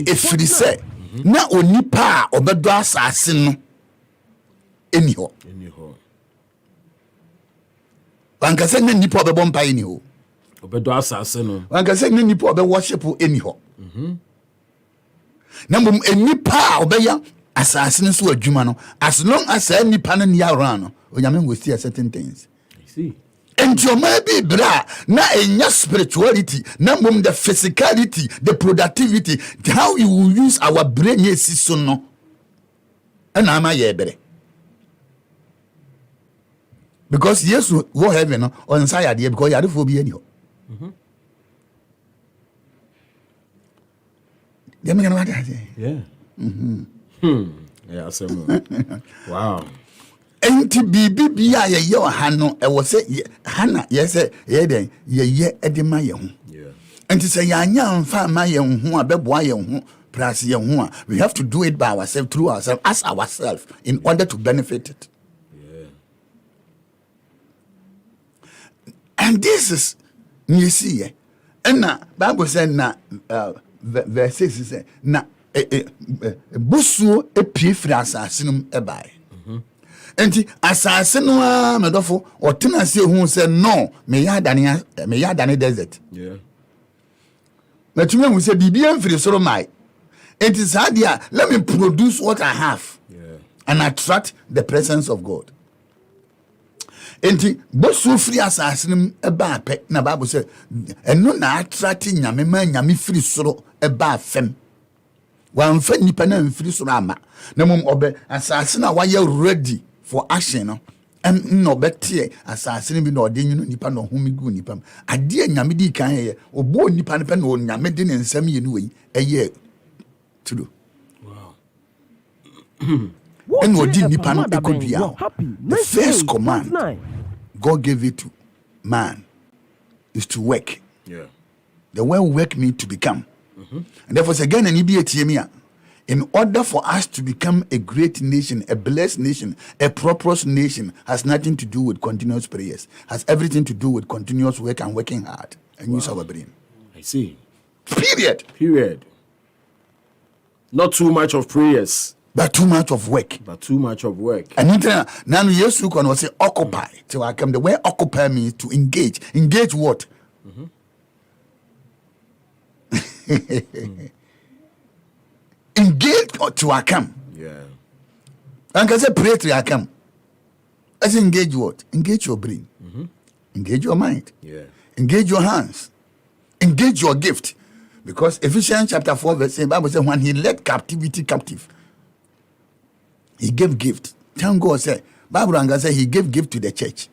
efiri se na onipa a obedo asase no eni ho wanka se na nipa obebo mpa eni ho obedo asase no wanka se na nipa obe worship eni ho na mbom enipa a obeya asase no so adwuma no as long as nipa no near around no onyame go see certain things. I see. And your maybe bra na enya spirituality na mbom the physicality, the productivity, how you will use our brain yes so no and am I bere because yes go heaven no on side there because you are for be any ho dem me what I say yeah wow. Enti bibi bia ye ha no e wo se hana ye se ye den ye edema ye hu enti se ya nya mfa ma ye hu abeboa ye hu plus ye hu we have to do it by ourselves through ourselves as ourselves in order to benefit it. And this is you see and na Bible said na verse 6 say na busu epie firi asase num ebai enti asase no a medofo otena se hu se no me ya dane desert matumi hu se bibia mfiri soro mai enti sadia let me produce what I have and attract the presence of God. Enti busu firi asase num eba pe na Bible say eno na attract nyame ma nyame firi soro eba fem wan fa nipa na mfiri soro ama na mum obe asase na wa ready for action no no betie asase ni bi na ode nyunu nipa no humi gu nipa ade nyame di kan ye obo nipa ne pe no nyame de ne nsam ye no wi eye tudo wow and odi nipa no ekobia the first command God gave it to man is to work. The word work means to become. And therefore again and in order for us to become a great nation, a blessed nation, a prosperous nation, has nothing to do with continuous prayers, has everything to do with continuous work and working hard and use our brain. I see. Period. Not too much of prayers, but too much of work. And now yes, you can say occupy. So I come the way occupy means to engage. Engage what? Engage to Akam. And can say pray to Akam. Let's engage what? Engage your brain. Engage your mind. Engage your hands. Engage your gift. Because Ephesians chapter 4 verse 7 Bible says when he led captivity captive, he gave gift. Thank God say Bible and God say he gave gift to the church,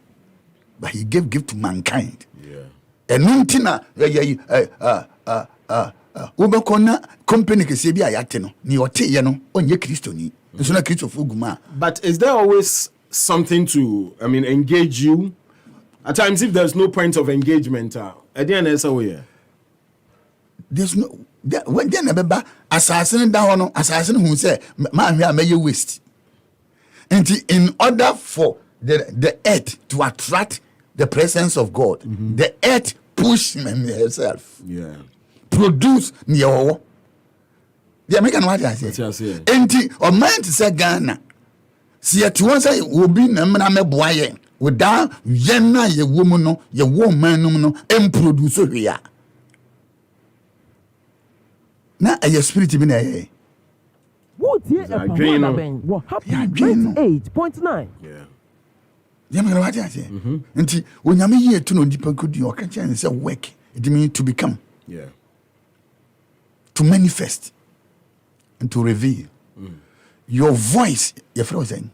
but he gave gift to mankind. And nuntina ubekona company kese bi ayate no ni ote ye no onye Kristo ni nso na Kristo foguma. But is there always something to engage you? At times if there's no point of engagement at the end is away. There's no when then beba assassin da no assassin who say man hwe amaye waste. And in order for the earth to attract the presence of God, the earth push herself. Produce near the American what I say. Enti or man to say Ghana. See at once I will be na me boye without yena ye woman no ye woman no em produce here. Na a spirit bi na ye. What here a ben what happy 8.9. The American what I say. Enti onyame ye to no dipa kodi o ka chen say work. It means to become. To manifest and to reveal. Your voice, your frozen.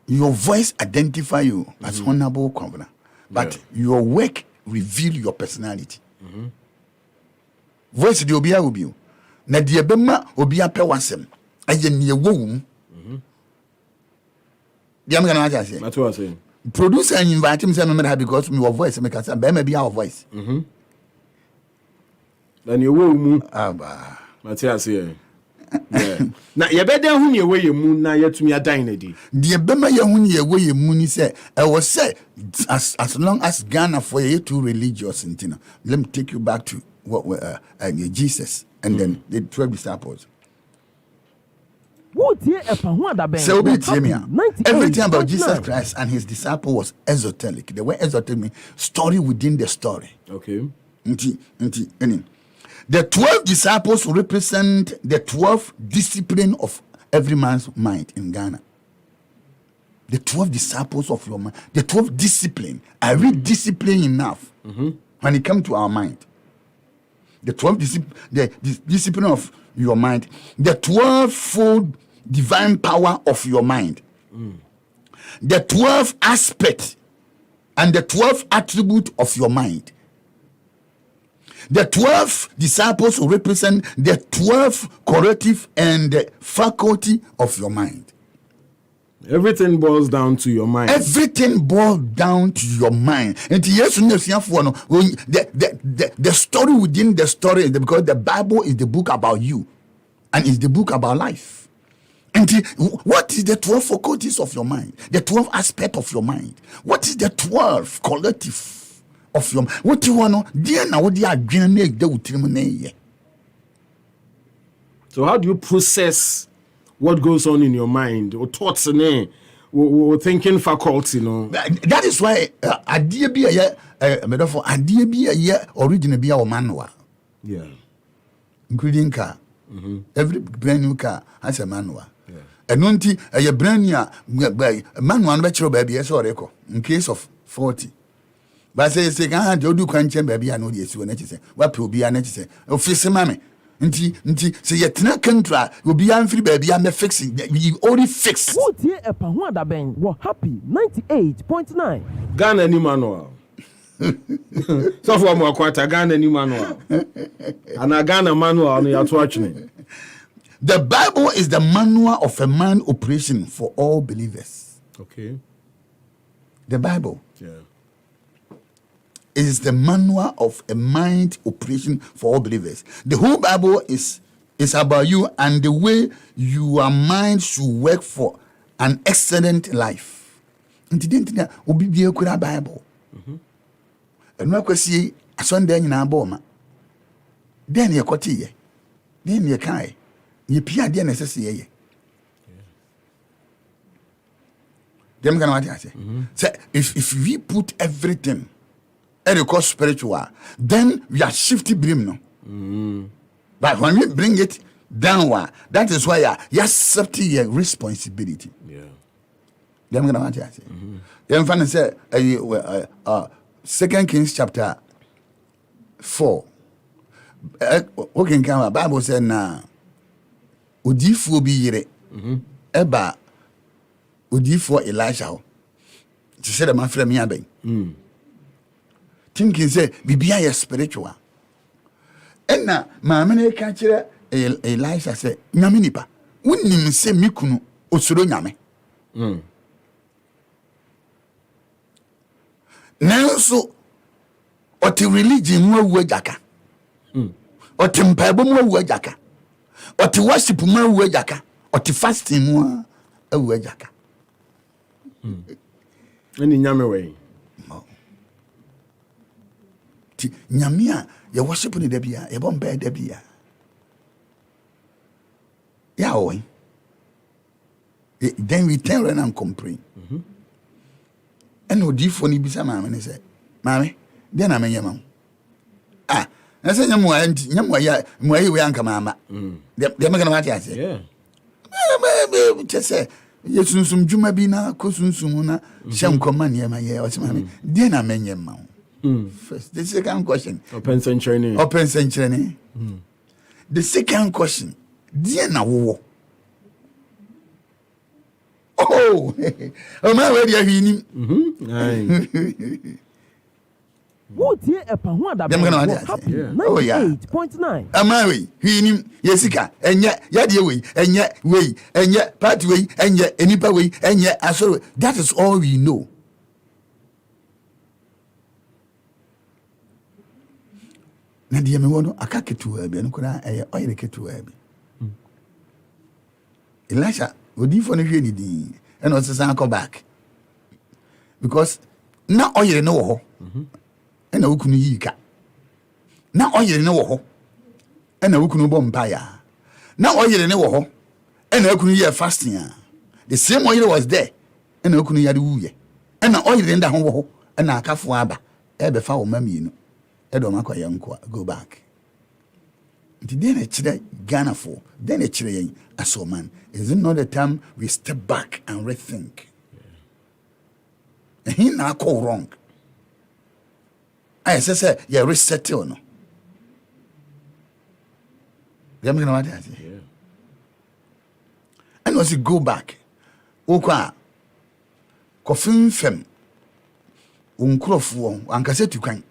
Your voice identify you as honorable governor, but your work reveal your personality. Voice the obia will be. Na the bema obia pe wasem. Aye ne wo. The am gonna say. That's what I say. Producer and invite him say me because me your voice make say be be our voice. And you will move. Matthias here. Now, you better who you way you moon now yet to me a dynasty. The Bema Yahuni away your moon say, I was say, as long as Ghana for you too religious, let me take you back to Jesus and then the 12 disciples. So everything about Jesus Christ and his disciple was esoteric. The word esoteric means story within the story. Okay. The 12 disciples represent the 12 discipline of every man's mind in Ghana. The 12 disciples of your mind. The 12 discipline. I read discipline enough when it comes to our mind. The 12 discipline of your mind. The 12-fold divine power of your mind. The 12 aspect and the 12 attribute of your mind. The 12 disciples represent the 12 corrective and the faculty of your mind. Everything boils down to your mind. Everything boils down to your mind. And the story within the story is because the Bible is the book about you and it's the book about life. And what is the 12 faculties of your mind? The 12 aspect of your mind. What is the 12 collective of your mind? What you want to? So how do you process what goes on in your mind or thoughts or thinking faculty, That is why idea be a original be our manual. Yeah. Including car. Every brand new car has a manual. And non a brand new manual bachelor baby in case of 40. But say do quantum baby I know yes when it is what will be an office mammy. Nti say yet na contra will be free baby I'm fixing you already fixed. We're happy 98.9 Ghana any manual. So for more quarter Ghana any manual. And a Ghana manual on your watching. The Bible is the manual of a man operation for all believers. Okay. The Bible. Yeah. It is the manual of a mind operation for all believers. The whole Bible is about you and the way your mind should work for an excellent life. And today, we be a Bible. And we see a Sunday in our boma. Then you got here. Then you kai. You pia the necessary. Them can what I say. So if we put everything. Because spiritual, then we are shifty brim no. But when we bring it downward, that is why you accept your responsibility. Yeah. Them gonna want to say. Then finally say 2 Kings chapter 4. Okay, come Bible said na odifo bi yire. Eba odifo Elijah. To say the man frame me aben. Thinking say bibia is spiritual. And na maamene ka kire Elisha say nyame nipa wonnim se mikunu osuro nyame. Nanso oti religion mu awu ajaka. Oti mpaibo mu awu ajaka. Oti worship mu awu ajaka. Oti fasting mu awu ajaka. Any nyame way. Nyamia ya worship ni debia ya bomba debia ya owen then we turn around and complain and odifo ni bisa maame ne say maame de na menye mam na say nyamwa ya mwayi we anka mama de mega na mati ase Yeah. Say yesunsum djuma bi na kosunsum na hyenkoma ne ma ye o se maame de na menye mam. First, the second question. Open century. The second question. Dear na wo. Oh, my way there hini. Oh yeah. 98.9. Amawi hini yesika enye yade we enye part we enye enipa we enye asoro. That is all we know. Na dia me wono aka ketu abi no kura oyere ketu abi. Elisha odifo no hwe ni din and o sesan come back because na oyere no wo ho na wukunu yi ka na oyere ne wo ho ena wukunu bo mpaya na oyere ne wo ho ena wukunu ye fasting the same oyere was there ena wukunu yare wuye ena oyere nda ho wo ho ena akafo aba ebe fa wo mamienu edo makoye nko go back. Then a chile Ghana for, then a chile as a man. Is it not the time we step back and rethink? And he now call wrong. I say, yeah, reset or no. You know what I say? And was it go back? Okwa, Coffin fem, uncroft, and cassette you can.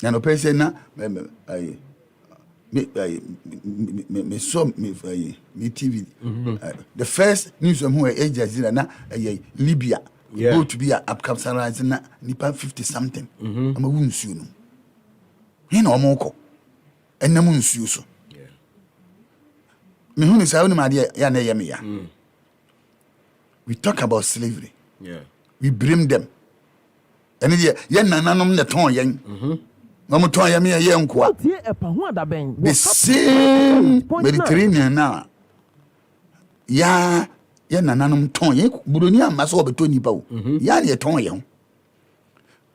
And a person na me saw me TV. The first news from who age na Libya go to be upcapitalized na nipa 50 something. I'm a wunsu no. He no moko. And namun so. Me who is how no madia ya na yemi ya. We talk about slavery. Yeah. We blame them. And yen nananom na ton yen. The same Mediterranean now. Ya nananum ton ye burunia maso betoni pa. Ya ye ton ye.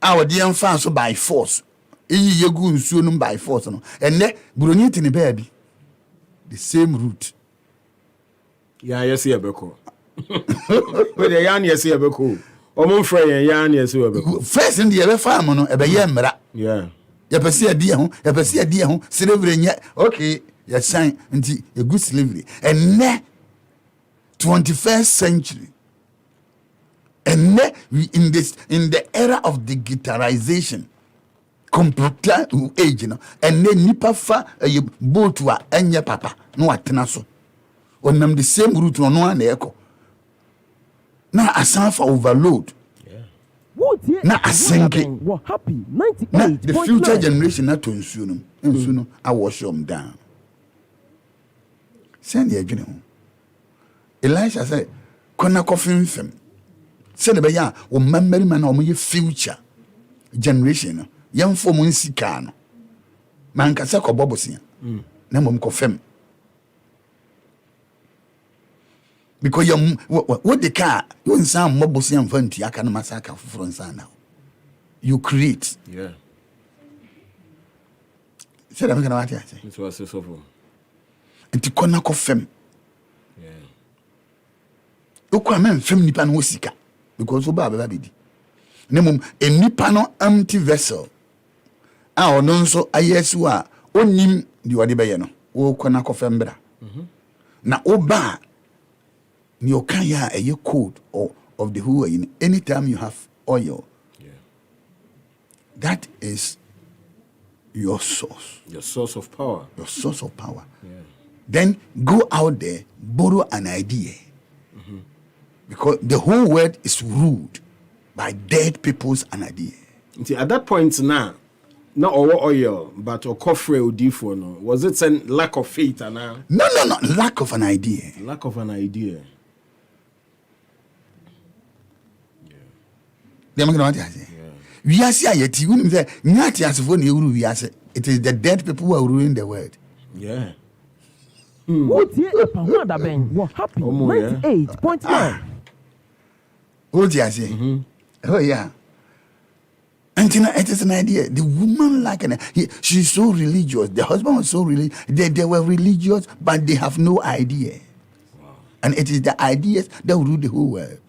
Our dear fans by force. Ye go nsuo by force no. Enne buruni tini baby. The same route. Ya yes ye beko. But the yan yes ye beko. Omo frey yan yes ye beko. First in the ever farm no ebe ye mra. Yeah. Ya pesi adi ho slavery nya okay ya sign nti a good slavery and 21st century and we in the era of digitalization computer age no and nipa fa boat wa enye papa no atena so onam the same route no na eko na asan for overload. Na asenke na the future generation na to nsuo no I wash them down. Send the adwene ho. Elisha said kona coffin fem said be ya o memory man o ye future generation no yam fo mo nsika no man ka se ko bobosia na mom ko fem because what the car you insan mobosia mfanti aka na masaka foforo nsan now you create. Yeah. Said I'm going to say it was so far. Nti kona ko fem. Yeah. Okwa men fem nipa no sika because oba baba bedi. Nemum enipa no empty vessel. A ono nso ayesu a onim di ode beye no. Wo kona ko fem bra. Na oba ni okanya a code of the whole in anytime you have oil. Yeah. That is your source. Your source of power. Your source of power. Yeah. Then go out there, borrow an idea. Because the whole world is ruled by dead people's an idea. At that point now, not our oil, but our coffee or differ. No, was it a lack of faith? No, lack of an idea. Lack of an idea. We are saying it is the dead people who are ruling the world. Yeah. What happy 98.9. What do you say? Oh yeah. And it is an idea. The woman she's so religious. The husband was so religious. They were religious, but they have no idea. Wow. And it is the ideas that rule the whole world.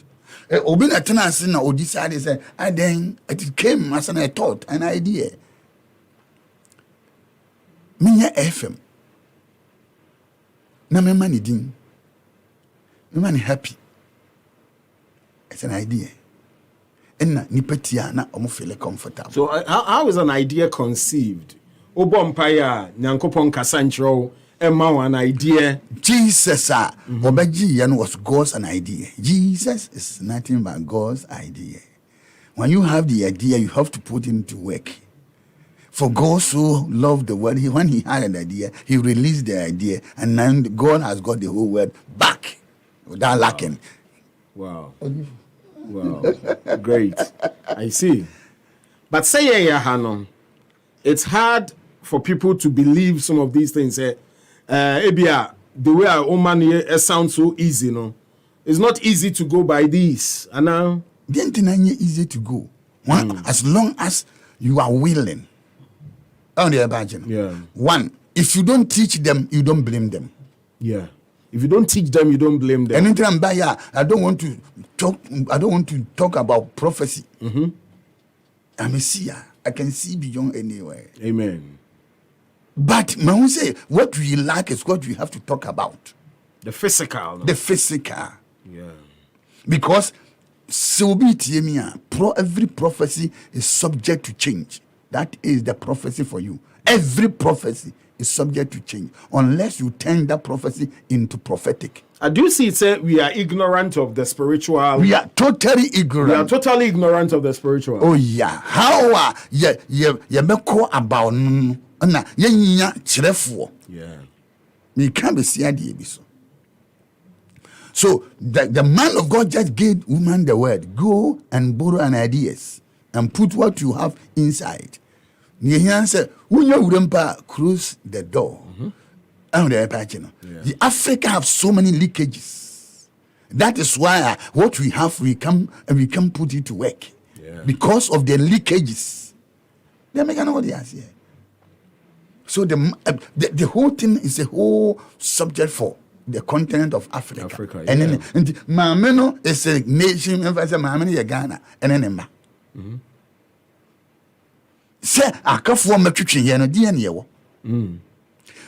Obina tenancy na o decided say and then it came as a thought, an idea. Minya FM. Na me money din. Me money happy. It's an idea. And na nipatia na omo feel comfortable. So how is an idea conceived? Obompaya nyankopon kasanchro Emma an idea. Jesus Obaji was God's an idea. Jesus is nothing but God's idea. When you have the idea, you have to put it into work. For God so loved the world, when he had an idea, he released the idea, and now God has got the whole world back without lacking. Wow. Wow. Great. I see. But say Hanon, it's hard for people to believe some of these things. Ebia, the way our own money sounds so easy, no? It's not easy to go by these. And now, easy to go. As long as you are willing. Yeah. One, if you don't teach them, you don't blame them. Yeah. If you don't teach them, you don't blame them. Anytime I don't want to talk about prophecy. I'm a seer. I can see beyond anywhere. Amen. But man, say what we lack is what we have to talk about. The physical. No? The physical. Yeah. Because every prophecy is subject to change. That is the prophecy for you. Every prophecy is subject to change unless you turn that prophecy into prophetic. I do see it say we are ignorant of the spiritual. We are totally ignorant. We are totally ignorant of the spiritual. Oh yeah. How are you about na yenya chirefo. Yeah. Me can be see ade so. So the man of God just gave woman the word, go and borrow an ideas and put what you have inside. He said, close the door. The Africa have so many leakages. That is why what we have, we can put it to work. Yeah. Because of the leakages. They make an audience here. So the whole thing is a whole subject for the continent of Africa. Yeah. And then Mameno is a nation, Mameno Ghana, and then say akafo matwetwe ye no de ne yewo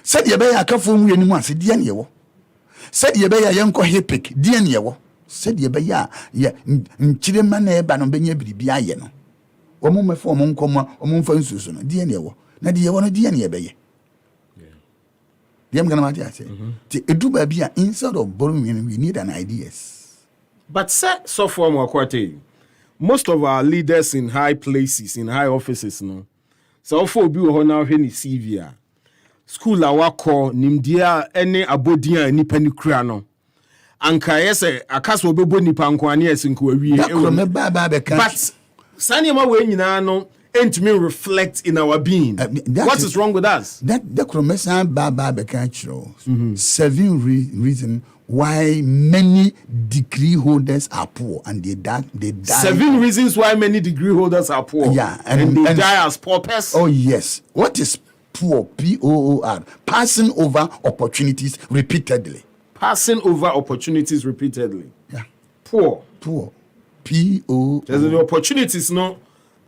said ye be akafo mu yenimu ase de ne yewo said ye be ya yenko hepic de ne yewo said ye be ya nkire ma na eba no benya biribi aye no omo mefo omo nkomo omo mfa nsusu no de ne yewo na de yewo no de ne ye be ye dem gana ma ti ase ti eduba bia instead of borrowing we need an ideas. But so for Mwakwate, most of our leaders in high places, in high offices, no. So for be now any CV, school awako nimdia any abodia ni penikura no. Anka yese akaso bebo nipa nkwani esinko awie. But sanima we nyina no entimi reflect in our being. What is wrong with us? That the kromesa baba beka chiro. 7 reasons why many degree holders are poor and they die. 7 reasons why many degree holders are poor. Yeah, and they die as paupers. Oh yes. What is poor? P-O-O-R. Passing over opportunities repeatedly. Passing over opportunities repeatedly. Yeah. Poor. P-O. There's the opportunities no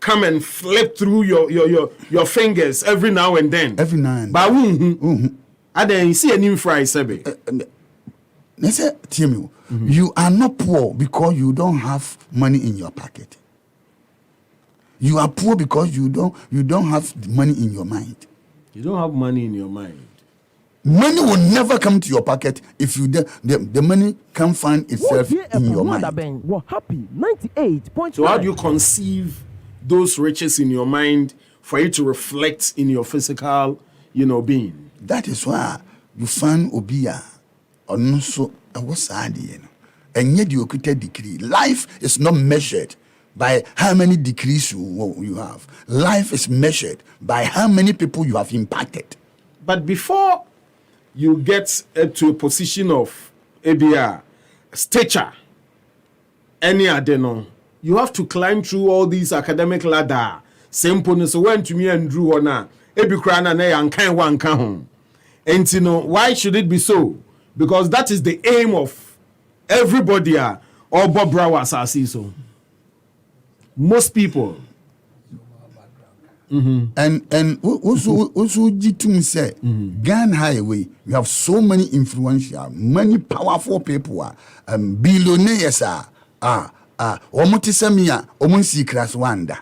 come and flip through your fingers every now and then. Every now and then. But and then you see a new fry sebe. You are not poor because you don't have money in your pocket. You are poor because you don't have money in your mind. You don't have money in your mind. Money will never come to your pocket if you the money can't find itself in your mind. So how do you conceive those riches in your mind for it to reflect in your physical, being? That is why you find Obia or no so was and yet you could degree. Life is not measured by how many degrees you have. Life is measured by how many people you have impacted. But before you get to a position of ABR, stature, any adeno, you have to climb through all these academic ladder. Simple, so went to me and drew on a Ebikrana and kind one come home. And why should it be so? Because that is the aim of everybody, or Bob Brower so. Most people. And also Jitum say, Ghana Highway, we have so many influential, many powerful people, billionaires Omotisamia, Omonsi Kraswanda.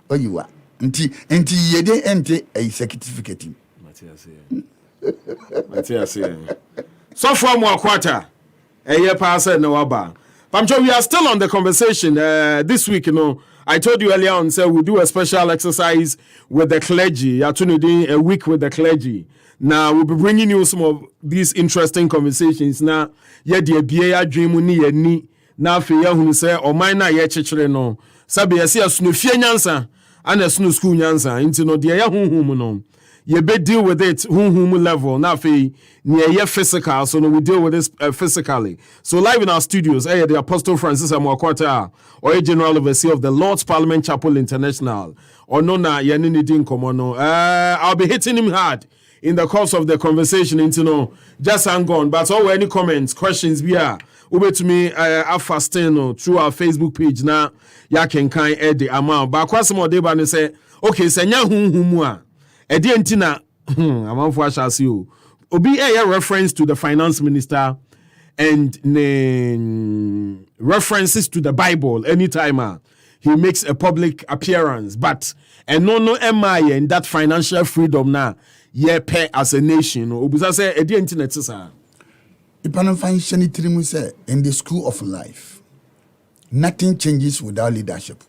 What you are. Until yede ente a certificate. Matthias. So for more quarter, a year past no aba. Pamcho, we are still on the conversation. This week, I told you earlier on, so we'll do a special exercise with the clergy. Yatunudi, a week with the clergy. Now we'll be bringing you some of these interesting conversations. Now, yeah, the BA dream ni na afei yɛhunu sɛ ɔman no a yɛkyekyere no sɛbe yɛsɛ yɛsono fie nyansa ana ɛsono school nyansa nti no deɛ yɛ honhom no yɛbɛ deal with it honhom level na afei neɛ yɛ physical so no we deal with this physically. So live in our studios the Apostle Francis Amoakwata or General Overseer of the Lord's Parliament Chapel International or Nona Yanini Komono. I'll be hitting him hard in the course of the conversation into no just hang on, but all any comments, questions we are over to me fasting through our Facebook page now. Ya can kind the amount. But kwasimo more Debrah say, okay, senya humua. Edi entina amount for shall see you. Obi a reference to the finance minister and references to the Bible anytime he makes a public appearance. But and no MI in that financial freedom now. Pay as a nation. Obusa say edi entina tisa. Ipanon financial trimu say in the school of life, nothing changes without leadership.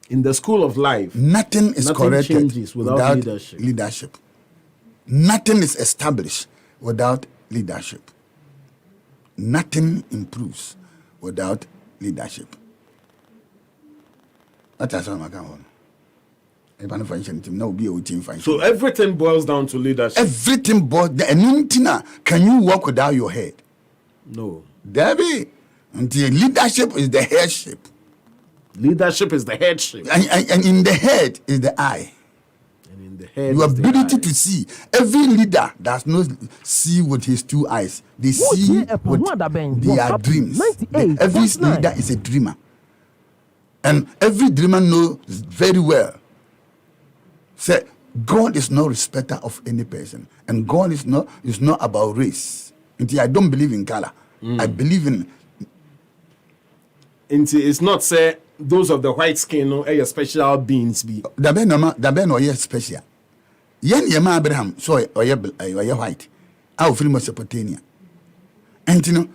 In the school of life, nothing is corrected changes without leadership. Nothing is established without leadership. Nothing improves without leadership. That's what I'm going. So everything boils down to leadership. Everything boils down. Can you walk without your head? No. Debbie, until leadership is the headship. Leadership is the headship. And in the head is the eye. And in the head your is ability the eye. to see. Every leader does not see with his two eyes. They see with their dreams. Every leader is a dreamer. And every dreamer knows very well. Say, God is no respecter of any person. And God is not about race. Until I don't believe in color. I believe in... It's not say those of the white skin no special beings be. Dabe no special. Yen yema Abraham so or white. I will feel Mesopotamia. And you know,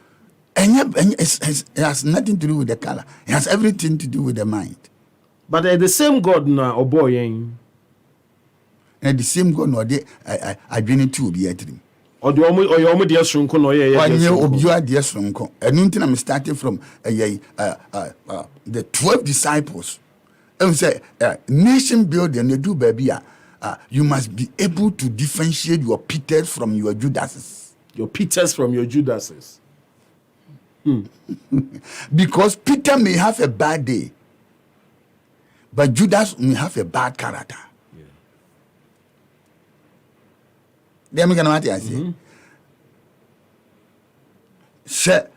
it has nothing to do with the color. It has everything to do with the mind. But the same God na oboy. And the same God no dey I been to be a dream. Or the omo dear shrunko no ye. One year of your dear shrunko. And until I'm starting from the 12 disciples. And say nation building they do baby. You must be able to differentiate your Peters from your Judases. Your Peters from your Judases. Because Peter may have a bad day, but Judas may have a bad character. They make what I say. Say,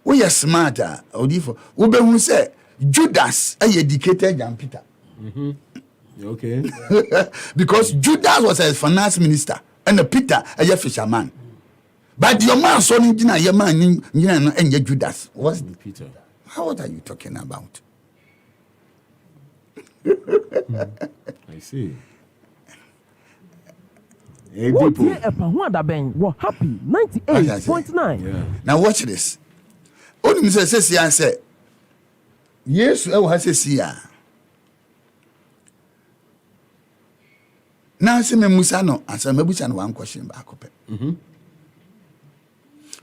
we are smarter. Or different. We be say Judas is educated than Peter. Okay. Because Judas was a finance minister and Peter a fisherman. But your man saw your man and your Judas. What's Peter? What are you talking about? I see. Happy 98.9. Now watch this. Only says I say, yes, I will say, now say me Musano answer me bucha one question back up.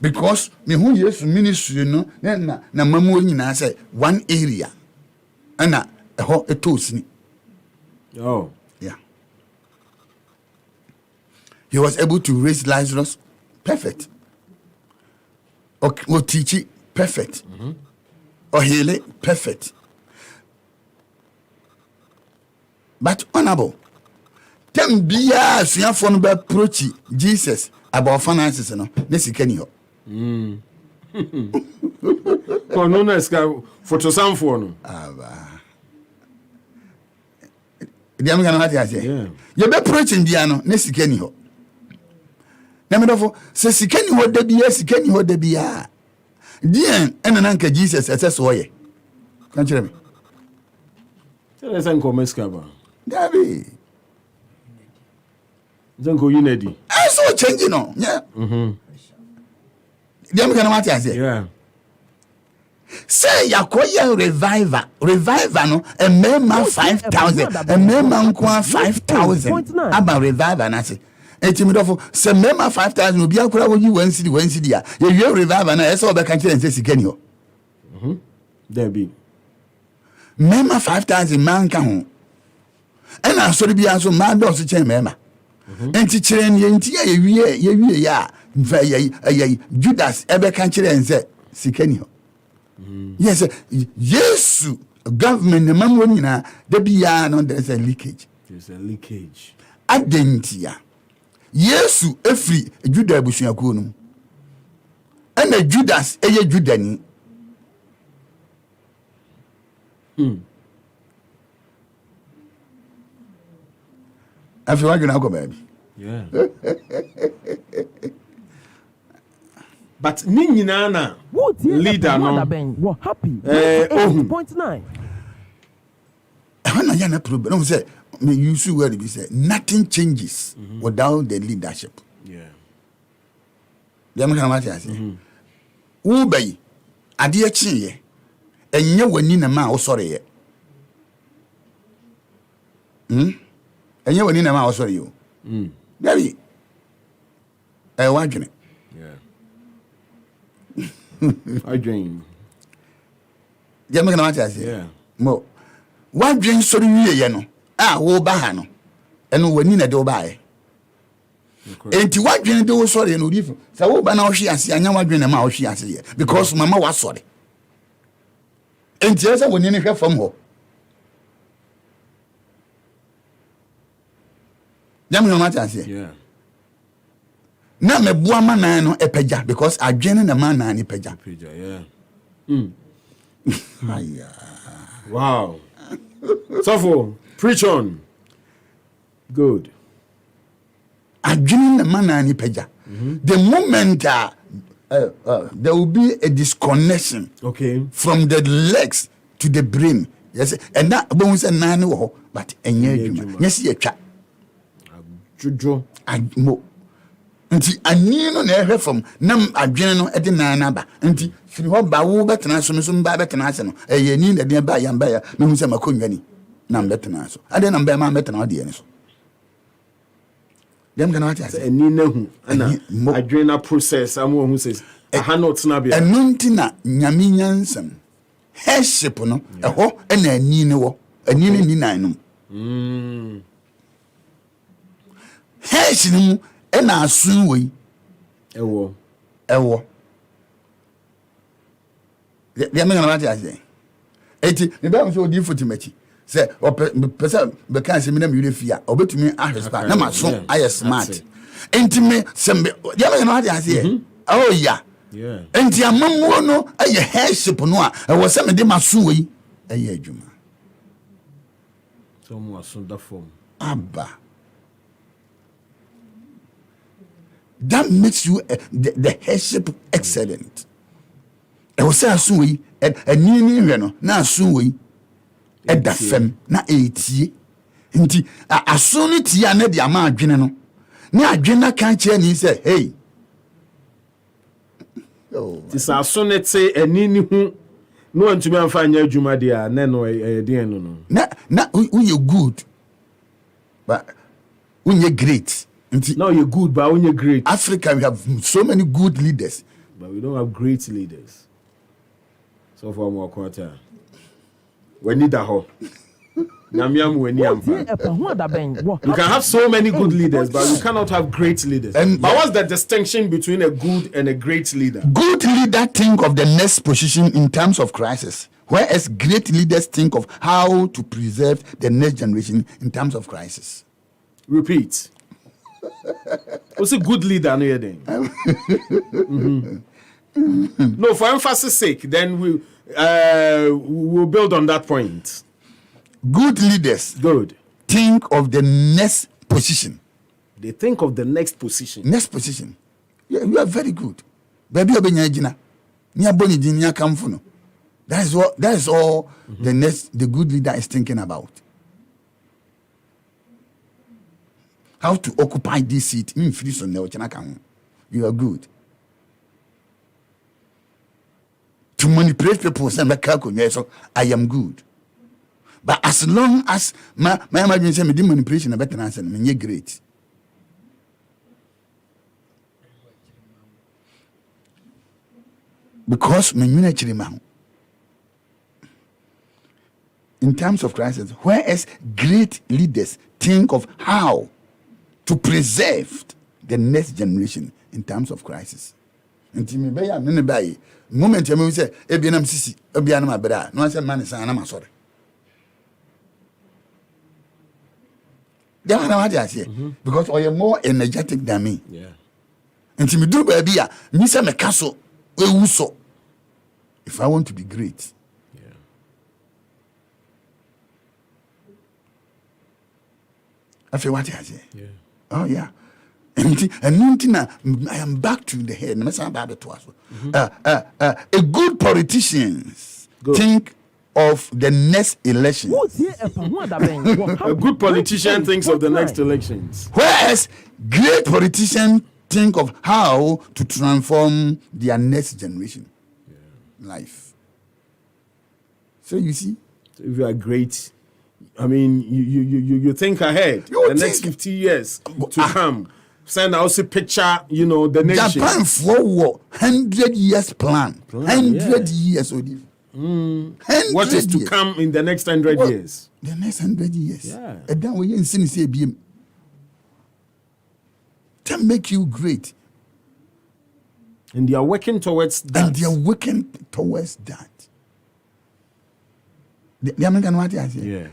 Because me who yes ministry no na mamu nyina say one area ana ho etosini. Oh. Yeah. He was able to raise Lazarus perfect. Or teach it perfect. Or heal it perfect. But honorable. Tem biya suafo no be approach Jesus about finances no na sika ni ho. Ko no na sika photo samfo no. Aba. Diam ga no hati ase. You be preaching dia no na sika ni ho. Na me dofo se sika ni ho da biya sika ni ho da biya. Dia ena na nka Jesus ese so ye. Kan kire me. Tell us enko meska ba. David. Zanko unity. I saw changing on. Yeah. Dem kana mati ase. Yeah. Say yakoya revival no a member 5,000 a member nko 5,000 about revival na say etimidofo say member 5,000 obi akura wo yi 1 cedi a ye revival na ese obeka kire nse sika ni ho. There be. Mema 5,000 man ka ho. And I saw the be also man does change mema. And teacher and ye ya Judas ever can chile and say, Sikenio. Yes, yes, government, the man, there be no, there's a leakage. There's a leakage. Adentia. Yes, every Judah Bushiakunum. And the Judas, a Judani. I feel like an alcohol, baby. Yeah. But Ninana, leader, no. Happy. 8.9. When I had a problem, I said, you see where we say nothing changes without the leadership. Yeah. The American I say, Ubay, a dear chin, and you were in a mouse, sorry. And you were in a mouse, sorry, you. Daddy, I want it. Yeah. I dream. The American I say, Yeah. Mo, what dream sorry, you know? Wo bahano. And when you do buy. Enti what dream do sorry no different. So wo ba na ohwe ase anya wa dream na ma ohwe ase ye because mama was sorry. Enti esa woni ni hwe fam ho. Jam no matter ase. Yeah. Na me bua manan no epeja because adwene na manan ni peja. Yeah. Aya. Wow. So preach on. Good. Adwene na manan ni peja. The moment there will be a disconnection from the legs to the brain. Yes, and that bones and nine but enye yes ye twa. Jojo. Mo. Nti ani no na ehwe from nam adwene no e de nan na ba. Nti firi ho ba wo betena so so mba betena ase no. Eye ni na de ba ya mba ya me hu se makonwa ni. Na betena so. Ade na mba ma betena ode ni so. Dem gana what say ani na hu ana adwene process am hu says aha not na bia. Enunti na nyame nyansam. Headship no eho e na ani ne wo. Ani ne ni nan no. Headship no e na asun we. Ewo. Dem gana what say. Eti me ba so odi fotimachi. Say person be kan se me na me fia obetumi ahwespa na maso aye smart enti me sembe ya me no ade ase oh yeah enti amamuo no aye headship no a wo se me de maso yi aye adwuma so mo aso da form abba that makes you the headship excellent e wo se aso yi ani ni hwe no na aso yi eda fem na etie nti aso no tie na de ama adwene no na adwene kan che ni say hey ti sa so ne te ani ni hu no antumi amfa anya adwuma de a na no den no na you good but you great nti now you good but you great. Africa we have so many good leaders but we don't have great leaders so for more quarter we need that ho. You can have so many good leaders, but you cannot have great leaders. But what's the distinction between a good and a great leader? Good leader think of the next position in terms of crisis, whereas great leaders think of how to preserve the next generation in terms of crisis. Repeat. What's a good leader? No, for emphasis sake, then we'll build on that point. Good leaders think of the next position. They think of the next position. Next position. Yeah, you are very good. Baby obenya ni aboni di ni akamfo no. That is all the good leader is thinking about. How to occupy this seat in Friso ne ochana kan. You are good. To manipulate people say so I am good. But as long as my imagine say me di manipulation na better answer me great. Because me nyuna chiri ma ho. in times of crisis, whereas great leaders think of how to preserve the next generation in times of crisis. And to me, by moment you say, Ebianam Sisi, Ebianam Abera, no answer man is an amateur. That's what I say. Because I am more energetic than me. Yeah. And to me, do baby, Misa Mekaso, Ewuso. If I want to be great. Yeah. I feel what I say. Yeah. Oh, yeah. And I am back to the head. A good politician think of the next election. A good politician thinks of the next elections. Whereas great politicians think of how to transform their next generation life. So you see, if you are great, I mean, you think ahead. Next 50 years to come. Send also picture, the nation. Japan for 100 years plan. 100 years. What is to come in the next 100 years? The next 100 years. Yeah. And then we say to make you great. And they are working towards that. The American what I say. Yeah.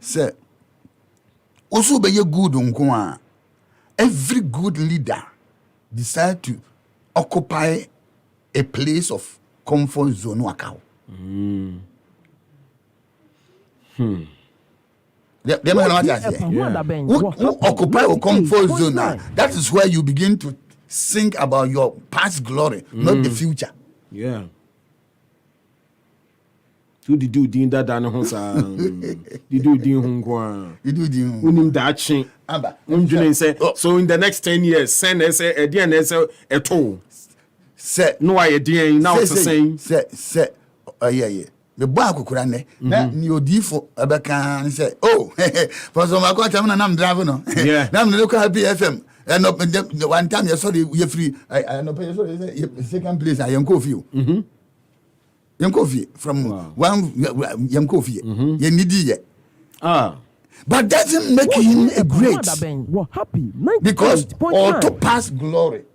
Say. Also be good on every good leader decide to occupy a place of comfort zone wakao. Who occupy a comfort zone now? That is where you begin to think about your past glory, not the future. Yeah. You do din that dan ho sa. You do din ho kwa. You do din. Unim da chi. Aba. Unjune say so in the next 10 years send say edian say eto. Say no I edian now to say. Say yeah. The boy akukura ne. Na ni odifo abeka say oh for some akwa na am drive no. Yeah. Na am local happy FM. And up one time you saw you free. I no pay so second place I am coffee. Young coffee from one young coffee. You need it. But doesn't make him a great. Because or to pass glory.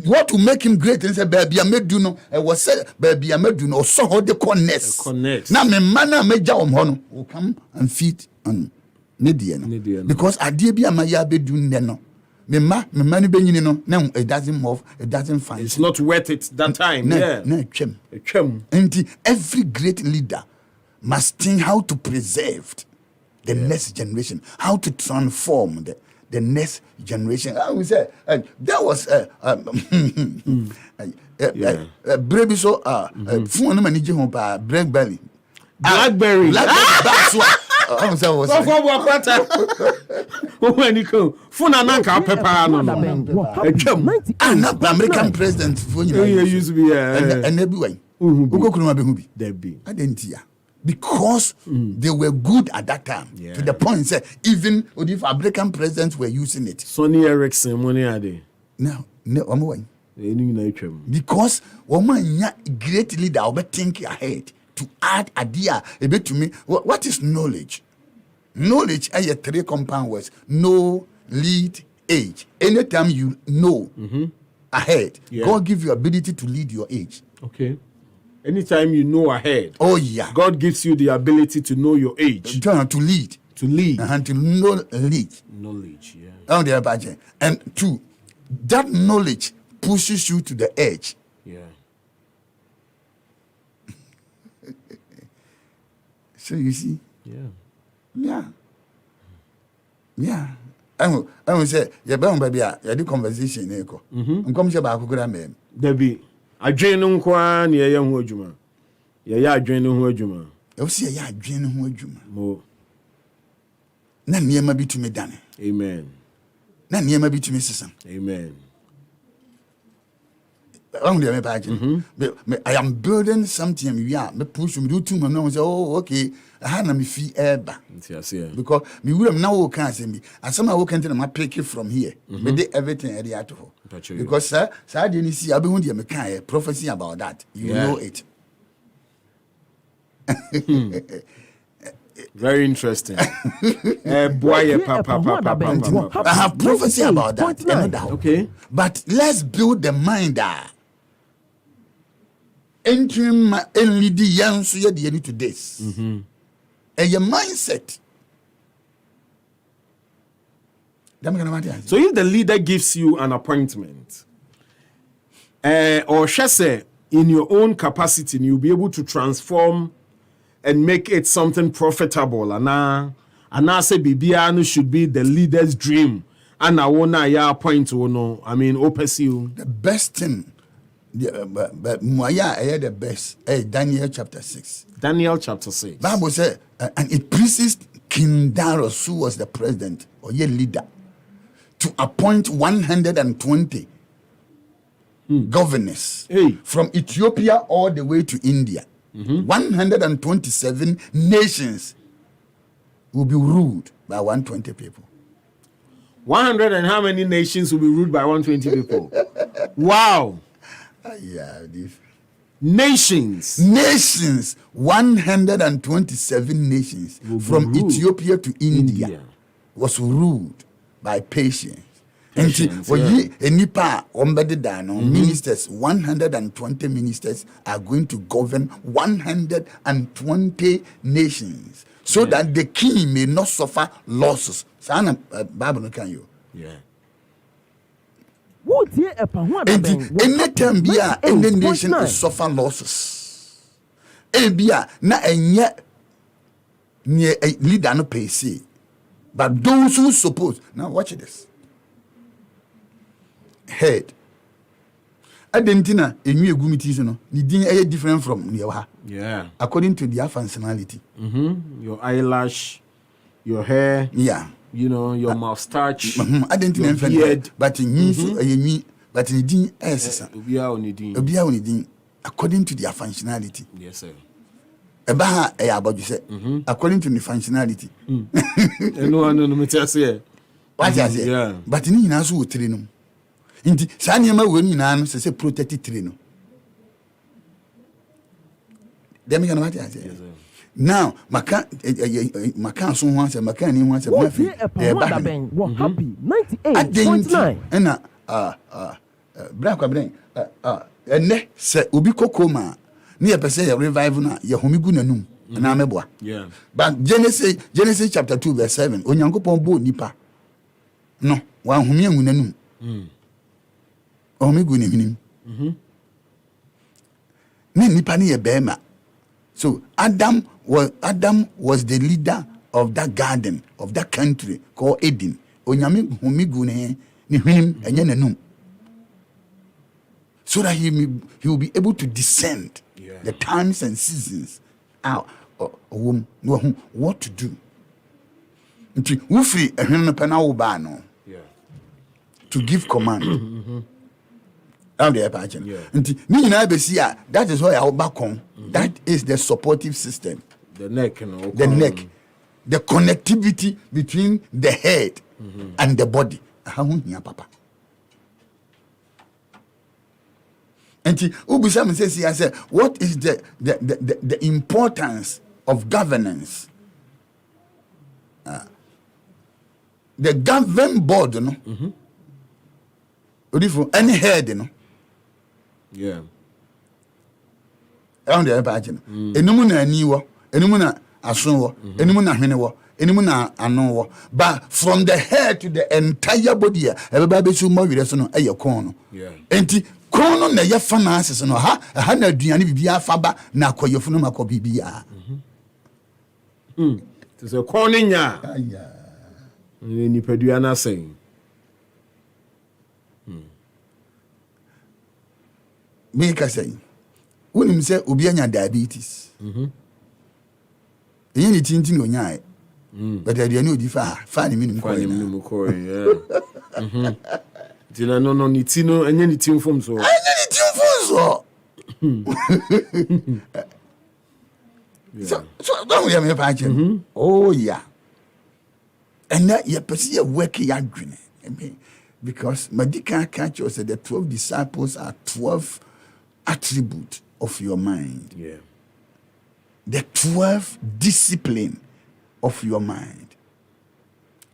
What will make him great is a baby I made you know. I was said baby I made you know so how the connect. Now my man major hono will come and feed on Nidian. Because I did be a maya be doing no. Me money be no it doesn't move, it doesn't find. It's not worth it that time. And every great leader must think how to preserve the next generation, how to transform the next generation. I would say there was baby so phone money home pa Blackberry. That's what I'm saying. When you go, Funa Nanka Pepper, no, American president, used to be and everywhere. Because they were good at that time to the point that even if American presidents were using it. Sonny Erickson, money are they? No, I'm away. Because woman, great leader, will think ahead to add idea a bit to me. What is knowledge? Knowledge are 3 compound words. Know, lead, age. Anytime you know ahead, God give you ability to lead your age. Okay. Anytime you know ahead. Oh yeah. God gives you the ability to know your age. To lead. To lead. And to know lead. Knowledge, yeah. And 2, that knowledge pushes you to the edge. Yeah. So you see? Yeah. I will say, you're bound baby, you do conversation, Echo. Come to back, good Debbie, I drain on Kwan, yeah, young Wojuma. Yeah, drain on Wojuma. You'll see a drain on Wojuma. More. None near my be to me, Danny. Amen. None near my be to Mrs. Amen. I am building something. Me push me do 2 months. Oh, okay. I had me fee air back. Because me will now can't see me. And some I walk into my pick it from here. Me did everything at the out of. Because sir, I didn't see I be when you make prophecy about that. You know it. Very interesting. Boy, papa. I have prophecy about that. No doubt. Okay. But let's build the mind entering only the young so you need to this. And your mindset. So if the leader gives you an appointment, or shall say in your own capacity, you'll be able to transform and make it something profitable. And I say Bibiano should be the leader's dream. And I want to appoint you. I mean, pursue the best thing. But Moya the best. Daniel chapter 6. Daniel chapter 6. Bible said, and it pleases King Darius, who was the president or your leader, to appoint 120 governors from Ethiopia all the way to India. 127 nations will be ruled by 120 people. 100 and how many nations will be ruled by 120 people? Wow. Yeah, nations 127 nations from Ethiopia to India was ruled by patience. And ministers, 120 ministers are going to govern 120 nations so that the king may not suffer losses. Bible can you? Yeah. Anytime any nation is suffer losses, na enye leader no pay say, but those who suppose now watch this. Head. Adentina enyu egumiti so no, ni din e different from newa. Yeah. According to their functionality. Your eyelash, your hair. Yeah. You know, your moustache. Adentina beard, but in so enyi, but in din esesa. Obia onidin. Obia onidin according to their functionality. Yes, sir. Eba e about you say according to the functionality. No me tell say. What you say? Yeah. But ni nyina so wotire no. Inti sa niema we nyina no se protect tire no. Dem gonna what you say? Yes, sir. Now maka so ho answer maka ni ho answer ma fi e ba happy 98.9 na bra kwa bren enne se obi kokoma ni pese ye revive na ye homigu nanum na meboa. Yeah. But Genesis chapter 2 verse 7 onyankopon bo nipa no wa homi angu nanum homigu ni hinim ni nipa ni ye bema. So Adam was the leader of that garden, of that country called Eden. Onyame homigu ni hinim enye nanum, so that he will be able to discern the times and seasons out what to do. Nti ufri ehwen no pena wo ba no to give command. Nti ni nyina besi a, that is why I back on. That is the supportive system. The neck, the neck, the connectivity between the head and the body. Papa. And Ubusam says, I said, what is the importance of governance? The government board, you know, any head, you know. Yeah. Around the Empire, Enumuna Niwa, Enumuna Asunwa, Enumuna Hinewa, Enumuna Anowa. But from the head to the entire body, everybody should move with us on a corner. Yeah. And Kono na ya finances no ha na aduane bibia faba na akoyefunu makọ bibia. To say kono nya. Aya. Ni pedua na sen. Me ka say. Wonim say obi anya diabetes. Eyi ni tintin onyae. But aduane odi fa ni minimum ko. Yeah. Dina no ni tino enye ni tim fom so. So don't we me pa chem. Oh yeah. And that you perceive work ya adwene. Because medical culture said the 12 disciples are 12 attributes of your mind. Yeah. the 12 discipline of your mind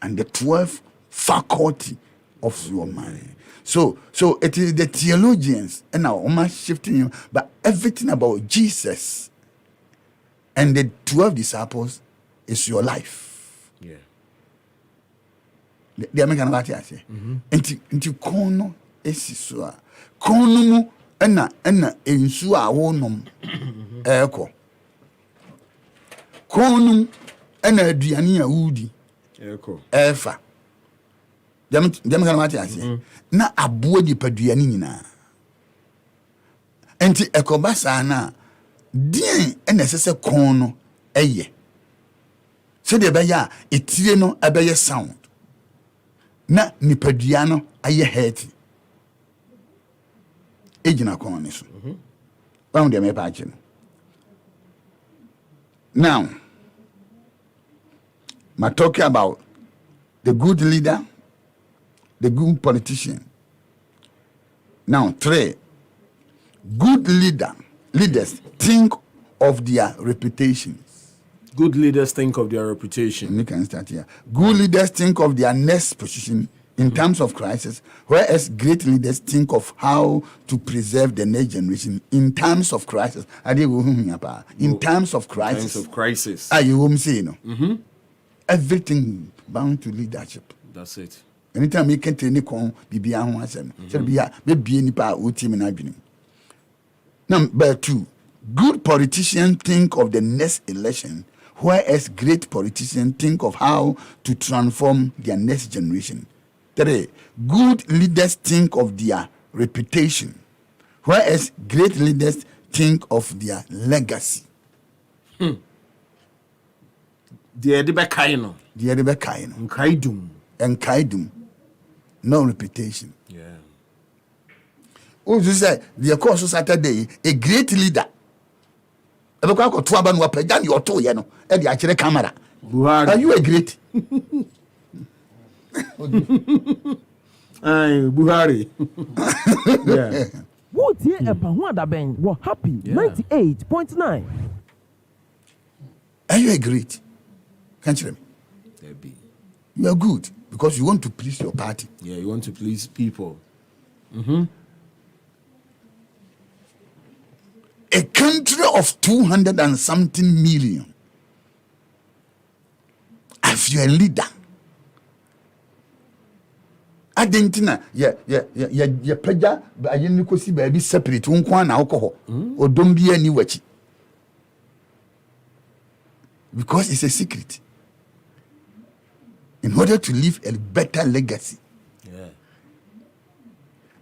and the 12 faculty of your mind. So it is the theologians and now almost shifting you, but everything about Jesus and the 12 disciples is your life. Yeah. The American party I say. Into kono esisua. Kono mu ena ensu a wonom eko. Kono ena aduane a wudi Eko. efa. The American party I say. Na aboa dipaduane nyina. Enti ekobasa na dien ena sese kono eye. So de beya etire no abeye sound. Na nipadua no aye healthy. Ejina kon ne so. Ba de me pa ache no. Now, we're talking about the good leader, the good politician. Now, 3. Good leaders think of their reputations. Good leaders think of their reputation. You can start here. Good leaders think of their next position in terms of crisis, whereas great leaders think of how to preserve the next generation in times of crisis. In times of crisis. Times of crisis. You won't say no. Everything bound to leadership. That's it. Anytime you can tell me, be Number 2, good politicians think of the next election, whereas great politicians think of how to transform their next generation. 3, good leaders think of their reputation, whereas great leaders think of their legacy. The Edibekaino. Enkaidum. No reputation. Yeah. Oh, you say the course of Saturday, a great leader. Are you a great? Buhari. Yeah. What year Epahwada Ben were happy 98.9. Are you a great? Can't you hear me? You are good because you want to please your party. Yeah, you want to please people. A country of 200 and something million. If you're a leader, Argentina, preja, I didn't see baby separate one alcohol or don't be any watch. Because it's a secret. In order to leave a better legacy. Yeah.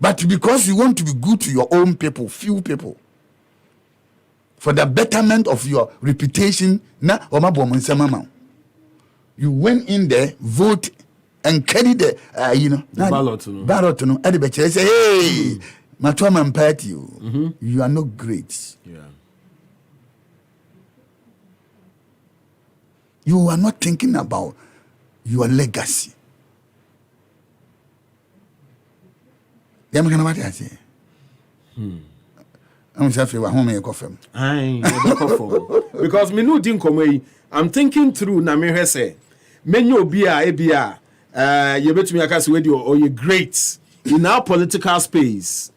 But because you want to be good to your own people, few people, for the betterment of your reputation, you went in there, vote, and carry the ballot. Everybody say, hey, Matwama party, you are not great. Yeah. You are not thinking about your legacy. What I say? I'm just home because me no din komo I'm thinking through na me hwese menyo obi a ebia you betumi aka se we or you great in our political space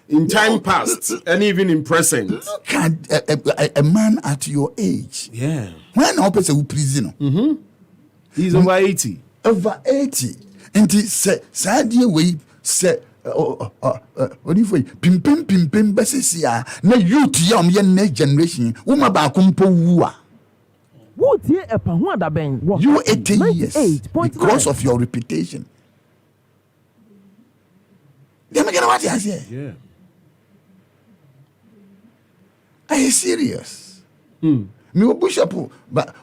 in time past and even in present. Look at a man at your age. Yeah. When I person who prison. He's over 80. Over 80. And he said, Sadia way say what do you say? Pim Bessia. No youth young next generation. Uma ba kumpo wua. What year Epahwada Ben? You 80 years because of your reputation. They make what I say. Yeah. Are you serious? Me bishop, but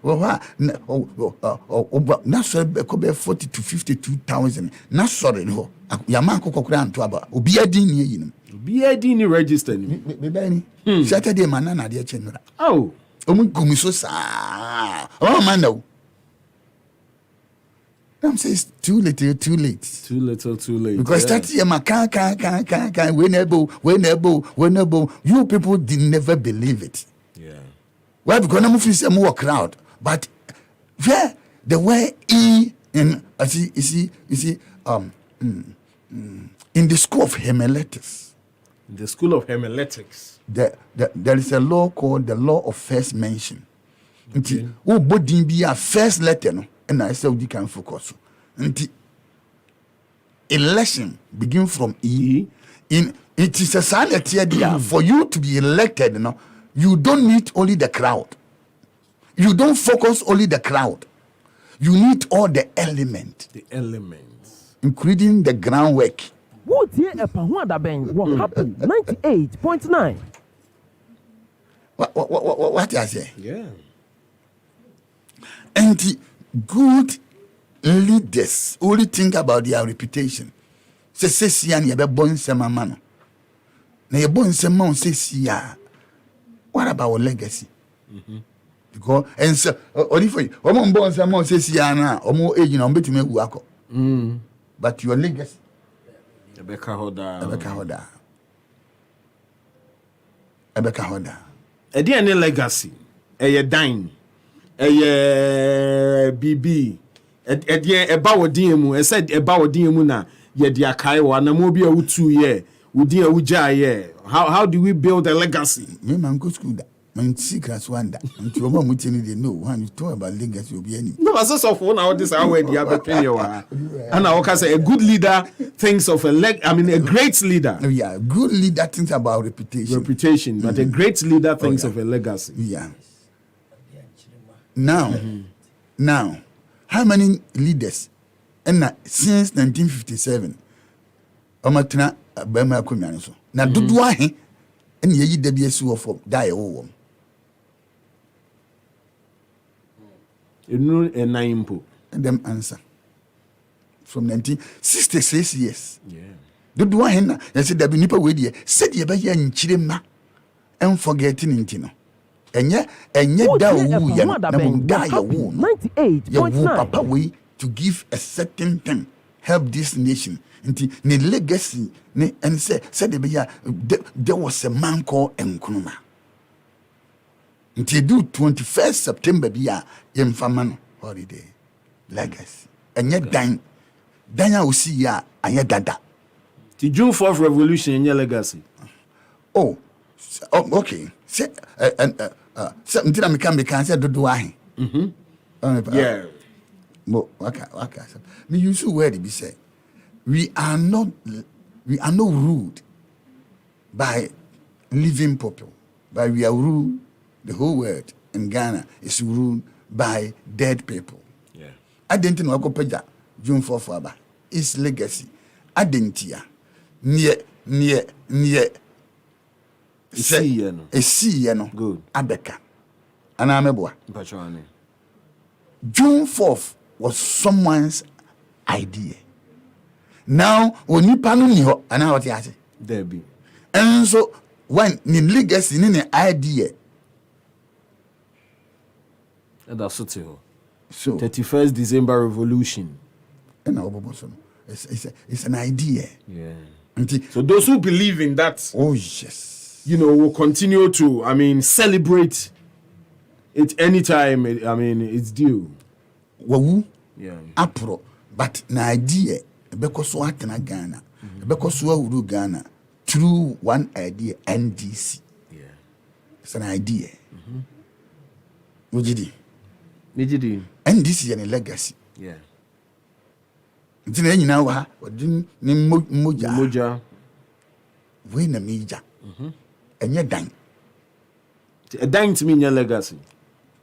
not so be 40 to 52,000. Not sorry, no. Yamanko Kokran to about Obiadin, you know. Obiadin registered. Saturday, manana, dear Chenra. Oh, Gumiso, oh, man, no. I'm saying it's too little, too late. Too little, too late. Because that year, my can, whenever, you people did never believe it. Yeah. Why? Because I'm feeling more crowd. But where the way in you see in the school of homiletics. In the school of homiletics. There is a law called the law of first mention. Okay. Who body be a first letter no, and I say you can focus. Until election begin from E. In it is a sanity idea for you to be elected. You know, you don't need only the crowd. You don't focus only the crowd. You need all the elements. The elements, including the groundwork. What here a Pahwada Bang? What happened? 98.9. What I say? Yeah. And the good leaders only think about their reputation. Say and you be born sema man. Na you born sema on say what about our legacy? Because and so only for you. Omo born sema on say na omo age na mbetime wu akọ. But your legacy. Ebeka hoda. Edi any legacy. Eye dine. Eye BB. Edi eba wodin mu. E said eba wodin mu na ye di akai wa na mo bi a wutu ye. Wodi a wuja ye. How do we build a legacy? Me man go school that. Man secrets wonder. Until mama mutini they know when you talk about legacy will be any. No, as a of one this hour the other and I can say a good leader thinks of a great leader. Yeah, good leader thinks about reputation. But a great leader thinks of a legacy. Yeah. Now, how many leaders? And since 1957, Omatna Bema Kumianiso. Now, do I and ye WSU for die over. You know a nine po. And them answer. From 1966 years. Yeah. Do I and said there be nipper with ye, said ye by ye in Chidema and forgetting intino. And yet die your womb. 98.9 papa way to give a certain thing. Help this nation. Nti ne legacy ne and said there was a man called Nkrumah. Nti do 21st September biya yemfama holiday legacy. And yet Danya usi ya anya dada. The June 4th revolution in your legacy. Oh, okay. Say something I can say do I. Yeah. Okay. Me use word be say. We are not ruled by living people, but we are ruled. The whole world in Ghana is ruled by dead people. Yeah. I didn't know Peja June 4th Faba. It's legacy. I didn't hear. Near. See, no. Good. Abeka. And I'm a boy. Pachwane. June 4th was someone's idea. Now, when you panu and now what you say? There be. And so when the legacy in the idea. And that's so 31st December revolution. And it's an idea. Yeah. Until, so those who believe in that, oh yes, will continue to, celebrate it anytime. It's due. Wawu. Yeah. Apro, but an idea. Because what in Ghana, because we do Ghana through one idea, NDC. Yeah, it's an idea. Ujidi. NDC is a legacy. Yeah. It's in now. What do moja? We na meja. And you're dying. A dying to mean your legacy.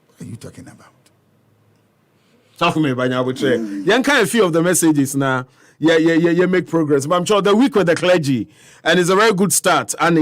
What are you talking about? Talk me by now, but young kind of few of the messages now. Yeah, make progress. But I'm sure the week with the clergy, and it's a very good start. And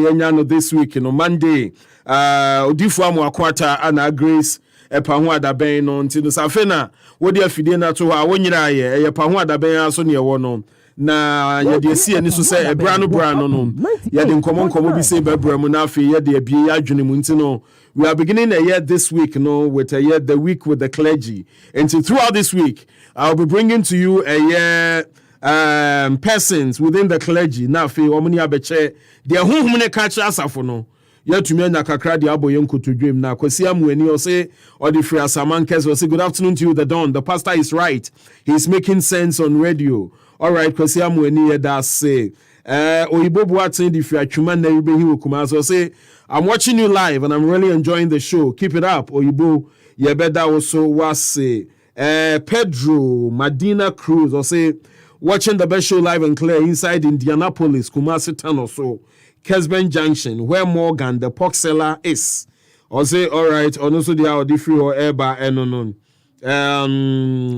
this week, Monday, Odifuamu Akwata and Grace Epahwada Ben on Tino Safena. What do you feel na to her? When you're here, Epahwada Ben also near one. Na you see, and this say a brand on. Yeah, then come on, be say Bramunafi, yeah, the Bia Junimuntino. We are beginning a year this week, with a year the week with the clergy. And so throughout this week, I'll be bringing to you a year. Persons within the clergy now fe omuni abeche they who many catch asafo no yet to me na kakra di aboyenko to dream na kwesi amweni or say or the free asamankes or say good afternoon to you the Don. The pastor is right. He's making sense on radio. All right, kwesi amweni that say oyibo buatin the free atwuma na ibe hi okuma so say I'm watching you live and I'm really enjoying the show. Keep it up. Oyibo yebeda also was say Pedro Medina Cruz or say watching the best show live and clear inside Indianapolis, Kumasi Town or so, Kesben Junction, where Morgan, the pork seller, is. Or say, all right, or also the Audi free or Eba and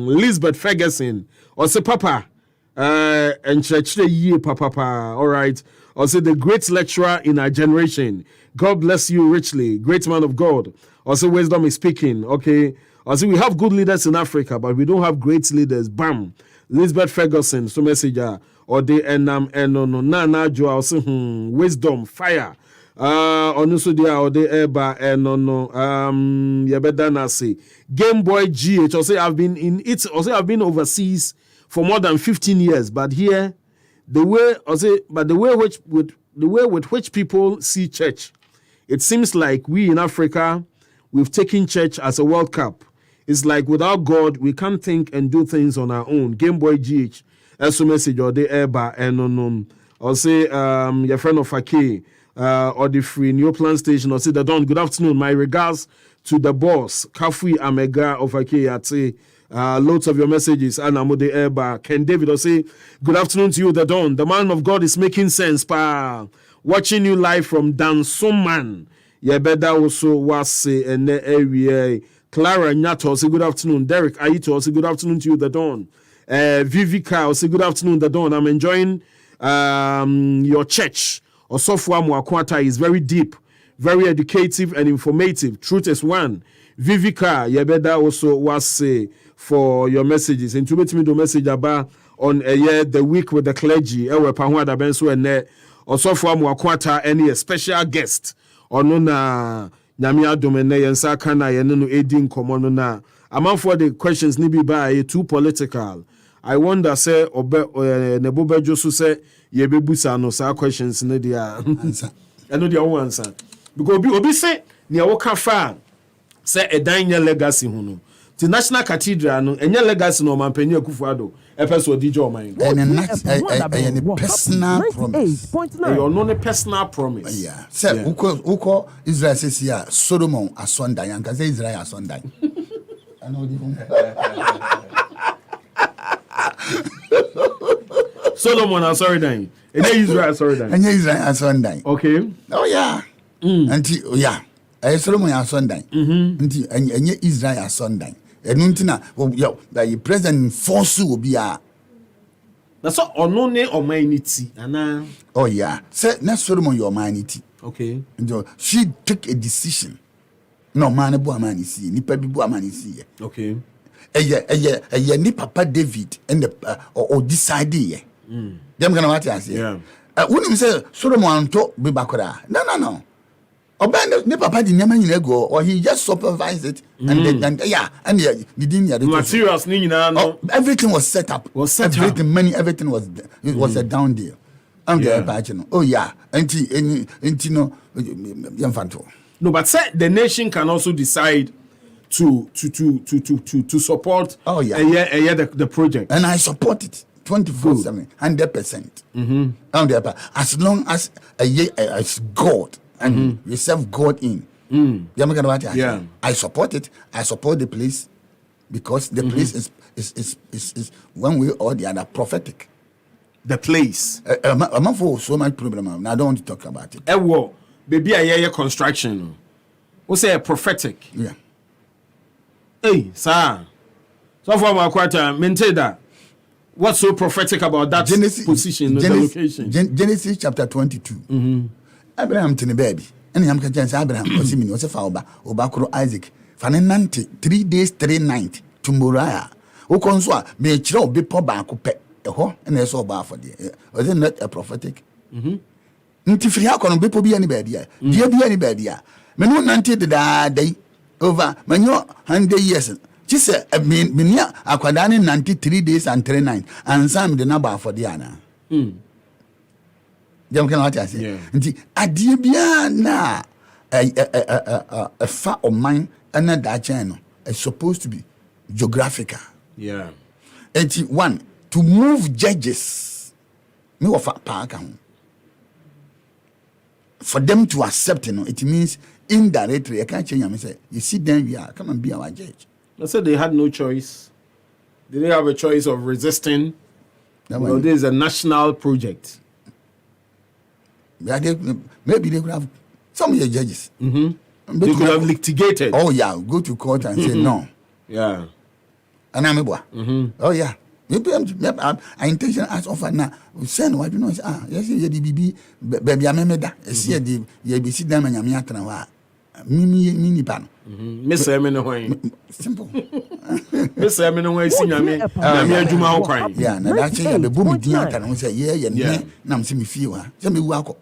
Lisbeth Ferguson, or say, Papa, and church the year, Papa, all right. Or say, the great lecturer in our generation. God bless you richly, great man of God. Or say, wisdom is speaking, okay. Or say, we have good leaders in Africa, but we don't have great leaders. Bam. Lisbeth Ferguson, so messenger, or the na Joe, wisdom, fire. Also the or the eba yabeda say Game Boy GH. Also I've been in it. Also I've been overseas for more than 15 years. But here, the way with which people see church, it seems like we in Africa, we've taken church as a World Cup. It's like without God, we can't think and do things on our own. Game Boy GH, SO message or the Eba and or say your friend of Ake or the free New Plan Station or say the Don. Good afternoon. My regards to the boss, Kafui Amega of Ake. I'd say loads of your messages. And I'm the Eba. Ken David or say good afternoon to you, the Don. The man of God is making sense. Pa watching you live from Dansoman. Yebeda also was say and the area. Clara Nyato, say good afternoon. Derek Aito, say good afternoon to you, the Dawn. Vivica, say good afternoon, the Dawn. I'm enjoying your church. Osofwa Mwakwata is very deep, very educative and informative. Truth is one. Vivica, Yebeda also was say for your messages. And to me the message about on the week with the clergy. Ewe Pahwada Benso and Osofwa Mwakwata, any special guest or no Namia Domene Yensa Kana Yenunu Edin Komono na. Among for the questions nibi by too political. I wonder say Nebobe Josu say Yebebusa no sa questions ne dia answer. I know their own answer. Because obi say near woka fa say a danya legacy hunu. The National Cathedral no enya legacy no mampeni Akufo-Addo episode DJ man. And a personal promise. You know the personal promise. Yeah. Say uko Israel says here Solomon asonda yanka say Israel asonda. I know the Solomon asonda. And Israel asonda. And Israel asonda. Okay. Oh yeah. Until yeah. Solomon asonda. Until and Israel asonda. Enuntina the president force will be a that's all onone humanity ana oh yeah say na Solomon your humanity okay and she took a decision no man bu amani see nipa bi bu amani see okay eye ni papa David and the or decide ye dem kana what I say yeah when say Solomon to be bakora no Obey the papa di nyama nyina go or he just supervised it and then the materials ni nyina no everything was set up everything was it was a down deal oh yeah anti no yamfanto no but say the nation can also decide to support the project and I support it 24/7 100% as long as as God and we serve God in. Yeah. I support it. I support the place because the place is one way or the other prophetic. The place. I'm for so much problem. I don't want to talk about it. Baby, I hear construction. We say prophetic. Yeah. Hey, sir. So for my quarter, maintain that. What's so prophetic about that position, the location? Genesis chapter 22. Abraham tini baby and yam can say Abraham was him was a fauba obakro Isaac fanenante 3 days 3 nights to Moriah who conswa me chiro be po baako pe eho na so ba for there was it not a prophetic nti free akon be po bi ani ba dia dia bi ani ba dia me no nante da dai over manyo 100 years she say me nia akwada ne 93 days and 3 nights and some the number for there na Jam can what I say. Nti adie bia na a far of mine and that channel is supposed to be geographical. Yeah. 81 to move judges. Me of park for them to accept, it means indirectly. I can't change. I say, you sit there, we are come and be our judge. I said they had no choice. They didn't have a choice of resisting. This is a national project. Maybe they could have some of the judges. Mm-hmm. They could have litigated. Oh yeah, go to court and say no. Yeah. And I'm oh yeah. I intention as offer now. Send what you know. Yes, you the baby. I remember that. See the you be sit down and you meet na mini pan. Miss Emino Wayne. Simple. Miss Emino Wayne. See me. I'm Juma Okran. Yeah, na that's it. The boom theater. And we say yeah. Now I'm seeing me feel. Say me walk.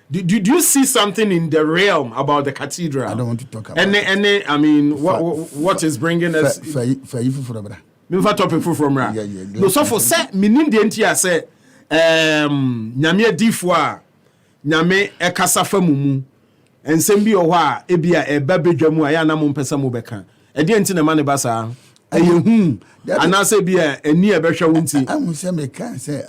Do you see something in the realm about the cathedral? I don't want to talk about. Any. I mean, what is bringing us? For you for brother. Me fa topic from ra. No so for say minim de ntia say nyame adifo a nyame ekasa fa mumu ensem bi o ho a ebia eba bedwamu a ya na mo mpesa mo beka e de nti na ma ne ba sa ayehu ana say bia ani e behwa wonti am say me kan say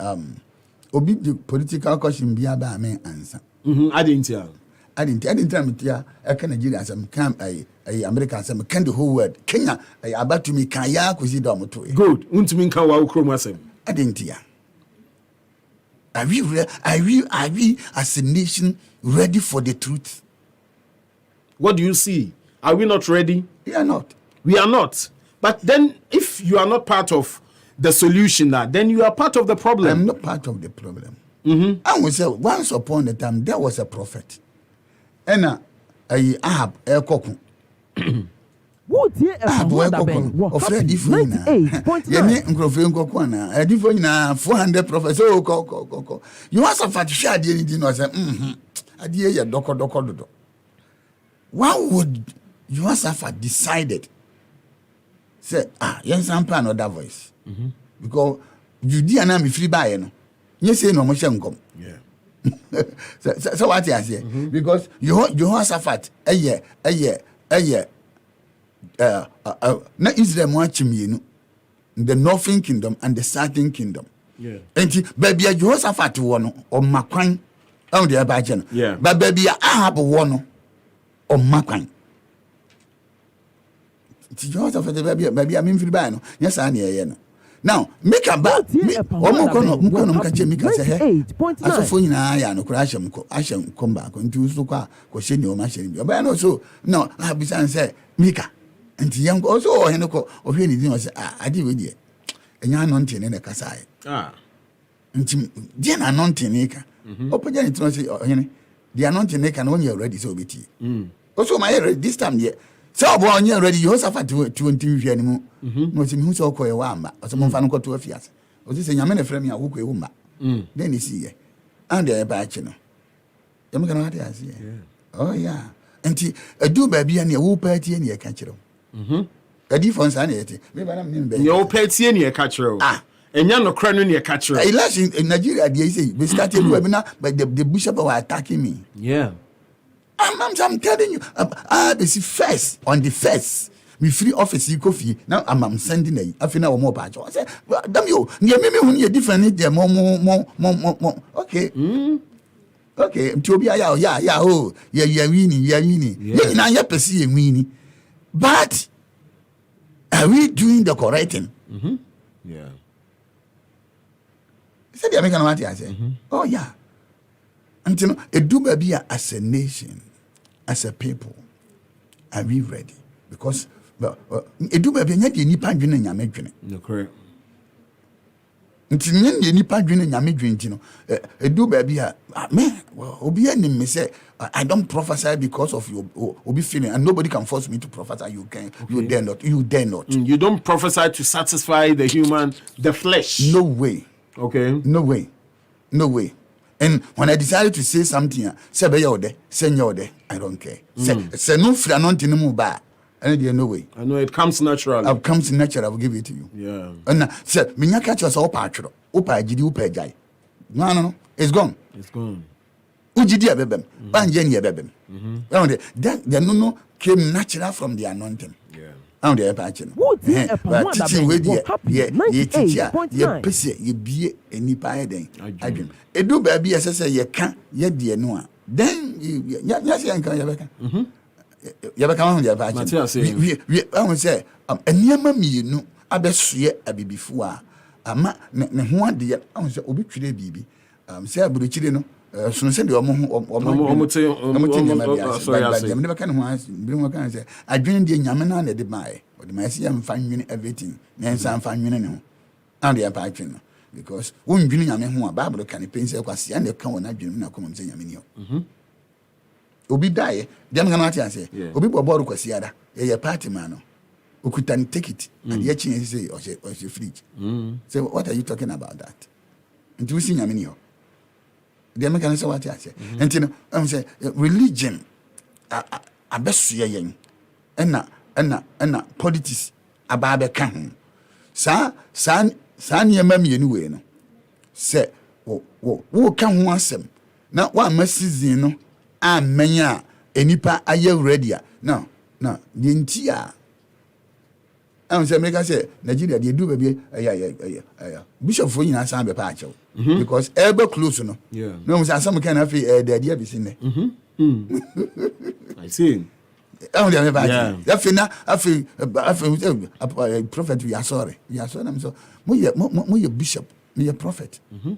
obi the political question bia ba me ansa adentia adentia e kan Nigeria asem kan America asem kan the whole world Kenya about to me kan ya kosi do moto good untimi kan wa ukrom asem adentia are we as a nation ready for the truth? What do you see? Are we not ready? We are not. We are not. But then if you are not part of the solution now, then you are part of the problem. I'm not part of the problem. I will say once upon a time there was a prophet. And Ahab Koku. Afraid if we na 400 prophets. You want some share the say why would Jehoshaphat decided say yes plan another voice because Judea na me free buy no yes say no mo shenkom so what you say because Jehoshaphat na Israel mo achimienu the northern kingdom and the southern kingdom enti baby Jehoshaphat wo no o makwan on the abaje no but baby Ahab wo no o makwan ti Jehoshaphat baby am free buy no yes an ye no now make a back omo kache mika say he asofo nyina ya no kura ahyem komba ko nti so kwa ko hye ni o ma hye ni oba no so no abisan say mika nti yam ko so o he no ko o hwe ni din o say adi we die enya no ntene ne kasa nti die na no ntene ka opoja ni tino say o he ni dia no ntene ka na onye ready so obeti so my ready this time there so onye ready you suffer to hwe ni mu no say hu so ko e wa amba so mo fa no ko to afiase o say nyame na frame ya wo ko e wo ma then you see and the ba chi no yam kana hati ase oh yeah nti adu ba bia ne wo pa tie ne e ka kire adi fon sa ne yete me ba na me be yo pa tie ne e ka kire enya no kra no ne e ka kire election in Nigeria they say we started webinar but the bishop were attacking me I'm telling you this on the first me free office coffee now I'm sending a afina or more batch I say damn you me hu you different there more okay okay Tobia yeah oh yeah winning yeah na ya pesi winning but are we doing the correct thing said the American what I say oh yeah until do baby as a nation as a people are we ready because do baby nya de nipa dwene nyame dwene no correct until nya de nipa dwene nyame dwene no do baby me obi anim me say I don't prophesy because of your obi feeling and nobody can force me to prophesy you dare not you don't prophesy to satisfy the flesh no way okay no way and when I decided to say something say be your there say your there I don't care say no free anointing mu ba and there no way I know it comes naturally I will give it to you and say me nya catch us opa atwero opa agidi opa jai no it's gone ujidi ebebem banje ni ebebem that the no came natural from the anointing. And the patching. But teaching with ye teacher, ye pissy, ye be any pie then. I dream. A do baby as I say, ye can't yet dear no. Then yes, you can Yabaka on the patching. We always say, a near mammy, you know, I best see a baby before. A man, one dear, I was obituary baby. Say, but the children. So send you never can say I dream the Yamana de buy, or the Messi and fine everything, then some fine minute. And they are patching because one dream who are Bible can paint a quasi and the common I dream now come and say Yaminio. Obi die, them cannot say, Obi Bobo Quasiada, a party man who could take it and yet say, or she fridge. So, what are you talking about that? And you see Yaminio. The American say what I say. And you know, I'm say religion a best yen and politics about the can. Sa near mammy anyway. No. Say, who can once them? Now, one message, you know, I'm mania, any pa are you ready? No, the entire. I'm saying, make I say, Nigeria, they do baby, Bishop for you, I sound a patch. Because ever close, no. Yeah. No, some kind of the idea be seen there. I see. I feel a prophet, we are sorry. I'm so, more bishop, me a prophet. And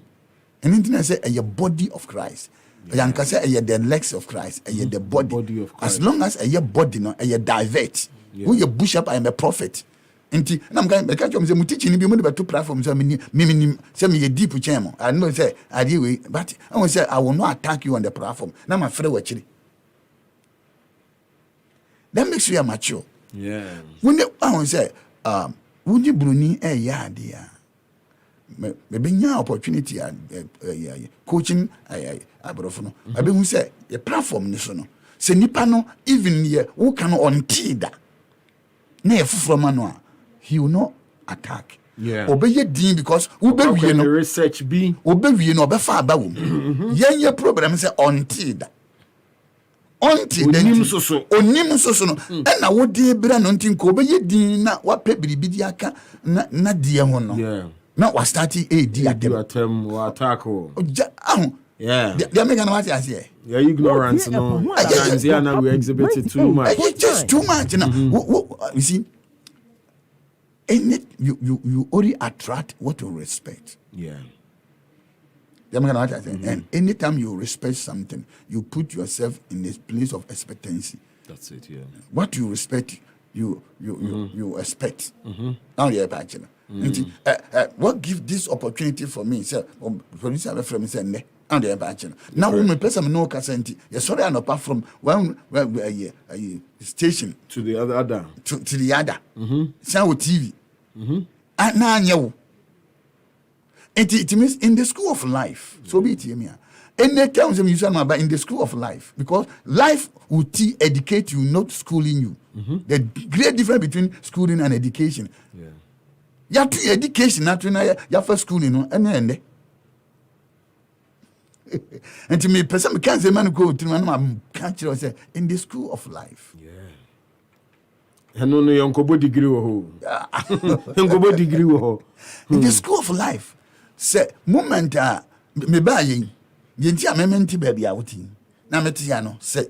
anything I say, a body of Christ. Young can say, the legs of Christ, the body of Christ. As long as a body, no, a divert. Who your bishop, I am a prophet. Nti na mka me catch say teaching bi mo de beto platform say me say me deep chemo I know say I dey we but I want say I will not attack you on the platform na my friend wachiri that makes you mature. Yeah, when I want say when you bruni ya dia me be nya opportunity coaching abrofo no I be hu say the platform ni so no say nipa no even here who can until that na e fufuro ma no he will not attack. Yeah. Obey din because obey no research be obey no be fa ba wo. Ye problem say until that. Until then onim so no e na wo de bra no ntin ko obey din na wa pe biribi di aka na die ho no. Yeah. Na wa start atem wa attack o. Yeah. They make an what I say. Yeah, ignorance no. Sometimes now we exhibit it too much. It's just too much, you know. You see, you only attract what you respect. Yeah. They make an what I say. And anytime you respect something, you put yourself in this place of expectancy. That's it. Yeah. What you respect, you expect. Now you're bachelor. What gives this opportunity for me? Sir, producer from me and the bachelor. Now, when my person no cassanti, yes, sorry, and apart from one station to the other, to the other, sound TV, and now you. It means in the school of life. So be it here. And they tell them you say about in the school of life because life will educate you, not schooling you. The great difference between schooling and education. Yeah. You have to education, not you first schooling, and and to me, person can't say man go to man can't say in the school of life. Yeah. I know no young degree ho. Young degree ho. In the school of life, say moment me buy yenti amementi baby awuti. Na meti ya no say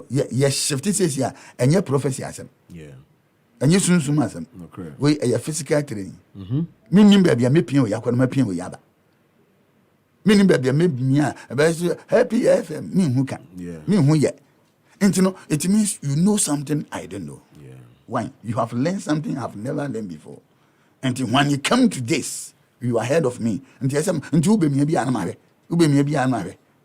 ye shift says here and your prophecy asem. Yeah. And you soon asem. Okay. We a physical training. Me nim baby me pin we yakwa na pin we yaba. Me baby me bia about happy FM me who can. Yeah. Me who yet. And you know it means you know something I don't know. Yeah. Why? You have learned something I've never learned before. And when you come to this, you are ahead of me. And you say,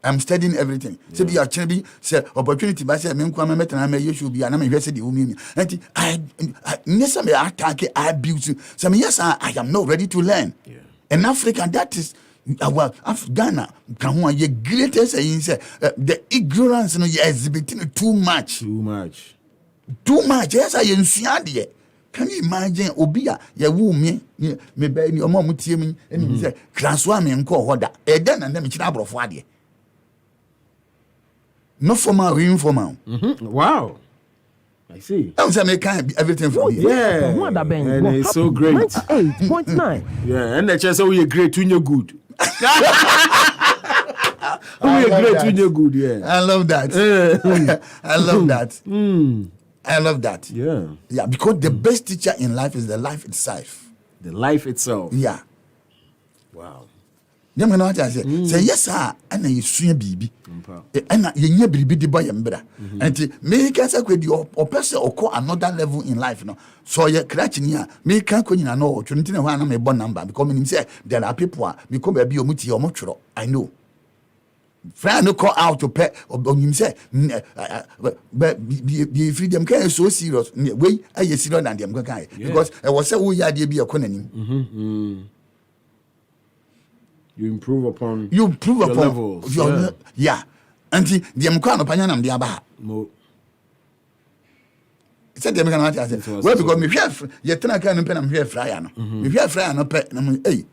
I'm studying everything. So be actually say opportunity by say me kwama metana me yesu bia na me hwese de umi. And I nessa me attack I abuse. So me yes I am not ready to learn. Yeah. In Africa that is our Ghana can one the greatest say the ignorance no you exhibiting too much. Yes I ensuade. Can you imagine obia ya wu me be ni omo mutie mi eni say kraso am enko hoda e den na me kira abrofo ade no formal or informal. Wow. I see. I was making everything from here. Yeah. And it's so great. 98.9. Yeah, and the chance we are great when you're good. We I are love great that. when you're good, yeah. I love that. I love that. I love that. Yeah. Yeah, because the best teacher in life is the life itself. The life itself. Yeah. Wow. You know what I say? Say yes, sir. And you swim baby. And you baby the boy and brother. And make us a good or person or call another level in life. No, so you're crashing here. Make can't know. Trinity one a born number because him say there are people because baby or muti or much. I know. Friend no call out to pet or him say, but be freedom can so serious. Way I see serious than them because I was a we idea be a conning. You improve upon your levels. Yeah. And the Mkano Panyanam the Aba. No. Said the American I said, well, because me have yet I can't pen and here fryer. If you have fryer no pet, hey,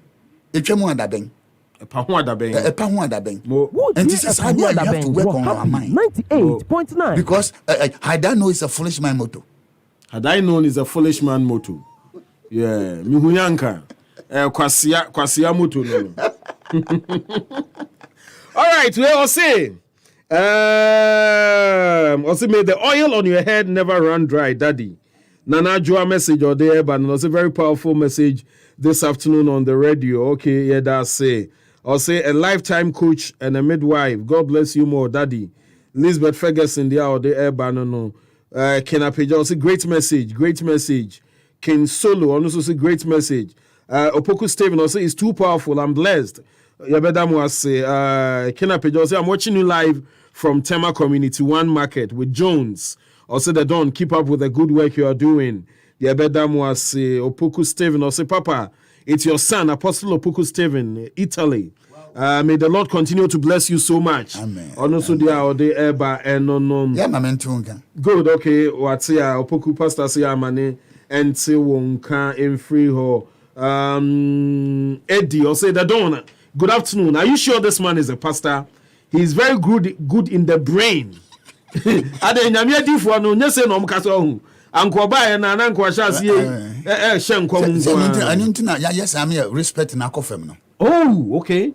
it's a more that bang. A pahwada bang. A pahwada bang. Would And be this is a how we have Pahwada to bang. work on our mind. 98.9. Because I don't know it's a foolish man motto. Had I known is a foolish man motto. Yeah. Mihunyanka. Kwasia motto. No. All right, we all say. Also, may the oil on your head never run dry, Daddy. Nana Joa message or there, but it's a very powerful message this afternoon on the radio. Okay, yeah, that's say. I'll say a lifetime coach and a midwife. God bless you more, Daddy. Lisbeth Ferguson, the out there, no. Ken Apeja also great message. Ken Solo also say great message. Opoku Steven also is too powerful. I'm blessed. Yabedam was say Ken Apeja also I'm watching you live from Tema Community 1 Market with Jones. Also the Don, keep up with the good work you are doing. Yabedam was say Opoku Steven also Papa, it's your son Apostle Opoku Steven, Italy. May the Lord continue to bless you so much. Amen. Also, they are the eba and no. Yeah, my mentor. Good, okay. What's here? Opoku pastor say money and say won't in free ho. Eddie, or say the donor. Good afternoon. Are you sure this man is a pastor? He's very good in the brain. Ade nyamia di for no nyese no mkaso hu. Anko ba na na anko sha sie hye nko mu. Anyinti na yes am here respect na kofem no. Oh, okay.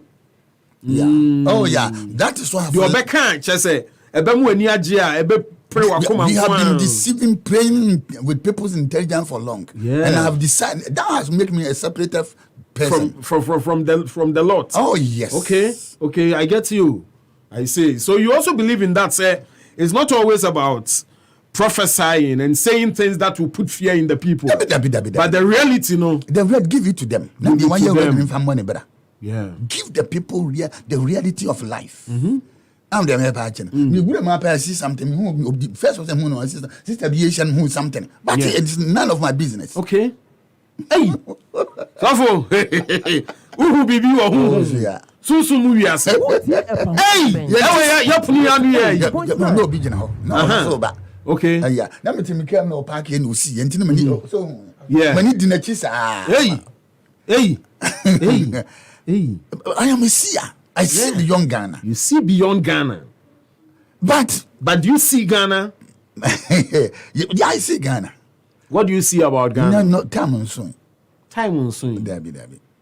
Yeah. Oh yeah. That is why the obeka chese ebe mu ani age a ebe pray wakoma. We have been deceiving, praying with people's intelligence for long. Yeah. And I have decided that has made me a separated person from the Lord. Oh yes. Okay, I get you. I see. So you also believe in that, say it's not always about prophesying and saying things that will put fear in the people. But the reality, no. The word, give it to them. Give it to them. Yeah. Give the people the reality of life. Mm-hmm. I'm the I see something. First of them, sister Biation, who something. But it's none of my business. Okay. Hey. Safo. Who be you or who? Yeah. Susu mu wiase. Hey. Yeah. No be no. No so ba. Okay. Yeah. Na me timi kam no park here no see. Enti me so. Yeah. Mani di na chi sa. Hey. I am a seer. I see beyond Ghana. You see beyond Ghana. But do you see Ghana? Yeah, I see Ghana. What do you see about Ghana? No, time on soon. Time on soon. There.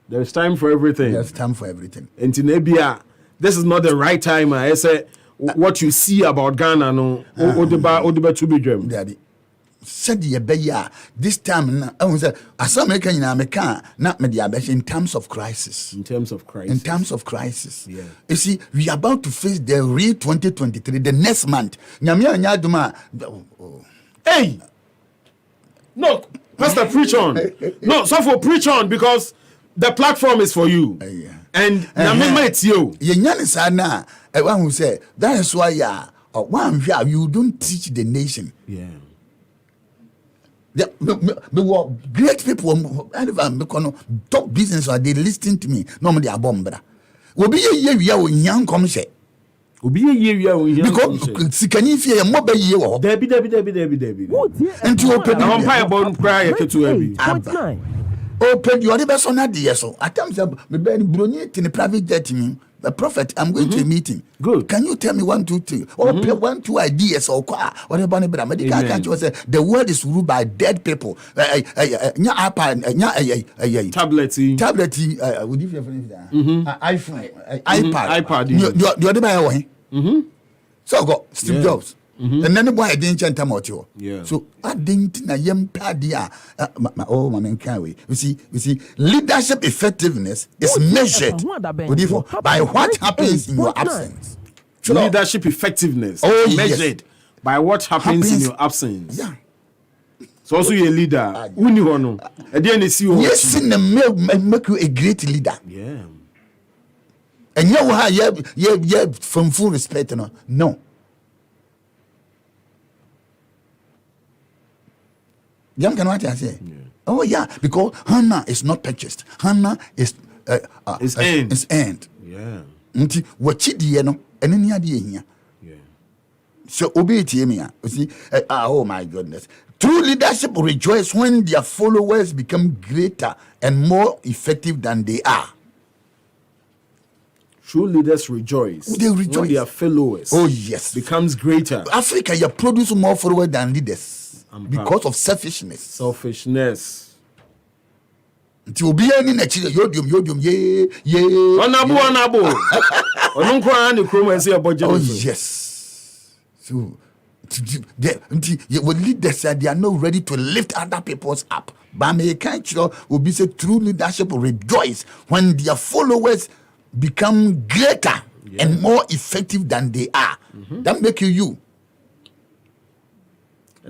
There's time for everything. There's time for everything. And in Abia, this is not the right time. I say what you see about Ghana, no. Odeba to be dream. Daddy. Said ye be ya this time I was as American in America not media in terms of crisis. In terms of crisis. Yeah. You see, we are about to face the real 2023, the next month. Hey! No, Pastor, preach on. No, so for preach on because the platform is for you. And it's you. One who say that is why you don't teach the nation. Yeah. Great people, top business are they listening to me? Normally, a bomb, will be a year young come say. Will be a year because can you fear a mobile year? Debbie. And to open umpire bone prior to every open your best on that year. So at times, me Ben Bruni in the private jet me. a prophet, I'm going to a meeting. Good. Can you tell me 1, 2, 3? Or 1, 2 ideas or whatever. The world is ruled by dead people. Tablet. Would you iPad. The other by so I got Steve Jobs. And then the boy didn't chant about. Yeah. So I didn't na yem padia. My man can't wait. You see, leadership effectiveness is measured by what happens in your absence. Leadership effectiveness measured by what happens in your absence. Yeah. So also you're a leader. Yes, make you a great leader. Yeah. And you from full respect, no. You can what I say. Yeah. Oh yeah, because Hannah is not purchased. Hannah is earned. Is earned. Yeah. What you do, and then you here. Yeah. So obey it, you see. Oh my goodness. True leadership rejoice when their followers become greater and more effective than they are. True leaders rejoice. They rejoice when their followers. Oh yes, becomes greater. Africa, you produce more followers than leaders because of selfishness. Selfishness. To be any yodium, yeah. Oh yes. So leaders they are not ready to lift other people's up. But me can't will be say true leadership will rejoice when their followers become greater and more effective than they are. That make you.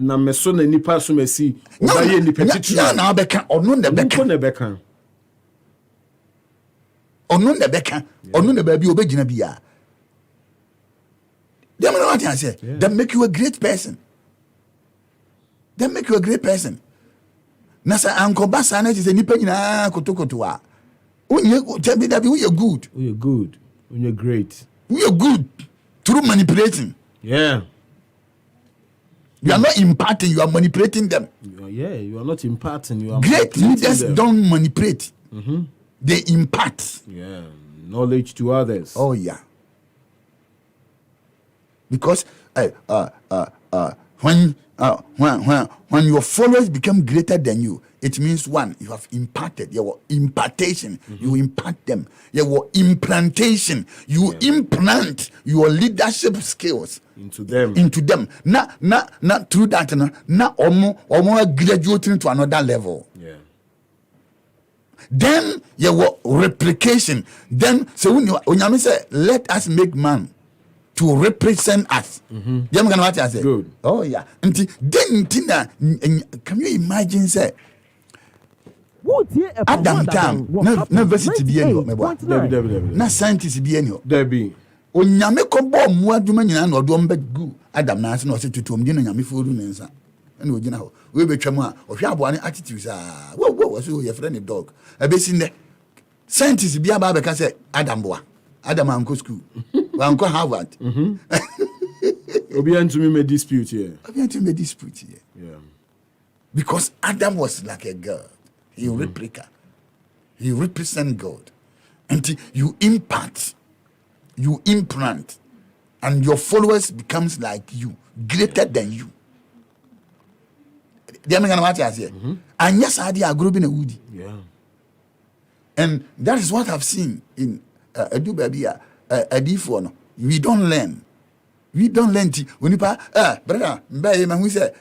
Na meso na nipa so mesi obaye nipa titru na beka onu na beka onu na ba bi obegina bia dem na what I say that make you a great person. Na sa anko basa na say nipa nyina kotokoto a onye tell me that we are good. When you're great. We are good through manipulating. Yeah. You are not imparting, you are manipulating them. You are not imparting, you are great leaders them. Don't manipulate. They impart. Yeah, knowledge to others. Oh yeah. Because when your followers become greater than you, it means one, you have imparted. Your impartation, you impart them. Your implantation, you implant your leadership skills into them. Not through that. Not almost graduating to another level. Yeah. Then your replication. Then so when you say, let us make man to represent us. You know what I say? Good. Oh yeah. Then can you imagine say? Adam Tam, university be any na scientist be any Debbie. Onyame ko bo mu adwuma nyina na odo mbegu Adam na ase na ose tutum di na nyame foru ne nsa na ogina ho we betwam a ohwe abo ne attitude wo so your friend dog abesi ne scientist bi aba be ka say Adam anko school anko Harvard obi antumi me dispute here yeah, because Adam was like a girl. He replica. He represent God. And you impart, you implant, and your followers becomes like you, greater than you. The American what I say. And yes, I did grow in a woody. Yeah. And that is what I've seen in Edu Baby Adifo. We don't learn. When you brother, who say,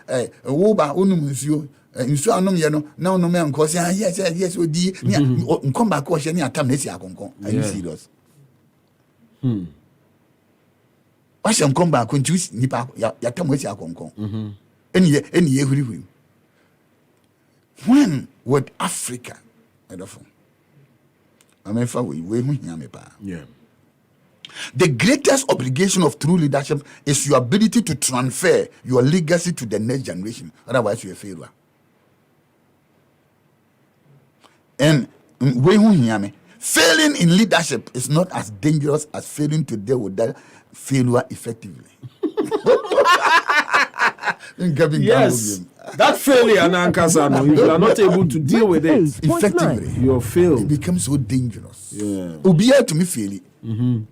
Woba Unumusu. Nso anom ye no na onom ya nko se yes odi nkom ba ko hye ne atam na si akonkon. Are you serious? Wa hye nkom ba ko nti nipa ya tam si akonkon. Eni ye huri. When would Africa edofo amefa we hu hia me pa. Yeah. The greatest obligation of true leadership is your ability to transfer your legacy to the next generation. Otherwise you are a failure. And failing in leadership is not as dangerous as failing to deal with that failure effectively. Yes, that failure, Nankasano, if you are not able to deal with it effectively, you're failed. It becomes so dangerous. Yeah. Obiya to me fail it.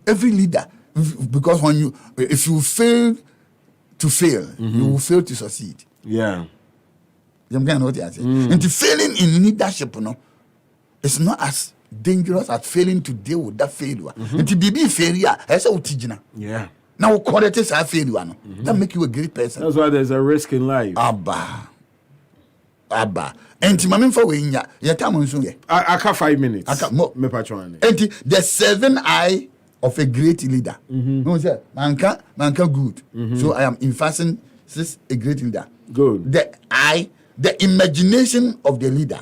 Every leader, because if you fail to fail, you will fail to succeed. Yeah. You know what I say? And failing in leadership, it's not as dangerous as failing to deal with that failure. And to be failure, I say utijina. Yeah. Now quality is a failure. That make you a great person. That's why there's a risk in life. Abba. And to for we ya time so ye. I 5 minutes. Aka mo me patron. And the 7 I of a great leader. No say manka good. So I am emphasizing this a great leader. Good. The imagination of the leader,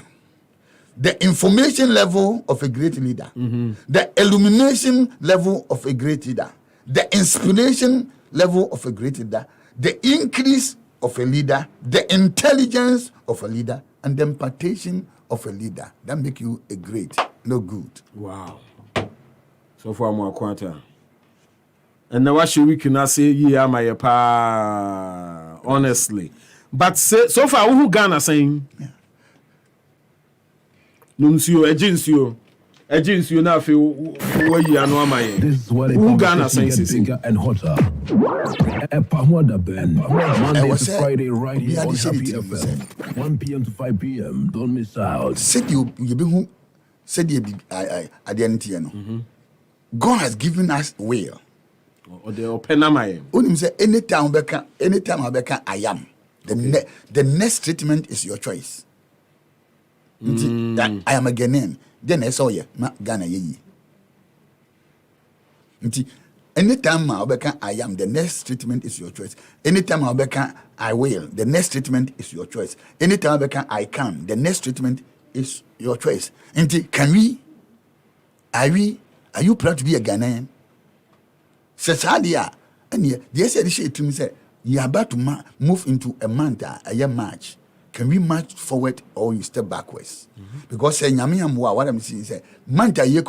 the information level of a great leader, the illumination level of a great leader, the inspiration level of a great leader, the increase of a leader, the intelligence of a leader, and the impartation of a leader. That make you a great, no good. Wow. So far, more quarter. And now, what should we can say? Yeah, my pa, honestly. But so far, who Ghana saying? Yeah. Nuncio, Agencio, now feel where you are no my. This is what who Ghana saying? Bigger and hotter. Monday to Friday, right here on Happy FM. 1 p.m. to 5 p.m. Don't miss out. Said you be who said you be at the end. God has given us will. Or the open my. When say anytime I am. The next treatment is your choice. That I am a Ghanaian. Then I saw you, Ghana ye. Anytime I am, the next treatment is your choice. Anytime I will, the next treatment is your choice. Anytime I can, the next treatment is your choice. Are you proud to be a Ghanaian? Says Hadia, and yes, I to me say, you are about to move into a month, a year march. Can we march forward or you step backwards? Because what I'm saying is, month a year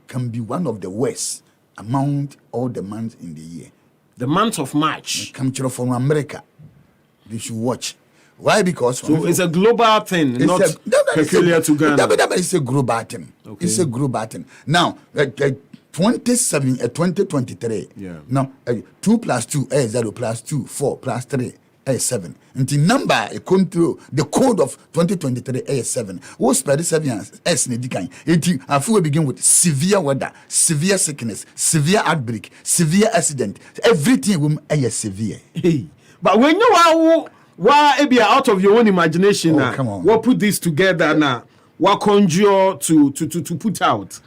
can be one of the worst among all the months in the year. The month of March. Come from America. They should watch. Why? Because so it's a global thing, not peculiar to Ghana. It's a global thing. Okay. It's a global thing. Now, 2023. Yeah. Now, 2 plus 2 is 0 plus 2, 4 plus 3 is 7. And the number control the code of 2023 is 7. What spread 7 is Nedikain. If we begin with severe weather, severe sickness, severe outbreak, severe accident, everything will be severe. Hey. But when you are why be out of your own imagination now? Come on. What put this together now? What conjure to put out?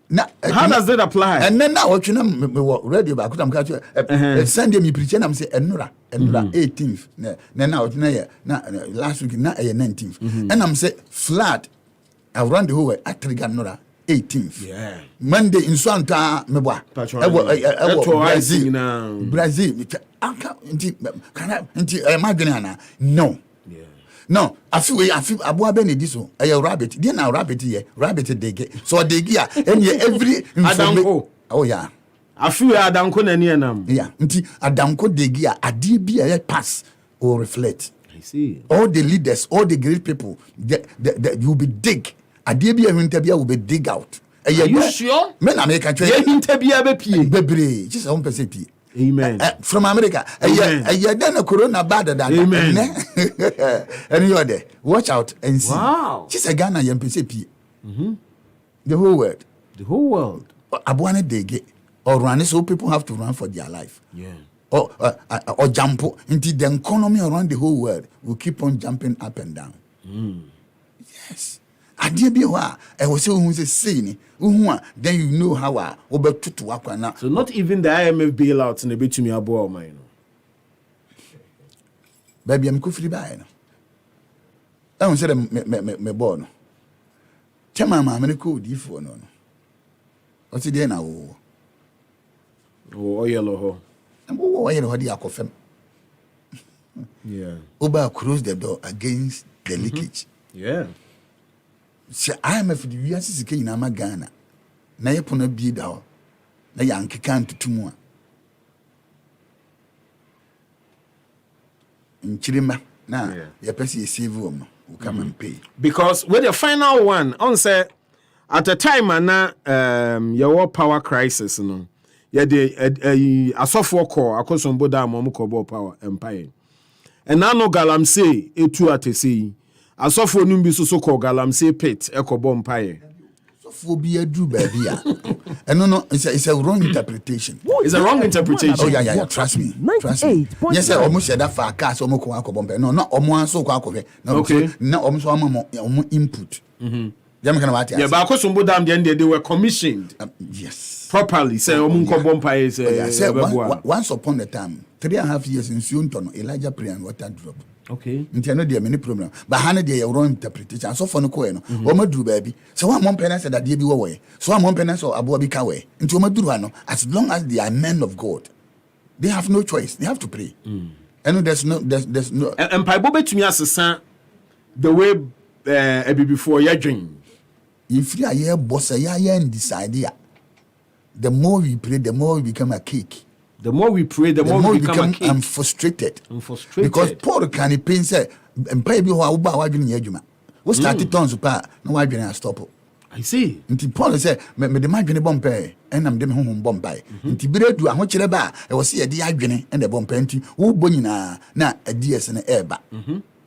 Now, how does that apply? And then now what you know radio back I'm catch Sunday me preach and I'm say Enura 18th. Now last week now 19th. And I'm say flat around the whole way at trigger Nora 18th. Yeah. Monday in Santa meboa. Brazil. Can I imagine no. Yeah. No, I feel Abu Beni diso. A rabbit. Then now rabbit here, rabbit dege. So dege and every Adamko. Oh yeah. I feel Adamko nenam. Yeah. Nti Adamko dege adi bi a pass or reflect. I see. All the leaders, all the great people, you will be dig. Adi bi a winter will be dig out. Are you sure? Men America try. Bebre. Just 1%. Amen. From America. Then a corona bad than amen. And you're there. Watch out and see. Wow. Just a Ghana MPCP. The whole world. The whole world. Abuane Dege. Or run so people have to run for their life. Yeah. Or jump into the economy around the whole world will keep on jumping up and down. Yes. Adia bi wa e wo se ohun se sei ni ohun a then you know how a obetutu akwa na. So not even the IMF bailout na betumi abo o man no. Baby am ko free buy no. E won se de me ball no. Chema ma me ko di fo no no. O ti de na wo. O yellow ho. Am wo yellow ho di akofem. Yeah. Oba close the door against the leakage. Yeah. Se IMF di wiase sike ina ma Ghana na yepona bi da ho na yankeka ntutumu a in Chirima. Now, your person is civil, will come and pay. Because with the final one, on say at the time, your power crisis, you know, a software call, a custom boda, Momuko power empire. And now no galamse, a two at a sea. A software numbi so called galamse pit, echo empire. Phobia do baby. And no, it's a wrong interpretation. It's a wrong interpretation. Oh yeah. Trust me. Yes, I almost said that for a cast or more. No, not almost so quack. No, okay. No, almost one input. Yeah, but they were commissioned. Yes. Properly. Say once upon a time, 3.5 years in Sunton, Elijah pray and water drop. Okay. There are many problems. But Hannah, they are wrong interpretation. So for no coin, do baby. So one more penance that they be away. So one more penance or Abu Abikawe. Into Madurano, as long as they are men of God, they have no choice. They have to pray. And there's no. And Bible to me as a son, the way before your dream. If you are here, boss, you are here in this idea. The more we pray, the more we become a cake. The more we pray, the more we become frustrated. Because Paul can pain say, and pay you how about why you we started tons of power, no why you stop. I see. Until Paul said, me the margin bomb pay, and I'm them home bomb by. Until Bidre do, I want you to buy. I was see a diagony and a bomb penty, who bonina, na a DS and an air back.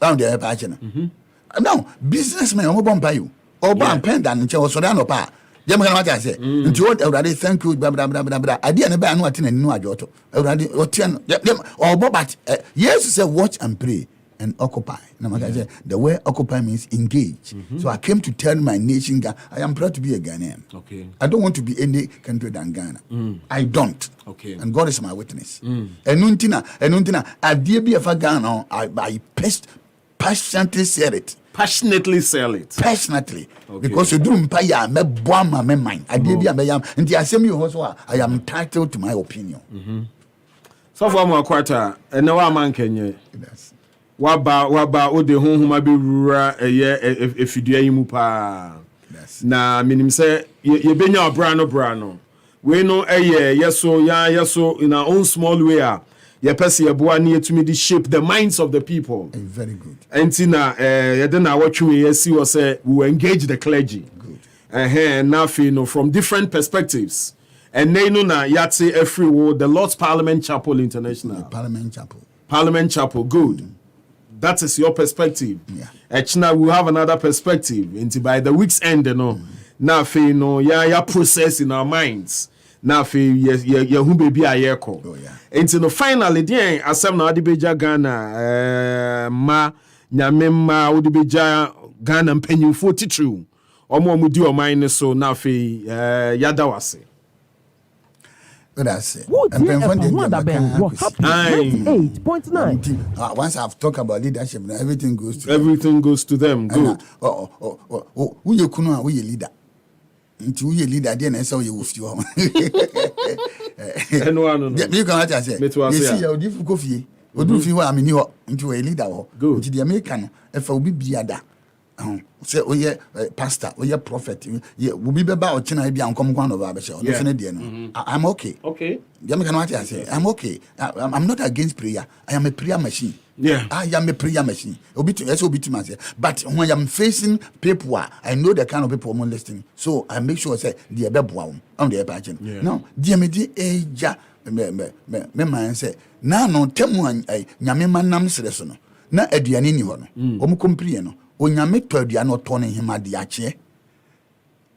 Down there, Pagina. Now, businessmen are bomb by you. Or bomb pen and Charles Sodano pa. Jam kan what I say. Nti what already thank you blah blah blah blah blah. I didn't buy no atin no ajoto. Already otian or but yes say watch and pray and occupy. Now I say the word occupy means engage. So I came to tell my nation I am proud to be a Ghanaian. Okay. I don't want to be any country than Ghana. I don't. Okay. And God is my witness. And nuntina I dear be a Ghana I passionately said it. Passionately sell it. Passionately. Okay. Because you do empire, me boama me mind. I did be a mayam. And the assembly also, I am entitled to my opinion. So for my quarter, and now I'm Kenya. Waba, o de home, ma be rura a year if you do a mupa. Na minim say, you been your brano. We know a year, yes, so in our own small way. Your person near to me to shape the minds of the people. Very good. And Tina, then I watch you see was we will engage the clergy. Good. And now from different perspectives. And they know now yatse every word the Lord's Parliament Chapel International. Parliament Chapel, good. That is your perspective. Yeah. Actually, we have another perspective. Into by the week's end, now process in our minds. Now who baby a year call. Into no finally then asem na odibeja Ghana ma nyamema odibeja Ghana mpanyimfo titru omo mudi o mine so na yada wase. What I say. Once I've talked about leadership, everything goes to them. Good. Who you kuno who you leader? Into your leader, then I saw you with you. No. You can say, you see, your difficult fee. What do you want me into a leader? Go to the American, if I will be biada. Say, oh, yeah, pastor, oh, yeah, prophet. Yeah, will be about China, be uncommon one of our show. I'm okay. Okay. I say, I'm okay. I'm not against prayer. I am a prayer machine. Yeah, I am a prayer machine. Myself. But when I'm facing people, I know the kind of people I'm listening. So I make sure I say the above on the pageant. Now, dear me, dear, me man say, now no temu nyame nam sereso na aduane ni ho no. Omo compre no. Onyame to aduane otono him ade ache.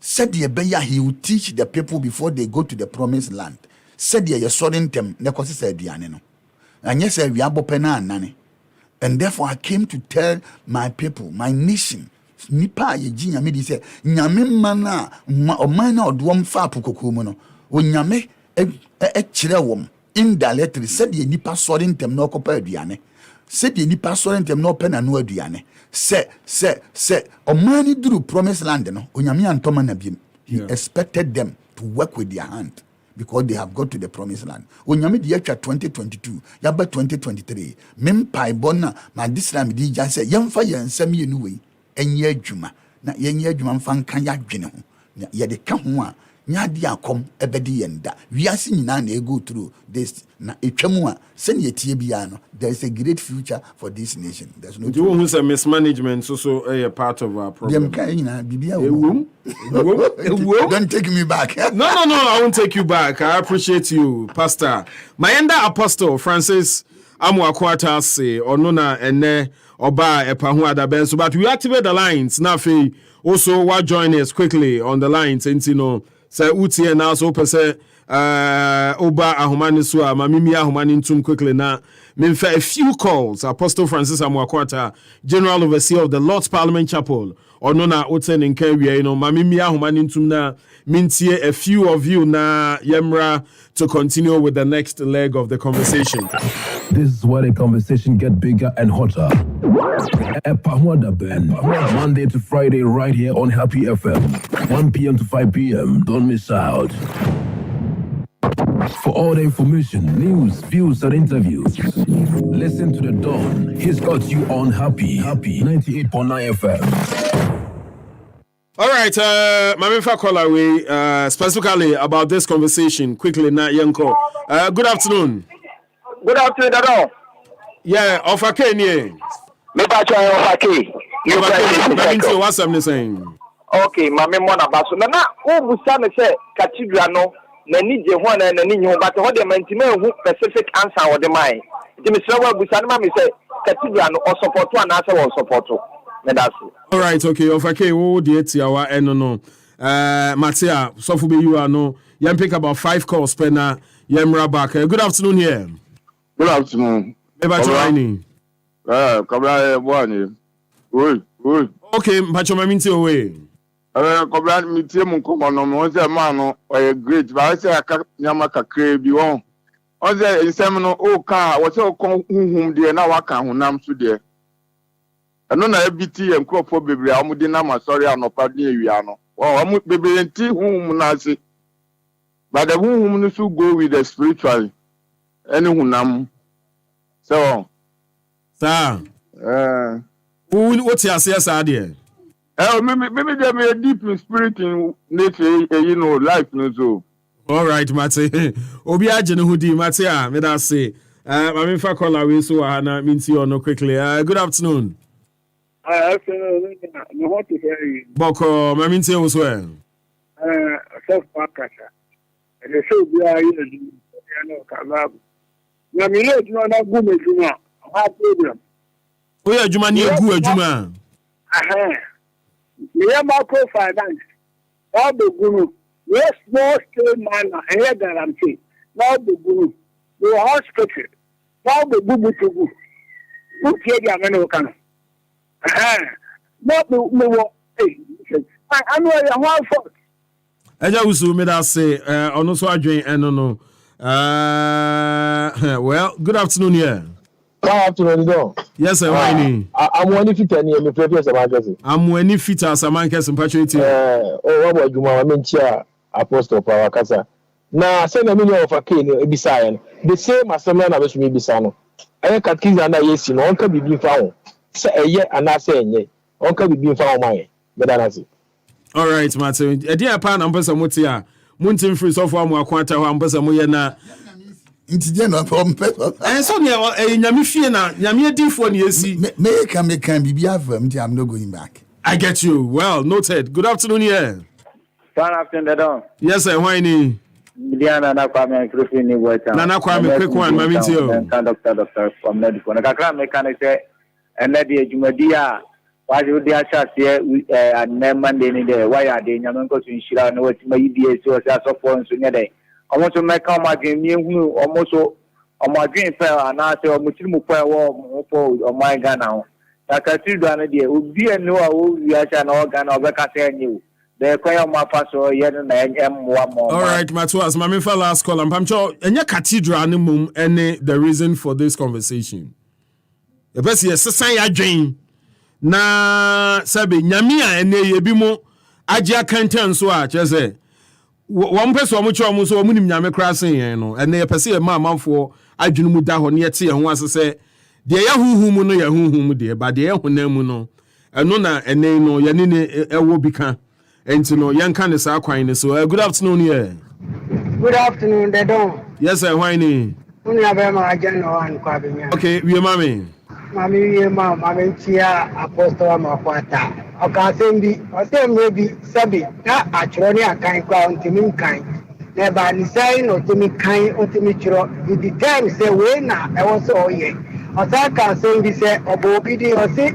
Said the beya he will teach the people before they go to the promised land. Said the sudden tem ne kwose say aduane no. Anya say wi abopena anane. And therefore I came to tell my people, my nation, nipa ye ji nyame di say nyame mana oman na odwom fa apokoko mu no. Onyame kire wom indirectly said the nipa sori ntem na okopa aduane. Said the nipa sori ntem na opena no aduane. Say oman ni duru promised land no. Onyame antoma na biem. He expected them to work with their hand. Because they have got to the promised land. Onyame di etwa 2022, yaba 2023. Mempai bona ma disram di ja say yemfa yensam yenu we enye adwuma. Na yenye adwuma mfa nkan ya dwene ho. Ya de ka ho a nyadi akom ebedi yenda wiase nyina na go through this na etwamu a send ye tie bia no there is a great future for this nation. There's no do who say mismanagement so a part of our problem. Don't take me back. No, I won't take you back. I appreciate you, Pastor. My ender apostle Francis Amuakwata say onona ene oba epahu adaben. So but we activate the lines now. Also what join us quickly on the lines and say utie now so per se oba ahumani suwa mamimi ahumani ntum quickly na minfa a few calls. Apostle Francis Amuakwata, General Overseer of the Lord's Parliament Chapel, or nona oten in Kenya, mamimi ahumani ntum na mintie a few of you na yemra to continue with the next leg of the conversation. This is where the conversation get bigger and hotter. Epahwada Ben, Monday to Friday right here on Happy FM, 1 p.m. to 5 p.m. Don't miss out. For all the information, news, views, and interviews, listen to the Don. He's got you on Happy 98.9 FM. All right, Mamifa Kolaway, specifically about this conversation, quickly, na Yanko. Good afternoon. Good afternoon, Dado. Yeah, Ofake nie. Me ba try Ofake. You guys, what's I'm saying? Okay, mama mo na baso. Na o busa me say cathedral no na ni je ho na ni nyu but ho de mantime hu specific answer wo de mai. Di me say wa busa na me say cathedral no o support na say wo support. All right, okay. Ofake, wo de tiawa eno no. Matia, so for you are no. You pick about 5 calls per na yemra back. Good afternoon here. Good afternoon. Eba joining. Kobra boani. Oi. Okay, mpacho maminti owe. Kobra mitie mu komo no mo say man no o great. Ba say aka nyama kakra bi won. O say nsem no o ka, wo say o kon hunhum de na waka honam so de. Eno na ebiti enkrofo bebre amudi na masori anopa de ewia no. Amu bebre nti hunhum na ase. But the hunhum no so go with the spiritual. Any hunam. So sir. What's your CSR there? Maybe there may be deep in spirit in nature, life no so. All right, Mate. Obi ajene hudi Mate me da say. Mami fa call away so ana minti ono quickly. Good afternoon. Afternoon. No what to say. Boko maminti also. Self pakasa. The show be no kabab. Na mi le no na gume juma. Ha problem. Oya juma ni egu ejuma. Me macro finance. All the guru. Yes, small scale man here guarantee. Now the guru. The hospital. Now the bubu to go. Put here the ameno kana. Not the no. I know you one fault. Eja usu me da say ono so adwen eno no. Well, good afternoon here. Good afternoon, though. Yes, sir. I'm one if you can hear me, previous Samantha. I'm one if it as a man can patriotic. What about you, my mentor, Apostle Power Casa? Now, send a million of a king, beside the same as someone I wish me besano. I can't kiss and yes, you know, Uncle be found. Say a year and I say, ye, Uncle be found my, but I see. All right, Martin. A dear pan and person mutia, Muntin free so far more quanta one person muyana. Intigeno from people. And so near a Yamifina, Yamia D for Yesi. Can be affirmed. I'm not going back. I get you. Well, noted. Good afternoon, here. Good afternoon, yes, sir. Whiny. Nana Kwame quick one, Mammy. Doctor from Medical. Nakaka mechanic and let the Jumadia. Why do they assess here and Monday in the why are they Yamanko to Inshira and what may be so as a phone so near day. I want to make out my dream new almost on my dream fell and I say, Muchimu Power or my gun now. Like I see the idea would be a new reaction organ of a cassette you. The choir my first or yet and one more. All right, Matuas, my for last call. I'm sure and your cathedral animum any the reason for this conversation. The best is a dream. Na sabe nyamia ene yebimo agya kantan so a kyese won pese o mo kye o mo so o munim nyame krasen yen no ene pese e ma manfo adwunu mu da ho ne yete ho asese de ya huhum no ya huhum de ba de ya honam mu no eno na ene no ya ne ewo bika And no, young can is our quine. So, good afternoon, yeah. Good afternoon, they don't. Yes, sir, whiny. Only have my agenda and Quabinia. Okay, we are mammy. Mammy, Mammy, Chia, Apostle Maquata. I can send the, or say maybe Sabi, that actually I can't go on to me kind. Never design or to me kind or to me chiro. With the time say, when now, I was all ye. Or I can send this, or Bobidi, or say,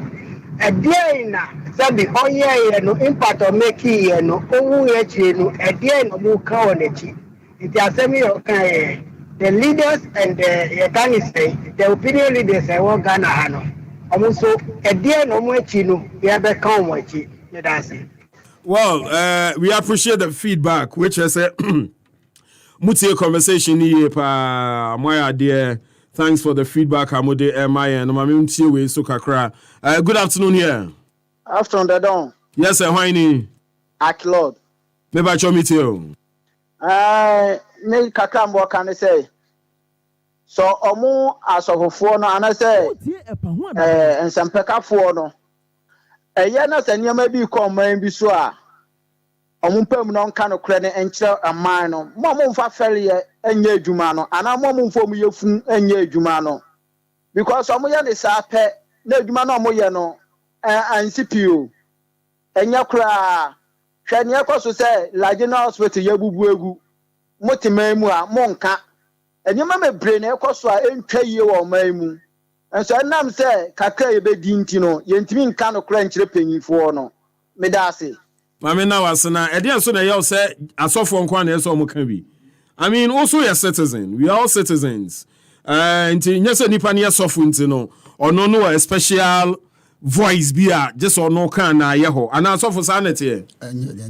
a day now. Sabi, oh yeah, no impact of making no, oh, yeah, a day no more cow on the cheap. It has semi okay. The leaders and the opinion leaders I want Ghana Hano. Also, a dear no more chino, we have a come with it. Well, we appreciate the feedback, which is a mutual conversation here, pa my dear. Thanks for the feedback, Amude Maya and Mamunti we so kakra. Good afternoon here. Afternoon, the dawn. Yes, sir, whiny. At Lord. Maybe I show me too. Ne kakambo can say. So omu asofofo no ana say ensempekafo no. Eye na se niam bi ko man bi so a omu pam no nka no kre ne enkyere aman no. Mo mfa fere enye adwuma no. Ana mo mfa mu yefun enye adwuma no. Because omu ye ne sa pe na adwuma no omu ye no ansipio. Enya kra hwe ne ekoso say Lagina Hospital yebubu egu. Motimemu a monka enyema me brain ekoso a entwa yie wo maimu enso enam se kakra ye be dinti no yentimi nka no kra nkyere panyifo no medase mame na wasena e dey so na ye say asofo nkwa na eso mo ka bi. I mean also your citizen, we are all citizens, nti nyese nipa na asofo nti no ono no a special voice be a just ono kan na ye ho ana asofo sa na te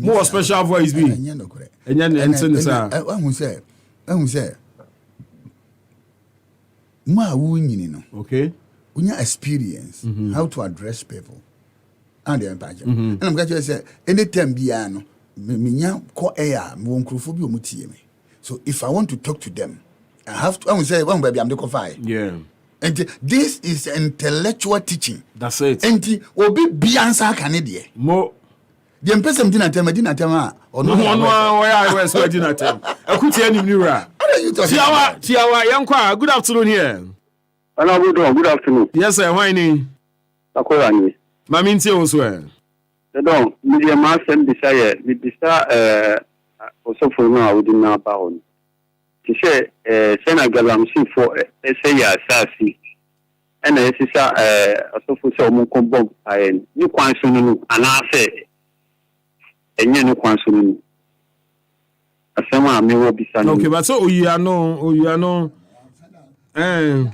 mo special voice be enye sir ehun say ma wu nyini no okay unya experience how to address people and the impact and I'm going to say anytime bia no menya ko air mo nkrofo bi omutie me. So if I want to talk to them I have to I will say one baby I'm the confide. Yeah. And this is intellectual teaching. That's it. And obi biansa kanede mo the person didn't tell me or no where I was didn't tell akuti ani nura tiawa yankwa good afternoon here. Hello, good afternoon. Yes sir, why ni akola ni mami ntie wo so donc media ma sem desire me bisa osofo no a wodi na ba on ti se Senegal am si for say ya sasi ena esisa osofo se omo ko bomb ayen ni kwan so no ana se enye ni kwan so no asema me wo bisa no. Okay, but so oyano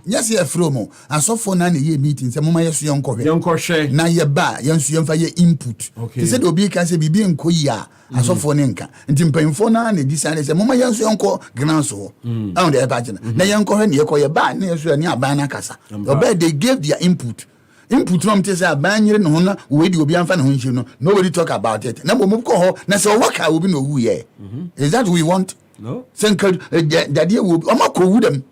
yes ye from asofo na ye meeting say mama yeso yonkɔhwɛ na ye ba yenso yemfa ye input ti say obi ka say bibi nko yi a asofo ne nka nti mpanyimfo na na decide say mama yenso yonkɔ granso and the ba na yonkɔhwɛ ne ye ba na yeso ne aban na kasa obe they gave their input no say aban nyire ne ho na we di obi amfa ne ho nhye no nobody talk about it na mo ko ho na say work obi no wu ye is that what we want? No senka dadie wo omako wu dem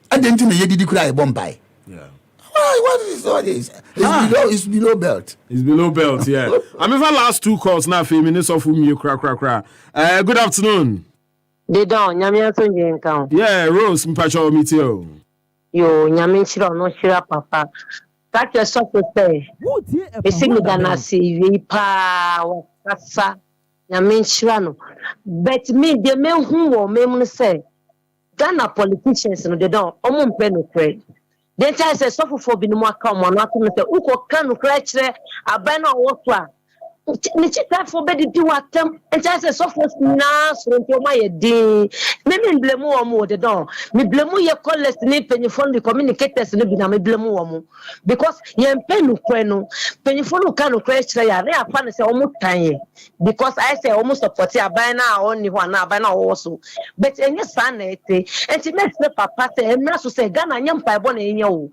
adenti na yedidi kura e bombai. Yeah. What is all this? It's below belt. It's below belt, yeah. I'm even last two calls now for minutes of you cra. Good afternoon. They don't nyame so nyenka. Yeah, Rose mpacho mitio. Yo nyame chiro no chira papa. That your so to say. We sing Ghana see we pa wakasa nyame chira no. But me the men who wo me say Ghana politicians no they don't omumpe no credit. Then tell say so for bi no aka mo no ato say uko kan no kra kire aban na wo to a ni chita for be di watam and tell say so for na so nto ma ye din me blame wo mo they don't me blame ye callers ni penifon the communicators no bi na me blame wo mo because ye mpe no kra no penifon kan no kra kire ya re apa na say o mo tan because I say almost support aban na oni ho na aban na wo so but enye san na ete enti me say papa say emra so say Ghana nyam paibo na enye wo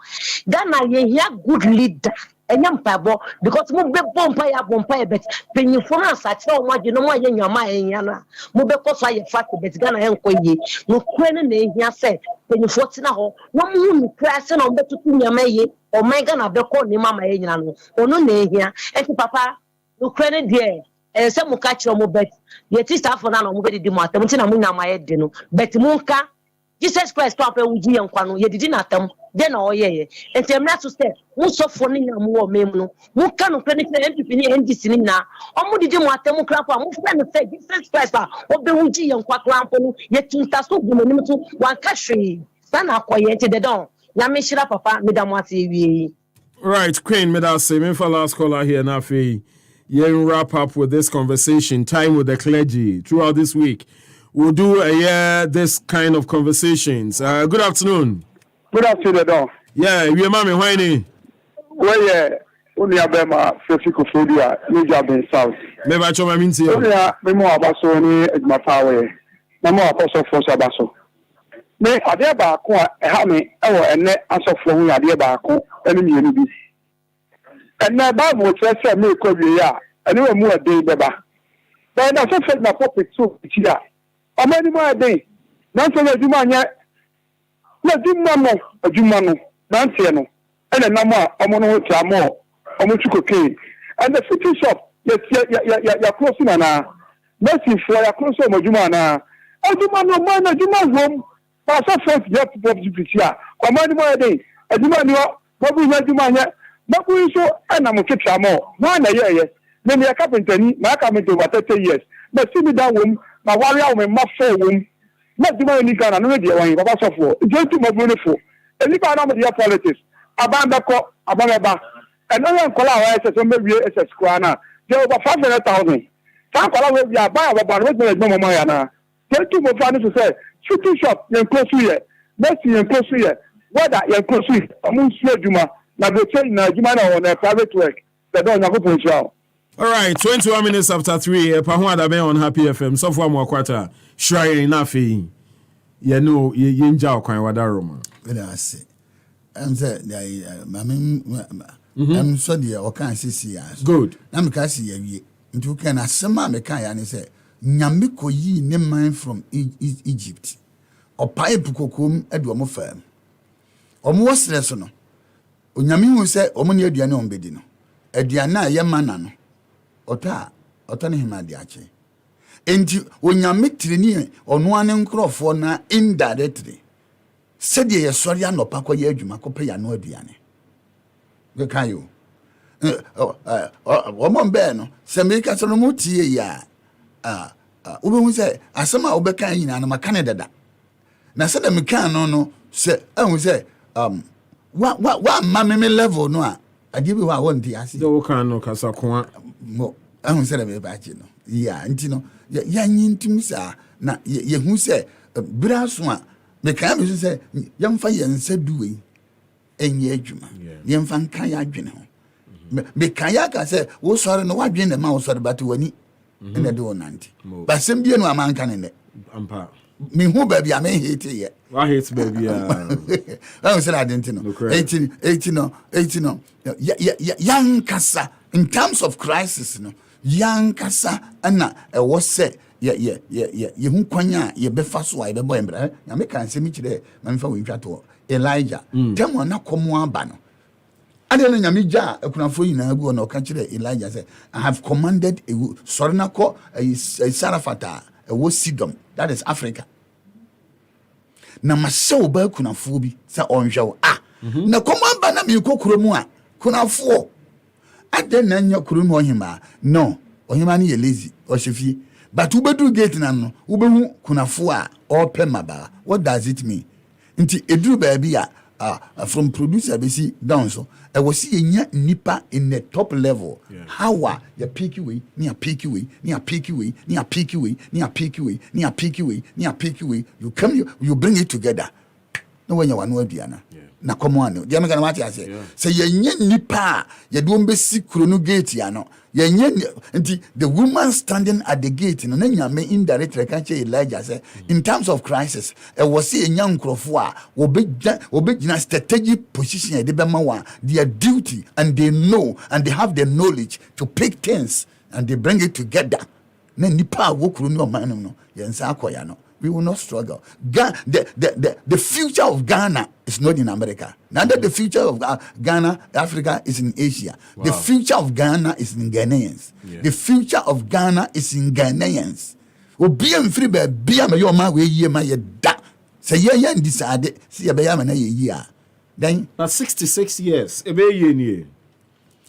Ghana ye here good leader enyam paibo because mo be bompa ya but penyifo na sache o maje no mo ye nyama enya na mo be ko fa ye fact but Ghana ye nko ye no kure ne ehia say penyifo tina ho no mo nu kra se no be tutu nyama ye o man Ghana be ko ni mama ye nyina no ono na ehia enti papa no kure ne de say mo ka kire mo bet ye ti staff na no mo be didi mo atam ti na mo nya ma ye de no bet mo nka Jesus Christ to afa wuji ye nkwa no ye didi na atam de na oyeye entemra to say mo sofo ni nya mo wo mem no mo ka no kre ni MPP ni NDC ni na o mo didi mo atam kra po mo fe no say Jesus Christ o be wuji ye nkwa kra po no ye tunta so gu manim to wan ka hwe sana akoye ti de don nya me hira papa me da mo ate wie. Right, Queen, me that say me for last caller here now fe wrap up with this conversation, time with the clergy throughout this week. We'll do this kind of conversations. Good afternoon. Good afternoon, Don. Yeah, we are mommy whining. Well, yeah, only Abema, Fefikophobia, New Job in South. Never show my means here. Only a memo Abasoni at my power. No more apostle for Sabaso. Me, Adiaba, a hammy, and net answer for me, Adiaba, enemy unity. And my Bible says, me, Korea, and you more a day, Baba. But I also felt my puppet so, Chia. How many more a day? None for the Jumania. Let Jumano, a Jumano, Nantiano, and a number, Amono Tamo, Omuchuko King. And the city shop, yes, you're closing now. Mercy for your close home, Jumana. Oh, Jumano, man, a Juman home. Pass a first jet to Jupiter. How many more a day? A Jumano, Babu Jumania, Babu so, and I'm a kitchen more. 1 year, then a carpenter, my coming to over 30 years. But see me that room. My warrior with my phone room. Not the money can another day when you pass off for. It's just too much money for. And if I know the politics, Abamba, and no one call our SS on maybe SS Squana. There over 500,000. Can't call out your buy about what there is no Mayana. Tell too much funny to say, shooting shop, you're close here. Let's see, you're close here. Whether you're close here, among Juma, now they say Jumana on their private work. They don't have a show. All right, 21 minutes after 3, Pahwada be on Happy FM. So far, more quarter. Shrine enough. You know, you enjoy kind of Roma. I say, I'm saying, I'm so dear, or can't see. Good. I'm cassie ye. Into can a summer mecca and say, Nyamiko ye name mine from Egypt. Or pipe cocum, Edwamo firm. Or more lesson. Unyami will say, Omonia Diano Bedino. Ediana Yamanano. Ota ne hima de ache enti onyame tireni ono ane nkrofo na indirectly said ye sori anopa kwa ye adwuma ko pe ya no aduane we kan yo wo be no se me ka so no mutie ya wo be hu se asema wo be kan yina na makane dada na se da me kan no se hu se wa ma me level no a ade bi wa won ti ase do kan no kasa ko mo ahun se me ba chi no ya nti no ya nyintim sa na ye hu se braso a me kan me se ya mfa ye nsa duwe enye adwuma ye mfa nkan ya adwene ho me kan ya ka se wo sori no wa dwene ma wo sori bate wani ene de wonanti ba sem bie no amanka ne ampa me hu ba bia me hate ye wa hate ba bia ahun se adenti no 18 no young kasa in terms of crisis no young kasa ana e wo se ye hu kwanya ye befa so ai be boy mbra na me kan se mi kire ma me fa wo ntwato Elijah temo na komo aba no ade no nyame gya akunafo yina agu na o ka kire Elijah say I have commanded a sorry na ko Sarafata a wo Sidom, that is Africa. Na masew ba kunafo bi sa onhwe na komo aba na me kokoro mu a kunafo ade na nya kuru mu ohima no ohima ni ye lazy o hwefie but ubedu gate na no ubehu kunafo a open maba. What does it mean? Nti eduru ba bia from producer be see down so I was see nya nipa in the top level. How ya picky way ni a picky way ni a picky way ni a picky way ni a picky way ni a picky way ni a picky way you come you bring it together no when you want no aduana na komo ane dia me kana mati ase say yenye nipa ye do mbesi kuro no gate ya no yenye nti the woman standing at the gate no na nyame indirectly can say Elijah say in terms of crisis e was say enya nkrofo a obegina strategic position e de be ma wa their duty and they know and they have the knowledge to pick things and they bring it together na nipa wo kuro no man no yensa akoya no we will not struggle. The future of Ghana is not in America. Neither the future of Ghana, Africa, is in Asia. Wow. The future of Ghana is in Ghanaians. Yeah. The future of Ghana is in Ghanaians. Obiam free be biam your man we ye ma ye da. Say ye decide see be yam na ye year. Then na 66 years. E be ye ni.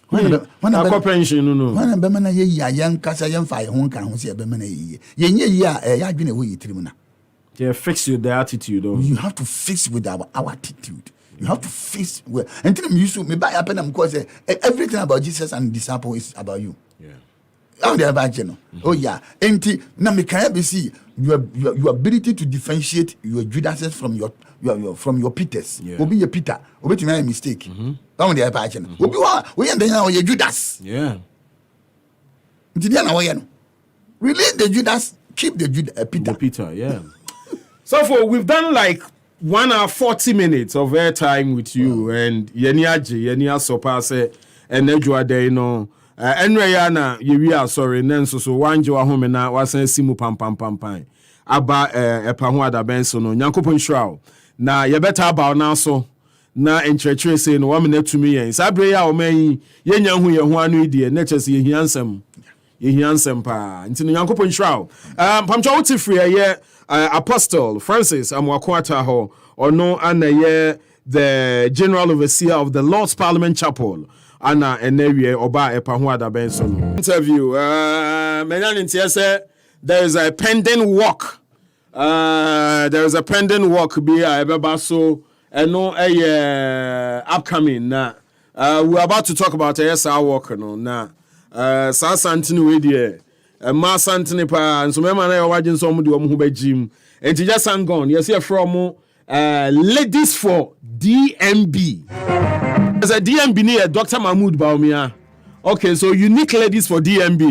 When a pension no. When a be man ye young kasa yan fa ho kan ho see be man ye. Ye nye ye ya dwene wo yitrim na. Yeah, fix with the attitude. You have to fix with our attitude. You have to fix with. Until me used to me buy happen because everything about Jesus and disciple is about you. Yeah. Oh, the about you know. Oh yeah. Enti na me can be see your ability to differentiate your Judases from your Peters. Yeah. Obi your Peter. Obi to make a mistake. Oh, the about you know. Obi we and then your Judas. Yeah. Release the Judas. Keep the Peter. The Peter. Yeah. So for we've done like 1 hour 40 minutes of airtime with you and yeni surpass and edwa day no enwe na yewi sorry nenso so wanje wa home na wasan simu pam aba epa ho ada benso no nyankopon shraw na ye better about now so na enchrechere say no wa me na tumi yen sabre ya o man yenya hu ye ho anu die na chese ye hiansem pa ntino nyankopon shraw pamcho wuti free ye Apostle Francis Amwakwata ho ono anaye the general overseer of the Lord's Parliament Chapel ana enewie oba epa ho ada benso no interview menyan say there is a pending walk be ebeba so eno upcoming na we're about to talk about our walk no na sa santini we there ma santini pa nso mema na waje nso mu de omu bajim enti just sang gone yes here from ladies for DMB. As a DMB near Dr. Mahmoud Baumia. Okay, so unique ladies for DMB.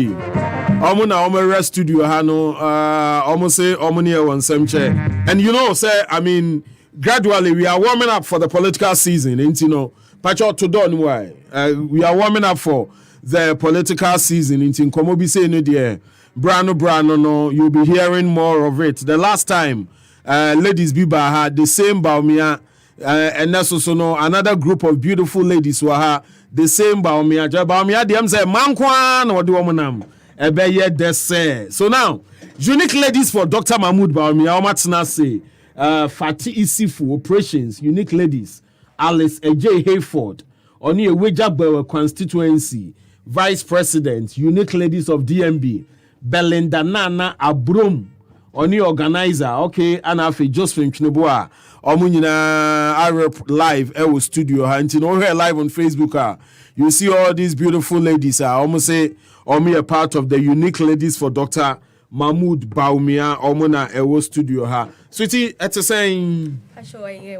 Omuna Omera studio hano almost say Omunia one same chair. And you know, say I mean gradually we are warming up for the political season, ain't you know? Pacho to don why. We are warming up for the political season in Komobi say no dear. Brano no, you'll be hearing more of it. The last time ladies Biba had the same Baumia and that's also no another group of beautiful ladies who are the same Baumia. Baumia them say Mankwan or the womanam. Ebeye desse. So now, unique ladies for Dr. Mahmoud Baumia. Omatsna say Fati Isifu operations, unique ladies. Alice Ej Hayford, Oni Ewejabewe constituency, Vice President, unique ladies of DMB, Belinda Nana Abrum, Oni organizer, okay, Anafi Josephine Chinubua, Omunina Arab live, Ewo studio, and you know her live on Facebook. You see all these beautiful ladies, almost say, Omi a part of the unique ladies for Dr. Mahmoud Baumia, Omuna Ewo studio. Sweetie, it's saying.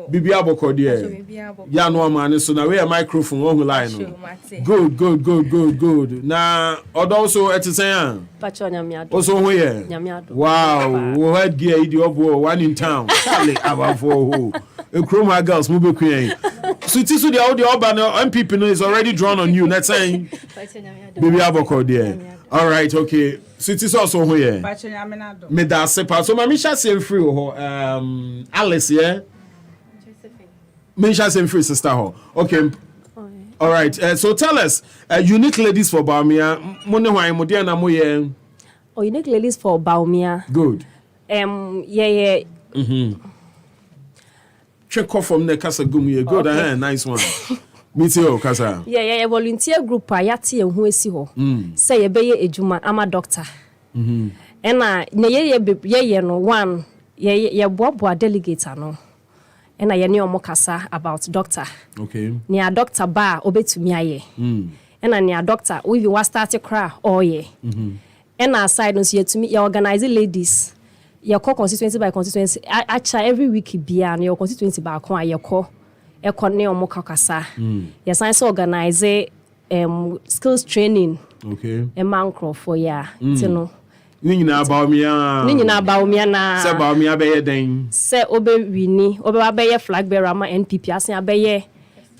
Bibi aboko die. Ya no man so na we a microphone on line. Good. Na also it's saying. Also where? Wow, we had gear idio one in town. Charlie about for who. Chroma girls move queen. Sweetie so the audio MPP is already drawn on you. That's saying. Bibi aboko die. All right, okay. Sweetie also where? Me da sepa. So mamisha say free Alice, yeah? Misha same free sister ho. Okay. All right. So tell us, unique ladies for Baumia. Money why modia na moye. Oh, unique ladies for Baumia. Good. Yeah. Check off from the Casa Gumi. Good, okay. Nice one. Me too, Casa. Yeah. Volunteer group ayati ehu esi ho. Say ye beye ejuma ama doctor. Ena ye no one ye bobo delegator no. And I knew Mokasa about doctor. Okay. Near doctor bar obetumi aye. And I near doctor we was start to cry all year. And our side no see to me you organize ladies. Your constituency by constituency. Actually every week be and your constituency by kon ayeko. E kon ne omokakasa. Yes I organize skills training. Okay. A mancro for ya. You know. Nina Baumia na se Baumia be den se obe wini obe ba be flag bearer ma NPP asen abeye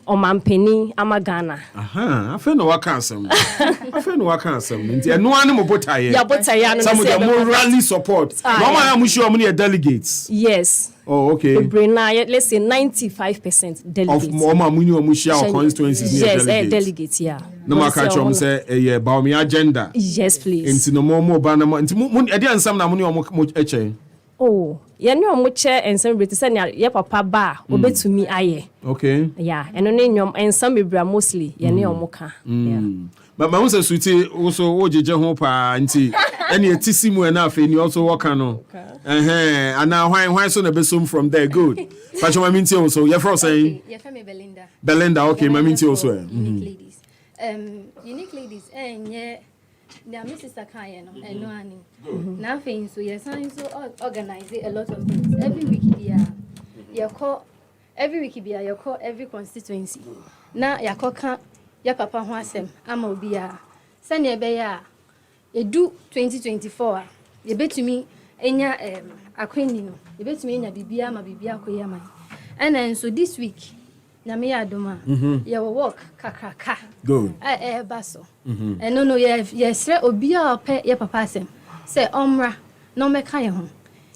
Omampeni Amagana. I feel no one can some. I feel no one can some. And no one more botaye. Yeah, botaye. Some of them more rally support. Mama, I'm sure many delegates. Yes. Oh, okay. Let's say 95% delegates. Of Mama Munio Mushia constituencies. Yes, delegates, yeah. No more catch on say about me agenda. Yes, please. Into no more banner. Into Edian some Namunio Eche. Oh, yeah, no much and some British and your papa bar, obey to me, aye. Okay. Yeah, and no name and some Bibra mostly, yeah, near Moka. But my own sweetie also, oh, Jehopa, auntie, and you tissimo enough, and you also walk on. And now, why so the best from there? Good. But you mean also, you're for saying, your family Belinda. Belinda, okay, my mean also. Unique ladies. Unique ladies, and yeah. There are Mrs. Sakaya and no Annie. Nothing, so yes, I so organize a lot of things. Every week, your call every constituency. Now, your call your papa Wasem, Amobia. Send your bear. You do 2024. You bet to me, Enya a queen, you bet me in a bibia, my bibia, koyama. And then so this week. Namia doma. You walk kakaka. Good. Basso. And no, yes, obia pay your papa sem. Say omra, no me kaya home.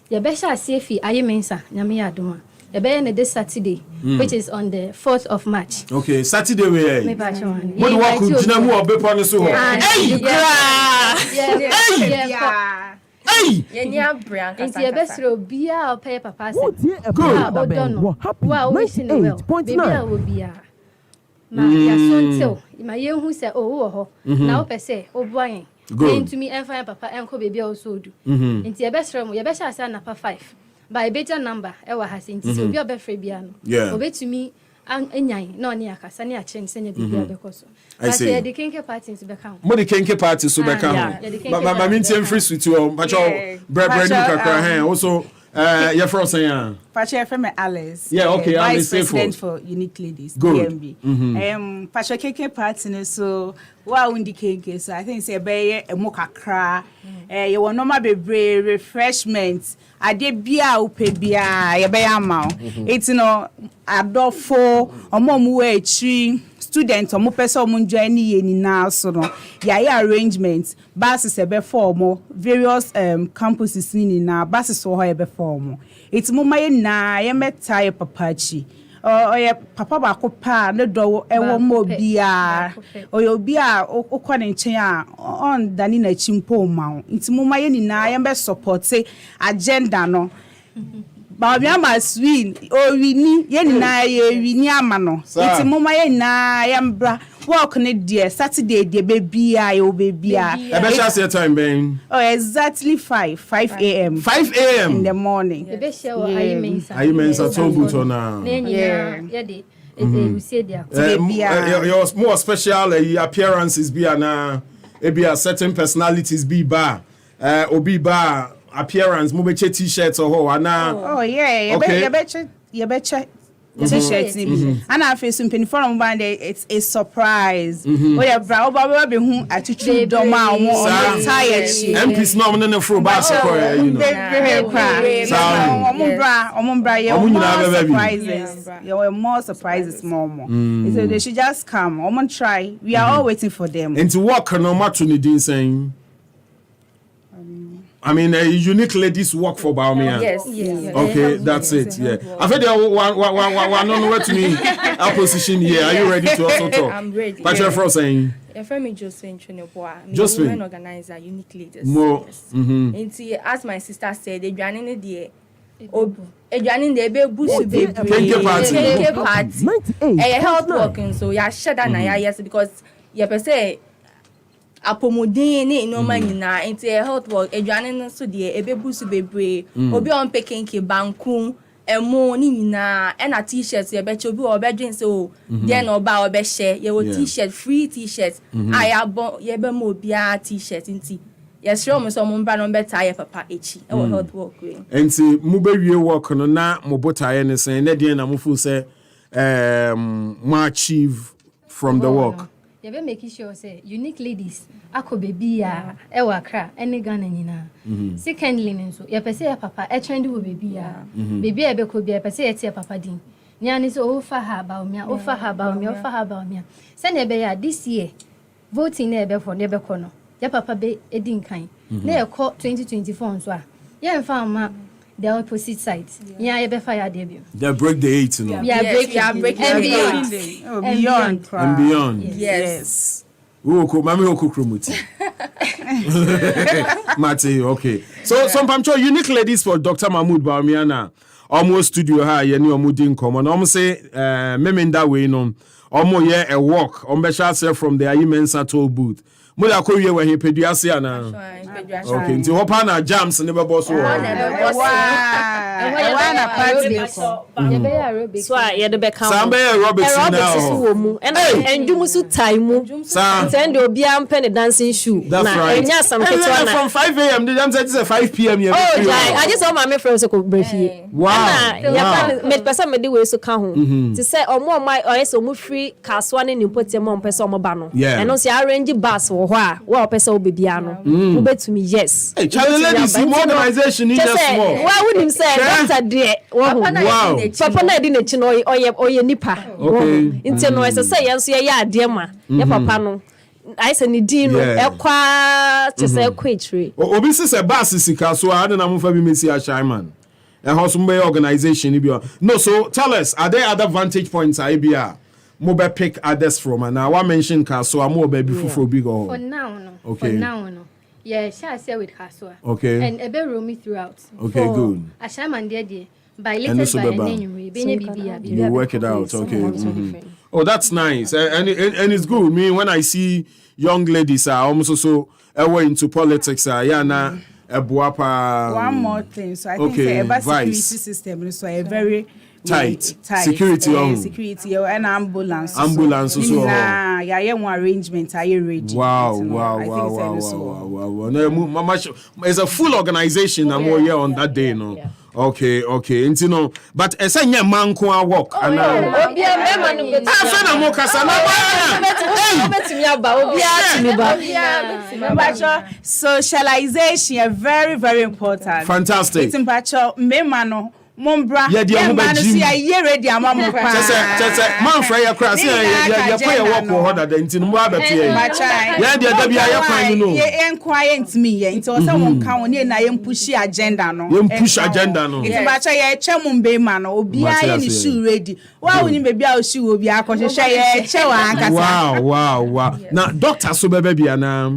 Your besha safe, I mensa, Namia doma. The bay this Saturday, which is on the 4th of March. Okay, Saturday we. Me patch on. What walk with Dinamu or Bepon so? Hey, Hey! It's your best be our pay papa. Good. Well, wishing well. Baby, I will be a. My son, tell my young who said, oh, now per se, oh, boy, going to me and find papa and co baby also do. Into your best room, your best I said number 5. By a better number, ever has in to be a best Fabiano. Yeah. Obey to me. And no near Cassania change send your baby because I say the kinky party to become. What the kinky party to become. My mean, free with you, but your bread also. You're from saying, Pacha from Alice. Yeah, okay, Vice President for Unique Ladies. Good. Pacha KK party, so wow, in the KK, so I think it's a bay, a mocha cra. You will no be refreshments. I did beer, upe beer, a bay amount. It's no, a dog for a mom way tree. Students or more person munjani any now so no yeah arrangements buses a before more various campuses in na buses so how before more it's mama na ya meta papachi or ya papa ba ko pa no do e wo mo bia o yo bia o kwa ne nchen on dani na chimpo ma it's mama ye ni na ya be support say agenda no ba mi ama swing o wini ye na ye wini ama no iti mama ye na ya mbra work ne dear Saturday de baby I o baby e be share your time ben oh exactly 5 a.m. 5 a.m. in the morning e be share ayi mensa to boot on yeah de we say there your more special appearances be na e be a certain personalities be ba obi ba appearance mo be t-shirts or na oh yeah you betcha t-shirts ni and I face some penny for one day it's a surprise oh yeah bra oba be hu attitude do ma o tired she MPs no no fro ba so you know bra yeah surprises you more surprises more so they should just come try we are all waiting for them and to work no matter ni din saying I mean, Unique Ladies work for Baumia. Yes. Okay, that's it. Yeah. I've heard one on what to me. Our position here. Are you ready to also talk? I'm ready. But you're for saying. Your friend Josephine Cheneboa. Josephine. Women organizer, Unique Ladies. More. Yes. And as my sister said, they join in the joining the baby boost baby. Kenke party. Health working. So yeah, shut down yes because you per se. Apomodin ni no manina enti health work edwane no so de ebebusu bebre obi on pekenke banku emo ni nyina e na t-shirt ye beche obi obedwen so then oba obehye ye wo t-shirt free t-shirt ayabo ye be mo bia t-shirt nti yes show me so mo mbra no beta ye papa echi e wo health work we enti mo be wie work no na mo botaye ne sen na de na mo fu say mo achieve from the work. You be making sure say Unique Ladies ako baby ya e wakra ene Ghana nyina secondly nso ye pese ya papa e trend wo baby ya baby e be ko bia pese ye tie papa din Nyani so ofa habaumia, ofa habaumia. Send a this year. Voting never for never corner. Ya papa be edin kind. Near court 2024 so. Yeah, found the opposite side. Yeah, I be fire debut. They break the 8, you know. Yeah, break and beyond. And beyond. Yes. Mami Okukromuti. Mate, okay. So some pamcho unique ladies for Dr. Mahmoud Bawumiana. Almost studio ha ye ni omudin common. Almost say in that way no. Almost yeah a walk. Ombesha from the Ayimensa toll booth. Muda ko ye we he peduase ana. Okay, nti hopa na jams never boss wo. So ye de be count. Samba Roberts now. And endumu su time. Send obi ampe ne dancing shoe. That's right. Enya some ketwa na. From 5 a.m. the jam said it's 5 p.m. here. Oh, I just saw my friends so break here. Wow. Me person me dey we so ka ho. Ti say omo my oyes omo free kaswa ne nimpotie mo person omo ba no. And no say arrange bus wo ho a wo person obebia no. Wo betumi yes. Hey, Charlie ladies organization in just small. Why would him say doctor there? Wow. Papa na di na chi no oye nipa. Nti no say yen so ye ade ma. Ye papa no. I say ni di no ekwa ti say kwetire. Obi se bus sika so a na mo fa bi mesi a Shaiman. And Hosumbe organization. No, so tell us, are there other vantage points IBR? Mobe pick others from and now I mentioned Kaswa more baby for big or for now no. Okay. For now no. Yeah, shall share with Kaswa. Okay. And a bit roomy throughout. Okay, good. A shaman dear by latest by you work it out. Okay. Oh, that's nice. And it's good. Me when I see young ladies are almost so away into politics na one more thing. So I think the security system is a very tight. Security and ambulance. Ambulance so. Yeah, one arrangement are you ready? Wow. No, it's a full organization and more here on that day, no. Okay. And you know, but essenya man ko work and socialization very, very important. Fantastic. It's Mombra, ready amamo pa. Man fra ya kra se ya kwa ya work ho da nti no ba beti ya. Ya de da bia ya kwan no. Ye quiet me ye nti o se won kan won na ye push agenda no. Nti ba cha ye che mumbe ma no obi a ye shoe ready. Wa woni be bia o shoe obi akohwehwe ye che wa ankasa. Wow. Now doctor so be bia na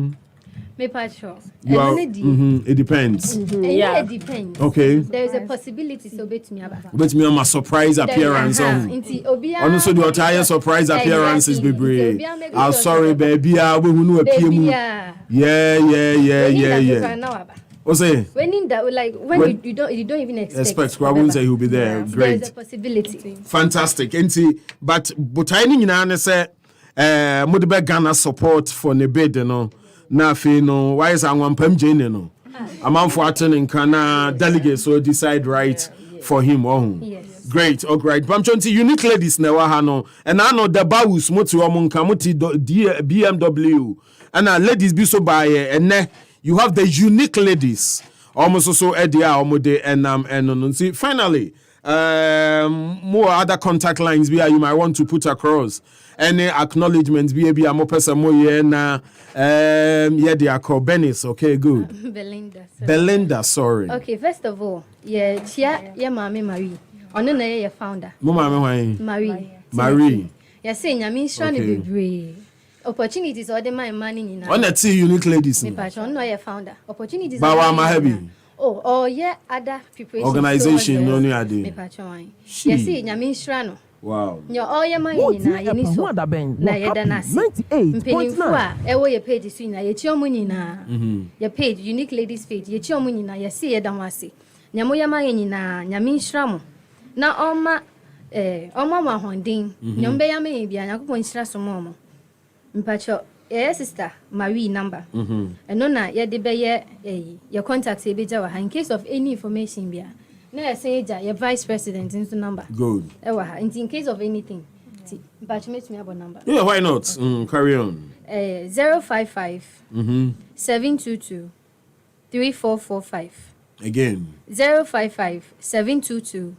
me patrol. It depends. Yeah, it depends. Okay. There is a possibility so bet me about. Bet me on a surprise appearance on. Also the entire surprise appearances be brave. I'm sorry baby, I will know appear. Yeah. What's it? When in that when you don't even expect. I won't say he'll be there. Great. There's a possibility. Fantastic. But I need say Modibe Ghana support for the bid, you know. Na fe no why is Wampam Jane no amount for attending Kana delegates so decide right for him yes. Great. Bamchonti unique ladies na wa ha no and I know the bawus moti omunka moti BMW and ladies be so by and you have the unique ladies almost so edia omode and no see finally more other contact lines be you might want to put across any acknowledgements be a more person more na they are called Benis. Okay, good. Belinda, sorry. Okay, first of all, Mami Marie. Ono na ye founder. Marie. Ya say nyame sure ne bebre. Opportunities all the money na. On that unique ladies. Me pa ono ye founder. Opportunities. Bawa ma heavy. Oh yeah, other people. Organization no ni ade. Me pa chon. Ya say nyame sure no. Wow. Nyo oye man nyina ye ni so. Na ye da na 98.9. Ewo ye page so nyina ye chi omu nyina. Ye page unique ladies page ye chi omu nyina ye se ye da wase. Nyamo ye man nyina nyame nhira mo. Na oma ma hondin. Nyombe ya me bia yakopon nhira so mo. Mpacho sister Marie number. Eno na ye de be ye your contact e be jawa in case of any information bia. No, say your vice president into number. Good. In case of anything. But me about number. Yeah, why not? Carry on. 055 722 3445. Again. 055 722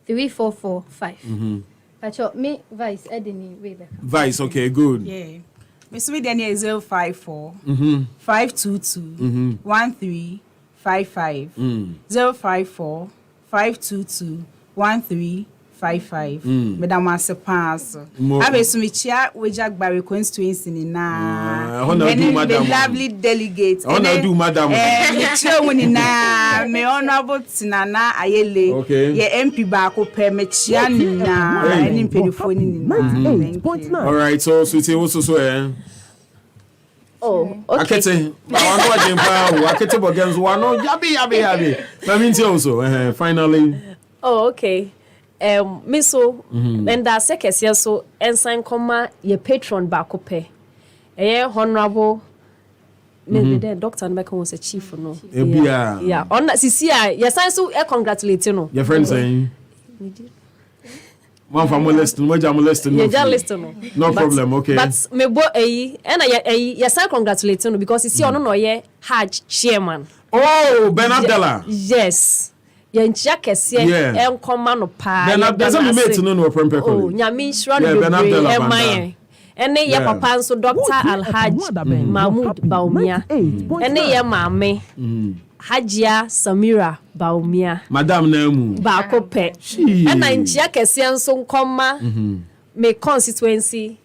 3445. Pacho, me Vice Edini Weber. Vice, okay, good. Yeah. Miss me then 054 Mm-hmm. 522 Mm-hmm. 1355 054 522 1355. Madam Masepas. I be sumichia Wejak Barry constituency na. The lovely delegate. Do madam. Me honorable Tinana Ayele. Okay. Ye MP Bako Permechia na. Any telephone. All right, so sweetie, also so Oh, okay. Akete, Akete Bogans, one, yabi. That means also, finally. Oh, okay. Me so, and that second year so, ensign comma, your patron bakope. Honorable. Maybe the doctor Mecca was a chief, no? Yeah. On that, CCI, yes, I so congratulate you, no? Your friend saying, one from molesting, what I'm molesting. You're just listening. No problem, okay. But me bo and I yes, I congratulate you because you see, on no ye Hajj chairman. Oh, Ben Abdallah. Yes. Yen Jacques, yeah, and command pa. Ben Abdallah made to know no problem. Oh, Yamin Shran, Ben Abdallah. And they ya papa so Dr. Al-Hajj Mahmoud Baumia. And they ya mame Hajia Samira Baumia. Madame Nemu Bakope. And I Jacques so comma me constituency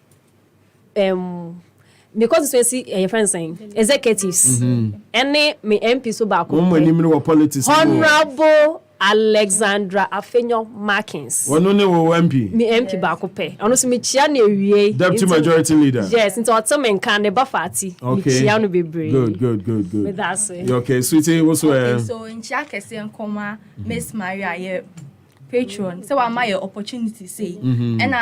me constituency your friend saying executives. And they me MP so Bakope. Politics. Honorable Alexandra Afenyo Markins. One only MP. Me MP Bakope. Ono so me chia na ewie. Deputy Majority Leader. Yes, into Ottoman can ne bafati. Okay. Me chia no bebre. Good. Me that's it. Okay, sweetie, what's okay, so in chia kese nkoma Miss Maria ye patron. So wa my opportunity say. And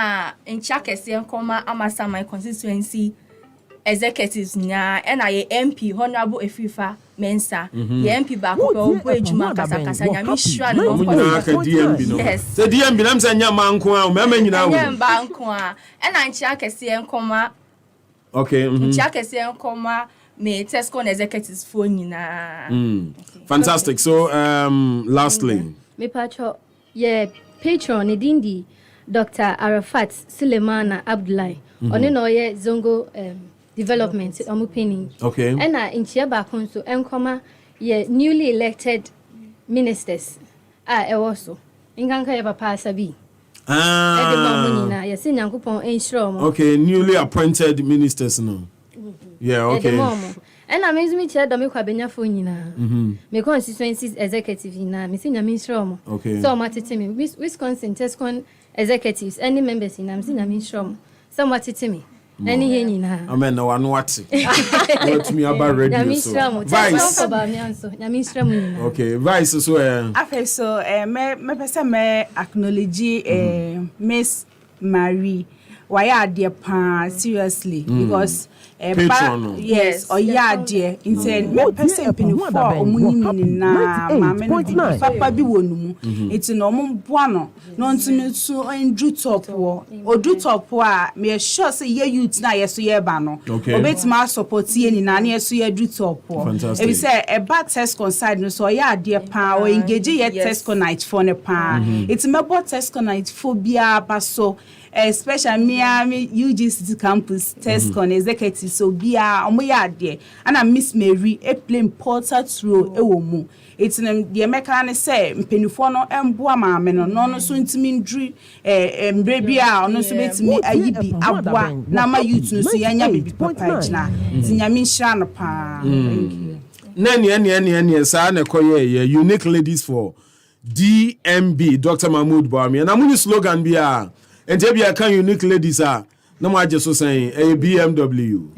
in chia kese nkoma amasa my constituency executives nya and I MP Honorable Efifa Mensa the MP back go ejuma kasa nyame hwa no DMB no yes say DMB nam say nya manko a o mema nyina wo nya banko a and I chia kese nkoma okay chia kese nkoma me Tesco executives for nyina fantastic so lastly me pacho yeah patron edindi Dr. Arafat Sulemana Abdullahi oni no ye zongo development penny. Okay. And in Chiaba Conso enkoma ye newly elected ministers also in Ganka papa sabi. Okay, newly appointed ministers no. Yeah, okay. And I mean me chair do me kwa benya fo nyina. Me constituencies executive na me sinya ministro. Okay. So matete me Wisconsin Tescon executives any members in am sinya ministro. So matete me. Any here nyina. Amen no one what. Let me about radio so. Vice. Okay, Vice so afa so me pese me acknowledge Miss Marie why are there pa seriously because yes or yeah dear instead me person pin for omunyi na mama no papa bi wonu mu enti no mo boa no ntumi so ndru top wo odu top a me sure say ye youth na yeso ye ba no obetima support ye ni na na yeso ye dru top wo e be say e ba test conside no so yeah dear pa o engage ye test night for ne pa enti me bo test night phobia ba so especially Miami UGC campus test con executive so bia omo ya de ana Miss Mary a play important role e wo mu etinam de meka ne say mpenifo no emboa maame no no so ntimi ndri mbre bia ono so betimi ayibi aboa na ma youth no so yanya bibi papa gina tinyame nhira no pa nani sa na koye unique ladies for DMB Dr. Mahmoud Bawumia na muni slogan bia and Jebia can unique ladies are no more just so saying a BMW.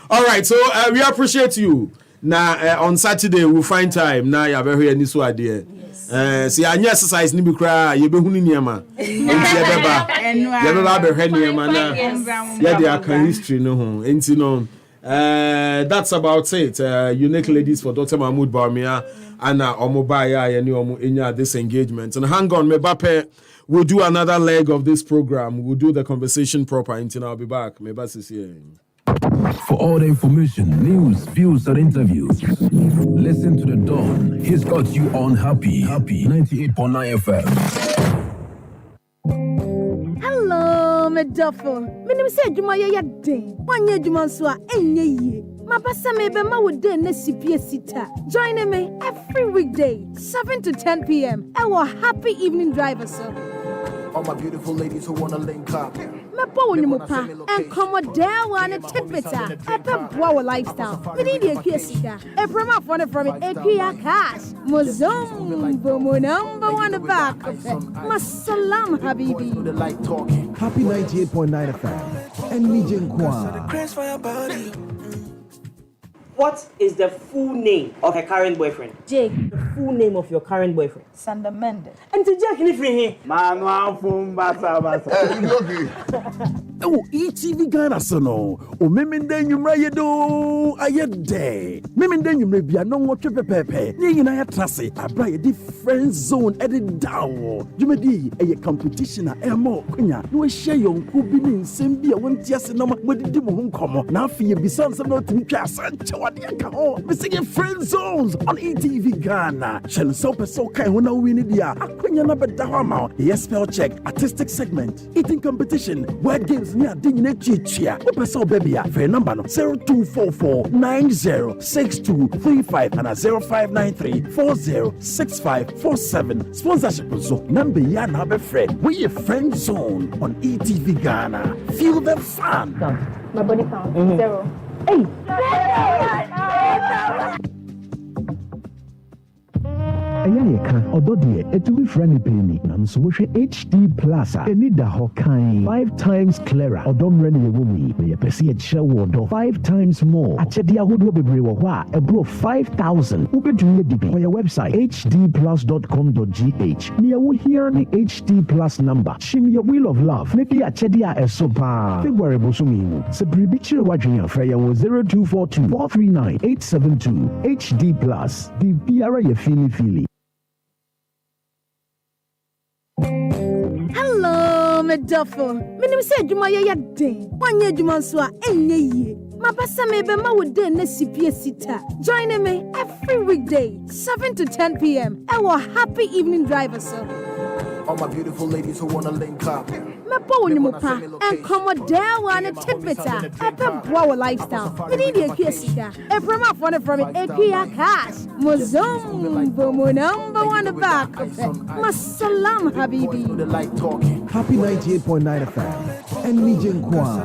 All right, so we appreciate you. Now on Saturday we'll find time. Now you're very any so idea. See, I exercise ni bikra you be huni niama. Yebeba be huni niama na. Yeah, they are history no ho. Enti no. That's about it. Unique ladies for Dr. Mahmoud Bawumia and Omobaya and Omo this engagement. And hang on, Mebape. We'll do another leg of this program. We'll do the conversation proper until I'll be back. For all the information, news, views, and interviews, listen to The Dawn. He's got you on Happy 98.9 FM. medafo. Menim say adwuma ye den. Wanye adwuma so a enye yie. Mabasa mebe ma wo den na sipie sita. Join me every weekday 7 to 10 p.m. Our happy evening driver sir. All my beautiful ladies who wanna link up. Mepo wonimupa and commodore one tidbita. Epe boa lifestyle. We need a kiesika. A promo for from it. Ekia cash. Mozum bomo number one back. Masalam habibi. The light talking. Happy 98.9 FM. And Nijin Kwa. What is the full name of a current boyfriend? Jake. The full name of your current boyfriend? Sander Mendes. And to Jack, any free here? Manu fun basa. Oh, ETV Ghana sono. O memenden yumra yedo ayede. Memenden yumre bia no ngotwe pepepe. Ni yina ya trase abra ye different zone edit down. Jumedi eye competition a emo kwanya. No share yonku bi ni nsem bia wonti ase no modidi mo nkomo. Na afi ye bisan sem no timi twa sanche wade aka ho. Me say friend zones on ETV Ghana. Shall so person kai ho na win dia. Akwanya na beda ho ma. Yes spell check artistic segment. Eating competition. Word games near Ding Chia. Opeso baby, for number 0244906235 and 0593406547. Sponsorship so number yan have a friend. We a friend zone on ETV Ghana. Feel the fun. My body count 0. Hey. Ayayeka ododie etumi friendly penny nanso wo hwe HD Plus eni da ho kan 5 times clearer odom rene ye wumi me pese ye kire wo do 5 times more achede ahodo bebre wo ho a ebro 5000 ubedum dibi on your website hdplus.com.gh me wo here ni HD Plus number shim your wheel of love ne dia achede a esopa February bosumi mu se bribi kire wadwen afra ye wo 0242 439 872 HD Plus the biara ye fili Hello, Meduffo. Menim say adwuma ye den. Wanye adwuma so a enye yie. Mabasa mebe ma wo den na sipie sita. Join me every weekday 7 to 10 p.m. Our happy evening driver sir. All my beautiful ladies who wanna link up. Mepo wonimupa and commodore one tidbita. Epe boa lifestyle. We need a kiesika. A promo for from it. Ekia cash. Mozum bomo number one back. Masalam habibi. The light talking. Happy 98.9 FM. And Nijin Kwa.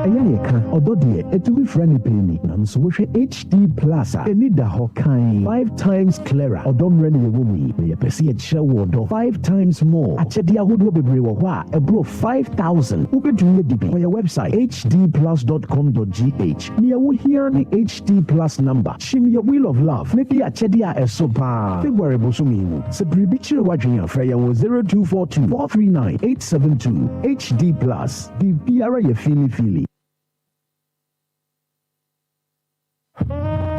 Ayayeka ododie etumi friendly penny nanso wo hwe HD Plus eni da ho kan 5 times clearer odom rene ye wumi me pese ye kire wo do 5 times more achede ahodo bebre wo ho a ebro 5000 ubedum dibi on your website hdplus.com.gh me wo here ni HD Plus number shim your wheel of love ne dia achede a esopa February bosumi mu se bribi kire wadwen afra ye wo 0242 439 872 HD Plus the biara ye fili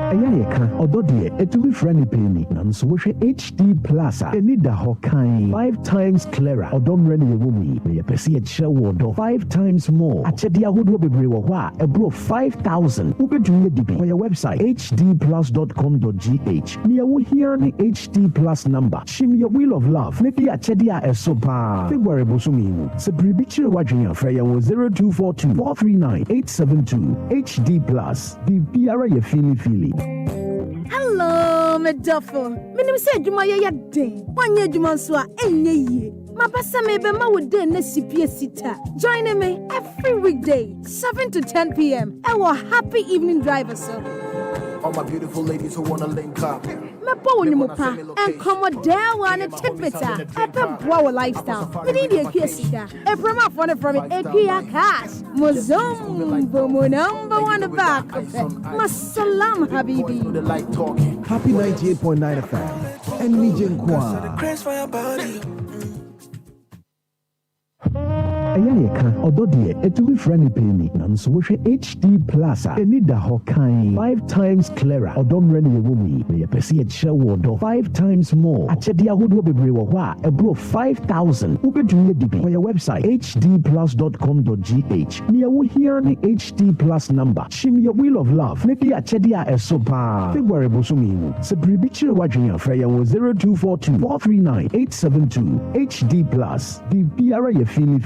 Ayayeka ododie etumi friendly penny nanso wo hwe HD Plus eni da ho kan 5 times clearer odom rene ye wumi me pese ye kire wo do 5 times more achede ahodo bebre wo ho a ebro 5000 ubedum dibi on your website hdplus.com.gh me wo here ni HD Plus number shim your wheel of love ne dia achede a esopa February bosumi mu se bribi kire wadwen afra ye wo 0242 439 872 HD Plus the biara ye fili Hello, Meduffo. Menim say adwuma ye den. Wanye adwuma so a enye yie. Mabasa mebe ma wo den na sipie sita. Join me every weekday 7 to 10 p.m. Our happy evening driver sir. All my beautiful ladies who wanna link up. Mepo wonimupa and commodore one tidbita. Epe boa lifestyle. We need a kiesika. A promo for from it. Ekia cash. Mozum bomo number one back. Masalam habibi. The light talking. Happy 98.9 FM. And Nijin Kwa. ɛyɛ yɛka ɔdɔ deɛ ɛtumi frɛ ne pɛni nanso wohwɛ HD Plus a ɛni da hɔ kan 5 times clearer ɔdɔ mmerɛ ne yɛwɔ mu yi na yɛpɛ sɛ yɛkyerɛ wɔ ɔdɔ 5 times more akyɛdeɛ ahodoɔ bebree wɔ hɔ a ɛborɔ 5,000 wobɛtumi yɛ dibi wɔ yɛ website hdplus.com.gh ne yɛwɔ here ne HD Plus number hyim yɛ wheel of love ne di akyɛdeɛ a ɛso paa February bosom yi mu sɛ biribi kyerɛ w'adwene a frɛ yɛn wɔ 0242 439 872 HD Plus biribiara yɛ fili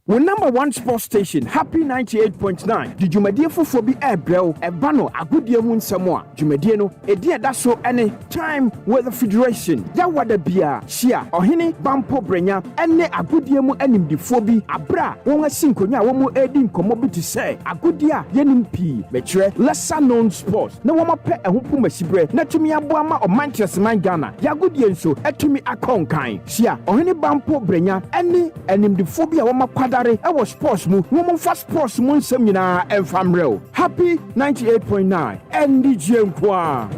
With #1 sports station, Happy 98.9. The Jumadie for be air bro, a bano, a good year moon samoa. Jumadieno, a dear that's so any time with the Federation. Yawada Bia, Shia, or Hini, Bampo Brenya, and ne a good year mo enim de phobi, a bra, won't sinko ya womo edin commodity say, a good year, yenim p, metre, lesser known sports. No one pet a hupu mesibre, not to me a boama or Manchester Mangana, ya good yen so, et to me a conkai. Shia, or Hini Bampo Brenya, and ne, enim de phobia woma quadare. Our sports mu woman fast sports mu seminar and family. Happy 98.9 and DJ Nkwa.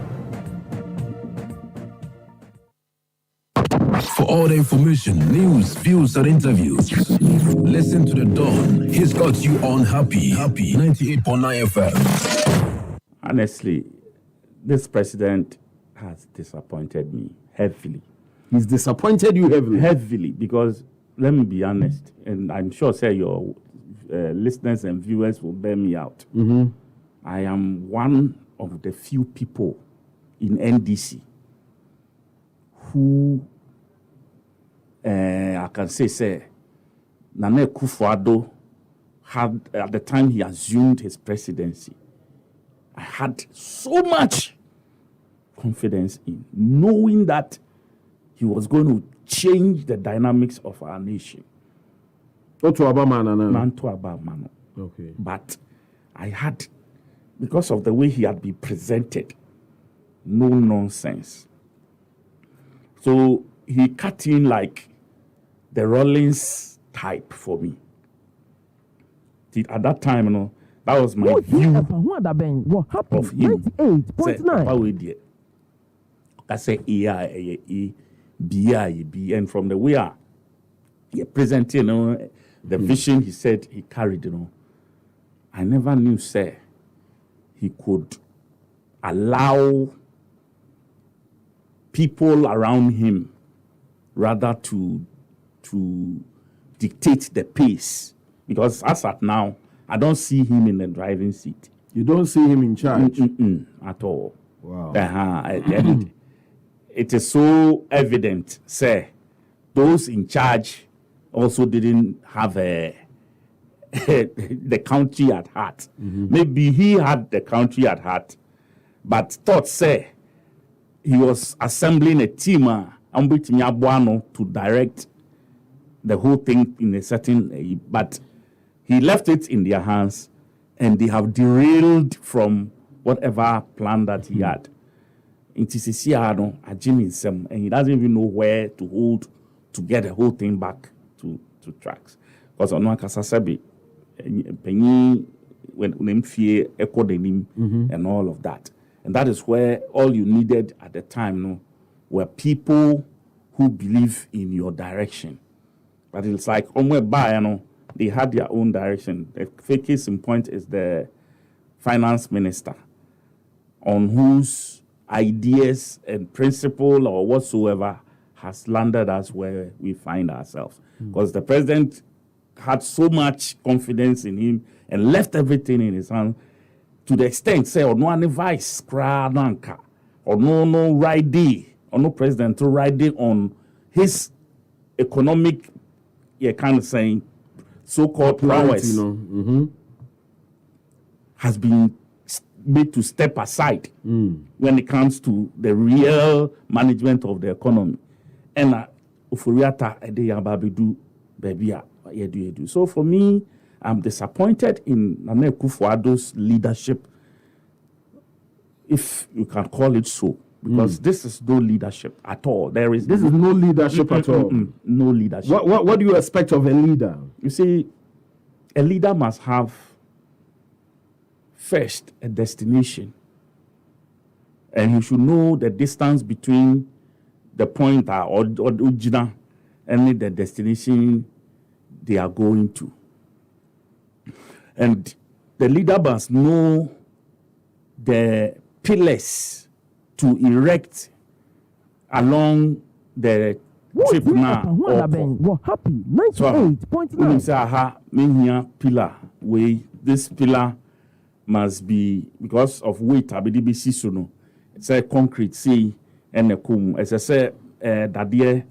For all the information, news, views, and interviews, listen to the Dawn. He's got you on Happy 98.9 FM. Honestly, this president has disappointed me heavily. He's disappointed you heavily? Heavily, because let me be honest, and I'm sure your listeners and viewers will bear me out. Mm-hmm. I am one of the few people in NDC who I can say Nana Akufo-Addo had, at the time he assumed his presidency, I had so much confidence in, knowing that he was going to change the dynamics of our nation. Okay. But I had, because of the way he had been presented, no nonsense. So he cut in like the Rollins type for me. At that time, that was my view of him. I say B, and from the way he presented, the vision he said he carried, I never knew, sir, he could allow people around him rather to dictate the pace. Because as at now, I don't see him in the driving seat. You don't see him in charge? At all. Wow. It is so evident, sir, those in charge also didn't have the country at heart. Mm-hmm. Maybe he had the country at heart, but thought, sir, he was assembling a team to direct the whole thing in a certain, but he left it in their hands, and they have derailed from whatever plan that he had. And he doesn't even know where to hold to get the whole thing back to tracks. Because on one Kasasabi, Penny when fear echoed him and all of that. And that is where all you needed at the time were people who believe in your direction. But it's like they had their own direction. The case in point is the finance minister, on whose ideas and principle or whatsoever has landed us where we find ourselves. Because the president had so much confidence in him and left everything in his hands to the extent, say, or no any vice, or no riding, or no president to riding on his economic, kind of saying, so-called prowess, has been made to step aside when it comes to the real management of the economy. And so for me, I'm disappointed in Nana Akufo-Addo's leadership, if you can call it so, because this is no leadership at all. This is no leadership at all. No leadership. What do you expect of a leader? You see, a leader must have first a destination, and you should know the distance between the pointer or Ujina and the destination they are going to. And the leader must know the pillars to erect along the trip now. Happy 98.9. Say, aha, me pillar way. This pillar must be because of weight. Abidibisi suno. Say concrete. See, and a kum. As I say, that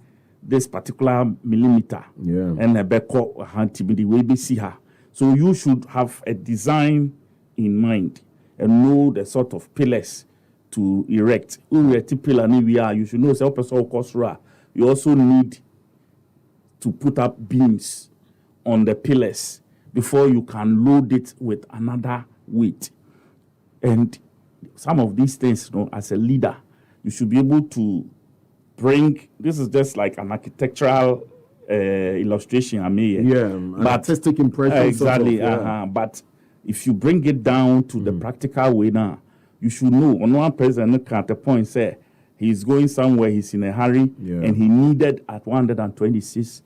this particular millimeter. Yeah. And a beko hantibidi way be see her. So you should have a design in mind and know the sort of pillars to erect. Pillar you should know you also need to put up beams on the pillars before you can load it with another weight. And some of these things, as a leader, you should be able to bring, this is just like an architectural illustration I made. Yeah, an artistic impression. Exactly. Sort of, yeah. But if you bring it down to the practical way now, you should know. On one president at the point say he's going somewhere, he's in a hurry, and he needed at 126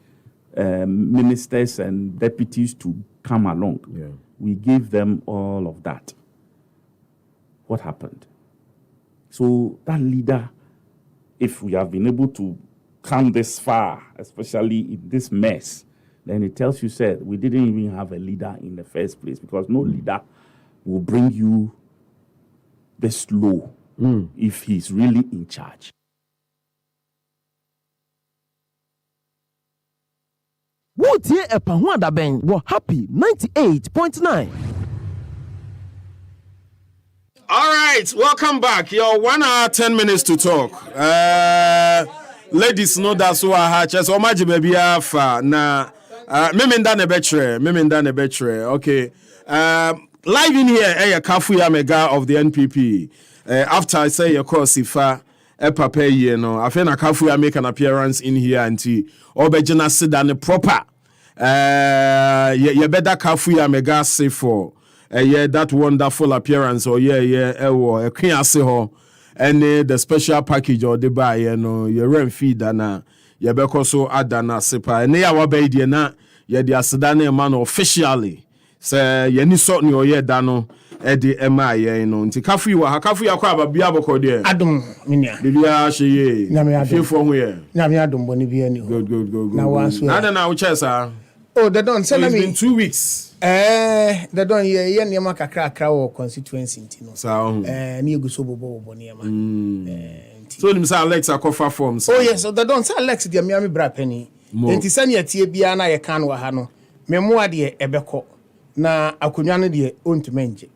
ministers and deputies to come along. Yeah. We gave them all of that. What happened? So that leader, if we have been able to come this far, especially in this mess, then it tells you, said, we didn't even have a leader in the first place, because no leader will bring you this low if he's really in charge. Wotie Epahuada Ben, we're happy 98.9. All right, welcome back. Your 1 hour 10 minutes to talk. Ladies know that's who I had. Just omaji baby afa na memenda ne betre. Okay. Live in here, Kafuya Mega of the NPP. After I say your course, if I pay you know, I feel Kafuya make an appearance in here and tea. Or Bejana sit down the proper. You better Kafuya Mega say for that wonderful appearance. Or a queen say ho. And the special package or the buy, your rent feed and you better so add an asipa. And they are baby na the Asidane man officially. Say yeni sort ni oye dano edi MI nti kafu ya kwa ba bia boko de adom minia bibia hye nyame adom fefo ho ye nyame adom boni bia ni ho good na wanso na uchesa oh the don say it's been 2 weeks the don ye niam kakra wo constituency ntino ni eguso bobo niam so nim say Alex akofa forms oh yes so the don say Alex de miami bra pani enti sane atie bia na ye kan wa ha no memoa de ebekọ na akonwa no de ontumenje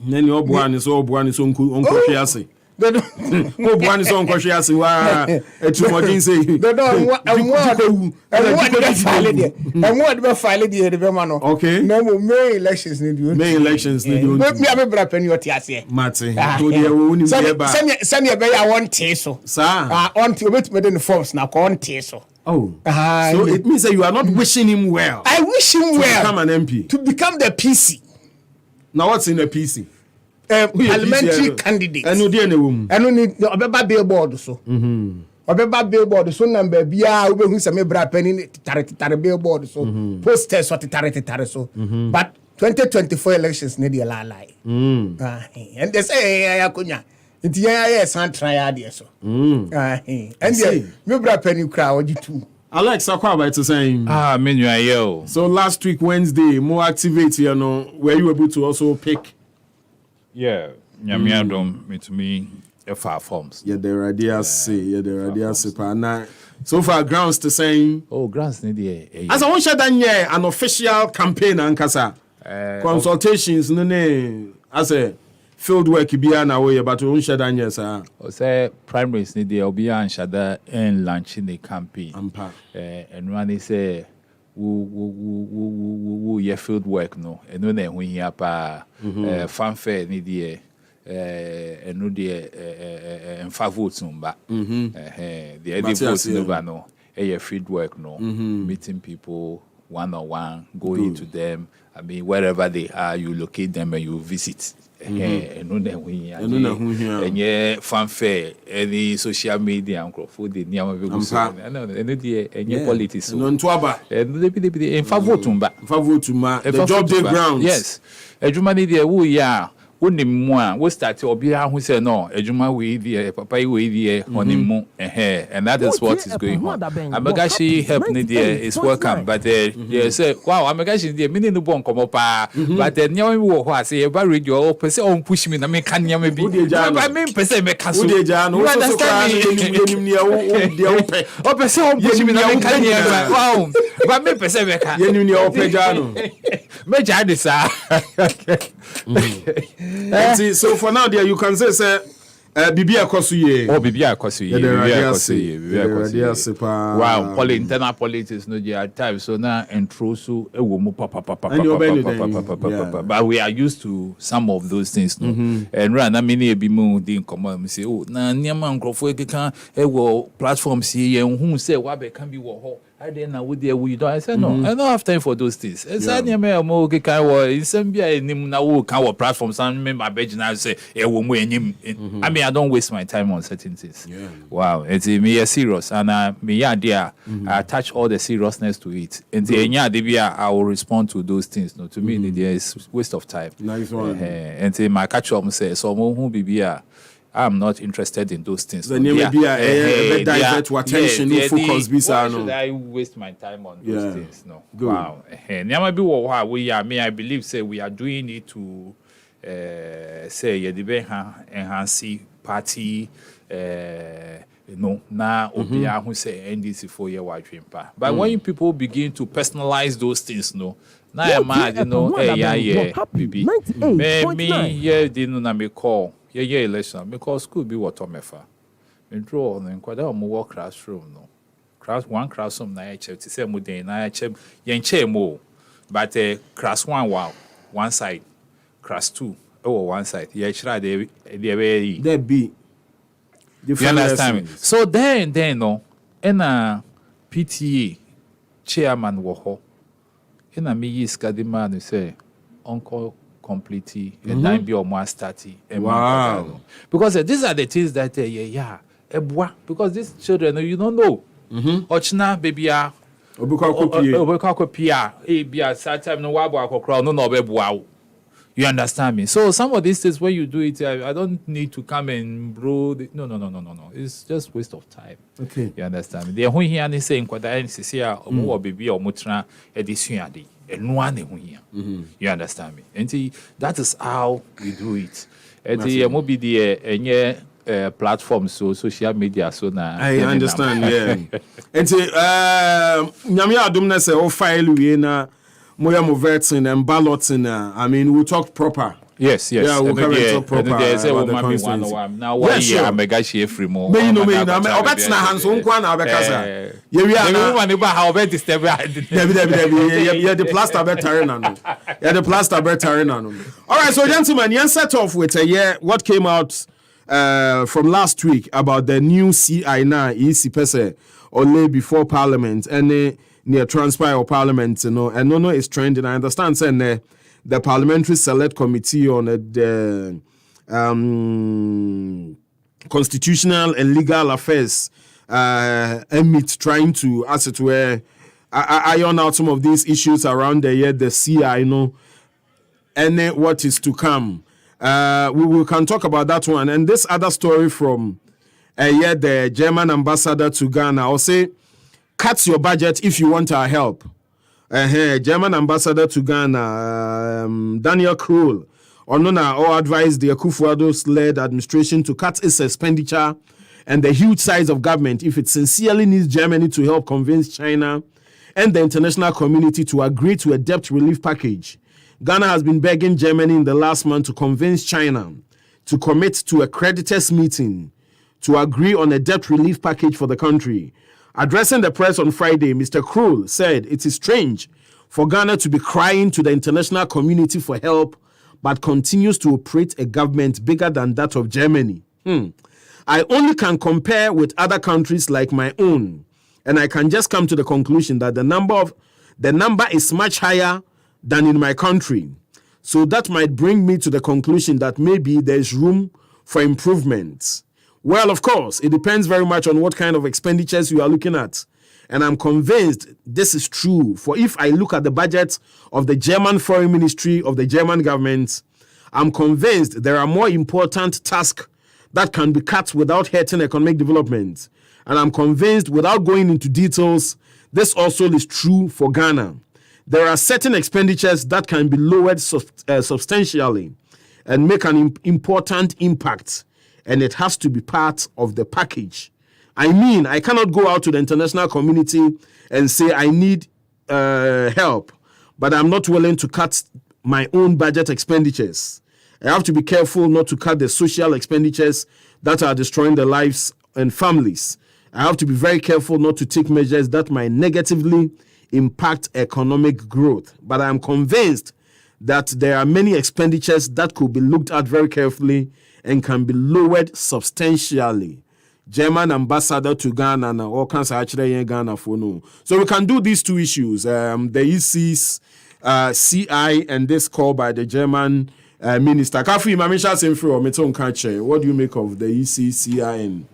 nani obuani so onkohwe ase obuani so onkohwe ase wa etumodin say amwa de file de be ma no okay na mo main elections ni do me abebra pani oti ase mate to de wo ni be ba sane be ya won te so sa on te obetime de forms na ko on te so. Oh, so it means that you are not wishing him well. I wish him to well. Become an MP. To become the PC. Now what's in the PC? Parliamentary candidate. And no need obeba billboard so. Obeba billboard so number bia we hu say me bra pani tare billboard so. Posters so tare so. But 2024 elections need la lie. And they say yakunya. Nti ya san try there so. And there me bra pani kra ojitu. Alex Akwaba to saying menu yo. So last week Wednesday more activate were you able to also pick? Yeah, nyamiadom me to me far forms. Yeah, the idea say na so far grounds to saying grounds need the as I want share that an official campaign ankasa consultations no as a field work bia na way but we share that sir o say primaries need the obi an shada and launching the campaign and one say wo ye field work no eno na ehun hia pa fanfare need the eno the emfa votes number the edit votes number no field work no meeting people one-on-one, go into them. I mean, wherever they are, you locate them and you visit. And fanfare, any social media, and politics. The Joe Debrah. Yes. When the we start to be who say no, Ejuma we the papa we the on him, and that is what is going on. Amagashi help me there is welcome, but they say, wow, Amagashi the meaning the bon come up, but then you will say about radio person push me, I mean, can you maybe? I mean, person make us you understand me? Oh, person push me, I can you? Wow, but me person make us. You so for now, there you can say, Bibi Akosuye. Oh, Bibi Akosuye. Wow, internal politics, no, there are times. So now, and through so, but we are used to some of those things, no. And right, I mean, be more didn't come and say, oh, now, near man, can platforms here, and who say, Wabe can be war. I didn't know what we do. I said, no, I don't have time for those things. It's a near me, I'm okay. In some be now, our platforms, and my bedge now say, I mean, I don't waste my time on certain things. Wow, it's me serious, and me, dear, I attach all the seriousness to it. And the I will respond to those things. No, to me, there is waste of time. Nice one. And my catch up say, so who be I'm not interested in those things. Then maybe divert to attention, no focus. Why should I waste my time on those things? No. Good. Wow. I believe say we are doing it to say enhance party now obia who say NDC 4 year white pa. But when people begin to personalize those things, now imagine baby. Me didn't na me call. Yeah, election because school be what Tomefa. Me draw on inquire more classroom no. One classroom na HF to say mude na HF yenche mo. But class 1 wow one side, class 2 one side. Yeah, try there be you understand me? So then no and PTA chairman wo ho. And me is kadima no say uncle completely and then be almost 30. Wow. Because these are the things that because these children you don't know. Ochna baby you understand me? So some of these things when you do it, I don't need to come and bro. No. It's just waste of time. Okay. You understand me? They are here saying what I say or baby or mutra edition. You understand me? And that is how we do it. And maybe the platform so social media so now. I understand, yeah. And Nyamia Adumna say oh file we na moya moverting and balloting. I mean we'll talk proper. Yes. Yeah, we'll come and talk proper. Now why yeah, mega share free more. Me no obet na hands on kwa na obekasa. Yeah, we are the woman about how bet disturb. Yeah, the plaster better no. Yeah, the plaster better no. All right, so gentlemen, you set off with what came out from last week about the new CI now EC pese only before Parliament and near transpire Parliament, and no is trending. I understand saying the Parliamentary Select Committee on the Constitutional and Legal Affairs emit trying to, as it were, iron out some of these issues around the CI, and what is to come. We can talk about that one. And this other story from the German ambassador to Ghana, I'll say, cut your budget if you want our help. German ambassador to Ghana, Daniel Krul, advised the Akufo-Addo's led administration to cut its expenditure and the huge size of government if it sincerely needs Germany to help convince China and the international community to agree to a debt relief package. Ghana has been begging Germany in the last month to convince China to commit to a creditors meeting to agree on a debt relief package for the country. Addressing the press on Friday, Mr. Krul said it is strange for Ghana to be crying to the international community for help, but continues to operate a government bigger than that of Germany. I only can compare with other countries like my own, and I can just come to the conclusion that the The number is much higher than in my country. So that might bring me to the conclusion that maybe there's room for improvement. Well, of course, it depends very much on what kind of expenditures you are looking at. And I'm convinced this is true. For if I look at the budget of the German Foreign Ministry of the German government, I'm convinced there are more important tasks that can be cut without hurting economic development. And I'm convinced, without going into details, this also is true for Ghana. There are certain expenditures that can be lowered substantially and make an important impact, and it has to be part of the package. I mean, I cannot go out to the international community and say I need help, but I'm not willing to cut my own budget expenditures. I have to be careful not to cut the social expenditures that are destroying the lives and families. I have to be very careful not to take measures that might negatively impact economic growth. But I am convinced that there are many expenditures that could be looked at very carefully and can be lowered substantially. German ambassador to Ghana and all kinds of actually Ghana for no. So we can do these two issues. The EC's CI and this call by the German minister. Kafi Mamisha Semfri or Meton Kache. What do you make of the EC, CI and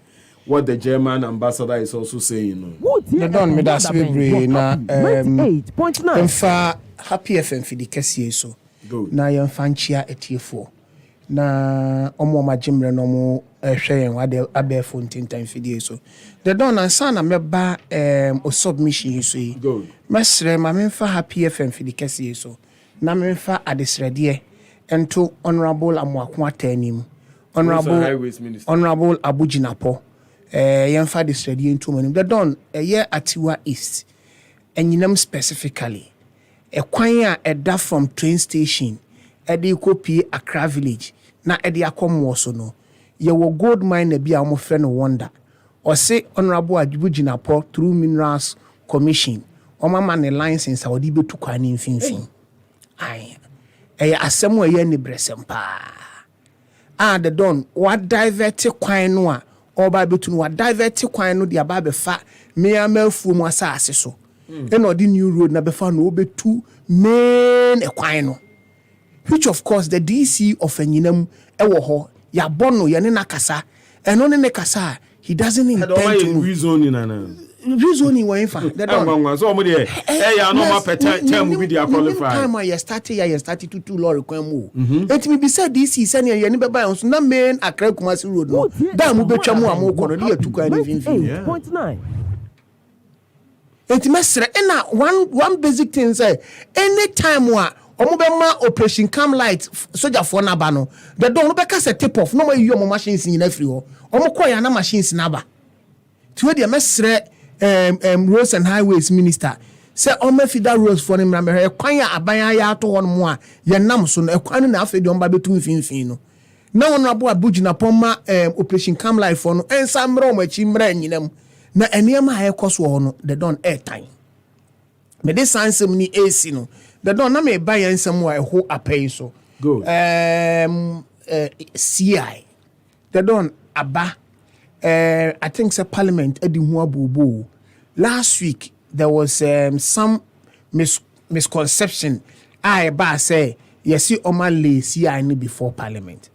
what the German ambassador is also saying? The don me das bebre na 98.9. Emfa happy FM fi di kese so. Na yemfa nchia etiefo. Na omo magimre no mo hwe yen wade abefo ntintan fidie so. The don ansa na meba o submission so yi. Mesre ma memfa happy FM fi di kese so. Na memfa adesrede ento honorable Amuakwa tanim. Honorable Abujinapo. Yemfa this ready into money. The don a year Atiwa East, and you specifically a kwanya a from train station, a de copy Accra village, na a de akom was no. You will gold mine a be our friend wonder, or say honorable Abujinapo through Minerals Commission, or my man a license our debut to Quani Finfin. Aye, a assembly yenny bresempa. The don what divert quinoa. Or by between what divert kwan no dia ba be fa me amafu mu asase so and or the new road na be fa no be two main kwan no, which of course the DC of Enyinam ewo ho ya bono ye ne nakasa eno ne kasa he doesn't intend to rezoning reasoning wa infa the don so mo dey ya no ma peta term we dey qualify time I started to two lorry kwan mu it me be said DC send ye ne be buy so na main Accra Kumasi road no da mu betwa mu amoko no dey atuka ni finfin 8.9 it mesre na one basic thing say anytime wa omo be ma operation cam light soldier for na ba no the don no be ka set tip off no ma yi omo machines nyina free ho omo koya na machines na ba to we dey mesre Roads and Highways Minister say Ome Fida Roads for him ramere kwanya abanya ya to won mo a ye nam so no ekwan na afedi on ba betu finfin no na won rabo abugina poma operation cam life for no ensa mra o machi mra nyinam na enema ha ekoso ho no the don airtime me dey sansem ni AC no the don na me ba yansem wa ho apai so go CI the don aba I think it's a parliament edi hu abubu. Last week there was some misconception. I ba say yes see omale see I need before parliament.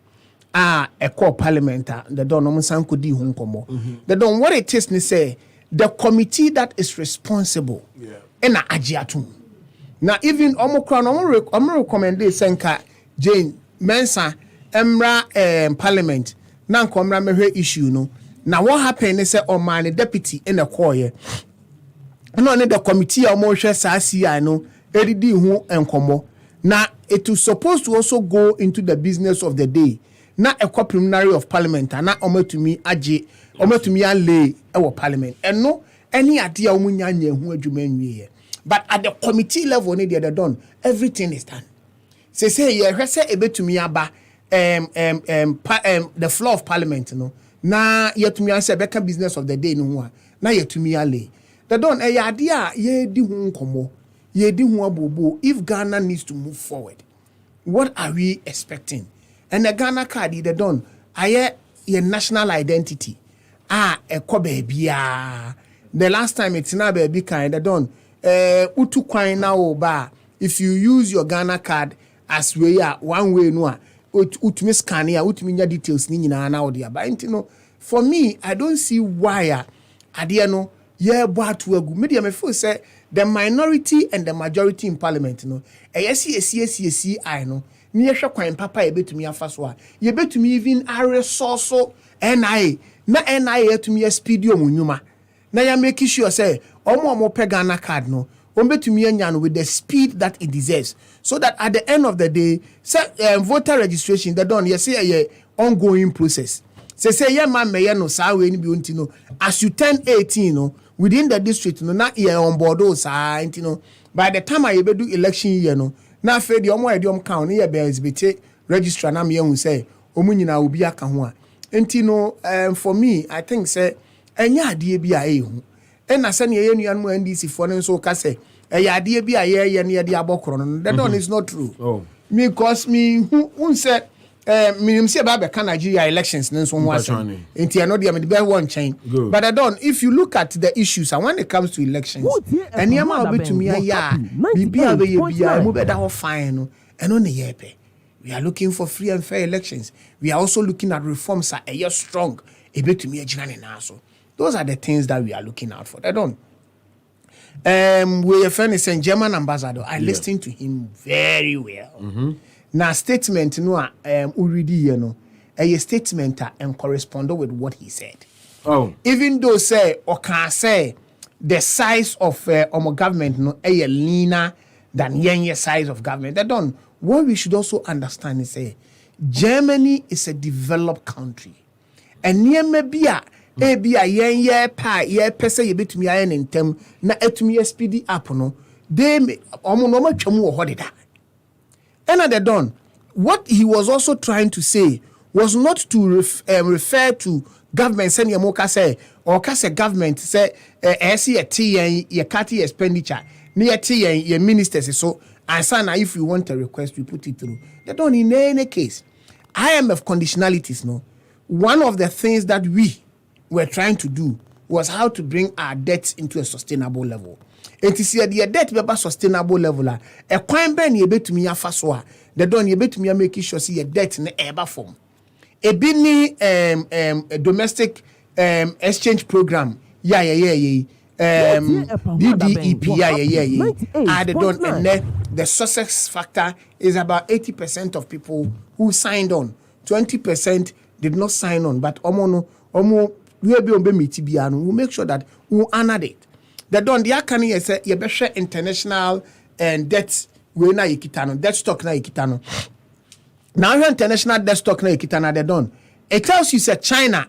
A call parliament the don no san kodi hu nkomo. The don what it is ni say the committee that is responsible. Yeah. Na agiatum. Now even omokra no recommend senka Jane Mensa emra parliament na nkomra mehwe issue no. Now what happened is that man the deputy in the choir. No need the committee or more I know edidi hu enkomo. Now it was supposed to also go into the business of the day. Now a preliminary of parliament and not omo to me aje omo to me lay our parliament. And no any idea umunya hu adwuma. But at the committee level they are done. Everything is done. Say yeah say ebe to me aba the floor of parliament no. Na yetumi answer beka business of the day no ho na yetumi ale the don idea ye di hu nkomo ye di hu abobo if Ghana needs to move forward what are we expecting and the Ghana card the don aye your national identity ekobe bia the last time it's na baby kind the don utu kwan na oba if you use your Ghana card as way one way no utumi scan ya utumi nya details ni nyina na odi aba ntino for me I don't see why ade no ye bo atu agu media me feel say the minority and the majority in parliament no esi I no ni yehwe kwan papa ye betumi afa so a ye betumi even resource NIA na NIA etumi speed yo munwuma na ya make sure say omo pe Ghana card no betumi anya no with the speed that it deserves so that at the end of the day say voter registration they done you say a ongoing process say yeah man me no sa we ni bi unti no as you turn 18 no within the district no na you on board sa unti no by the time I do election year no na fe de omo ediom count ye be exhibit registrar na me hu say omu nyina obi aka ho a unti no for me I think say enya ade bi a ehu ena se ne ye nuan mu NDC for no so ka say ade bi a ye ne de abokoro no that one is not true. Oh me cause me who said me say about the Nigeria elections so much enti no dey me be one chain but I don't if you look at the issues and when it comes to elections and yama obetumi aya bibia be ye bia mo be da ho fine no eno ne yepe we are looking for free and fair elections we are also looking at reforms that are strong ebetumi agina ne na so those are the things that we are looking out for. I don't we a friend is a German ambassador I listened to him very well. Now statement no already you know a statement and correspond with what he said. Oh, even though say or can say the size of our government no a leaner than yen size of government. That don't what we should also understand is say Germany is a developed country and near maybe ebia yen ye pa ye pese ye betumi aye nentem na etumi speedy up no they omo no matwam wo hodeda. And they done what he was also trying to say was not to refer to government send your moka say or say government say see a TN ye cut expenditure near TN your ministers so and sana if you want a request we put it through. They don't in any case IMF conditionalities no one of the things that we were trying to do was how to bring our debts into a sustainable level. And to see the debt be sustainable level a kwan ben ye betumi afa so a the don ye betumi make sure see your debt in eba form e bi ni a domestic exchange program DDEP the don and the success factor is about 80% of people who signed on 20% did not sign on but omo we be on be mitibiano we make sure that we honor it. The don the akani say ye be share international and debt we na yikitano debt stock na yikitano now international debt stock na yikitana the don it tells you say China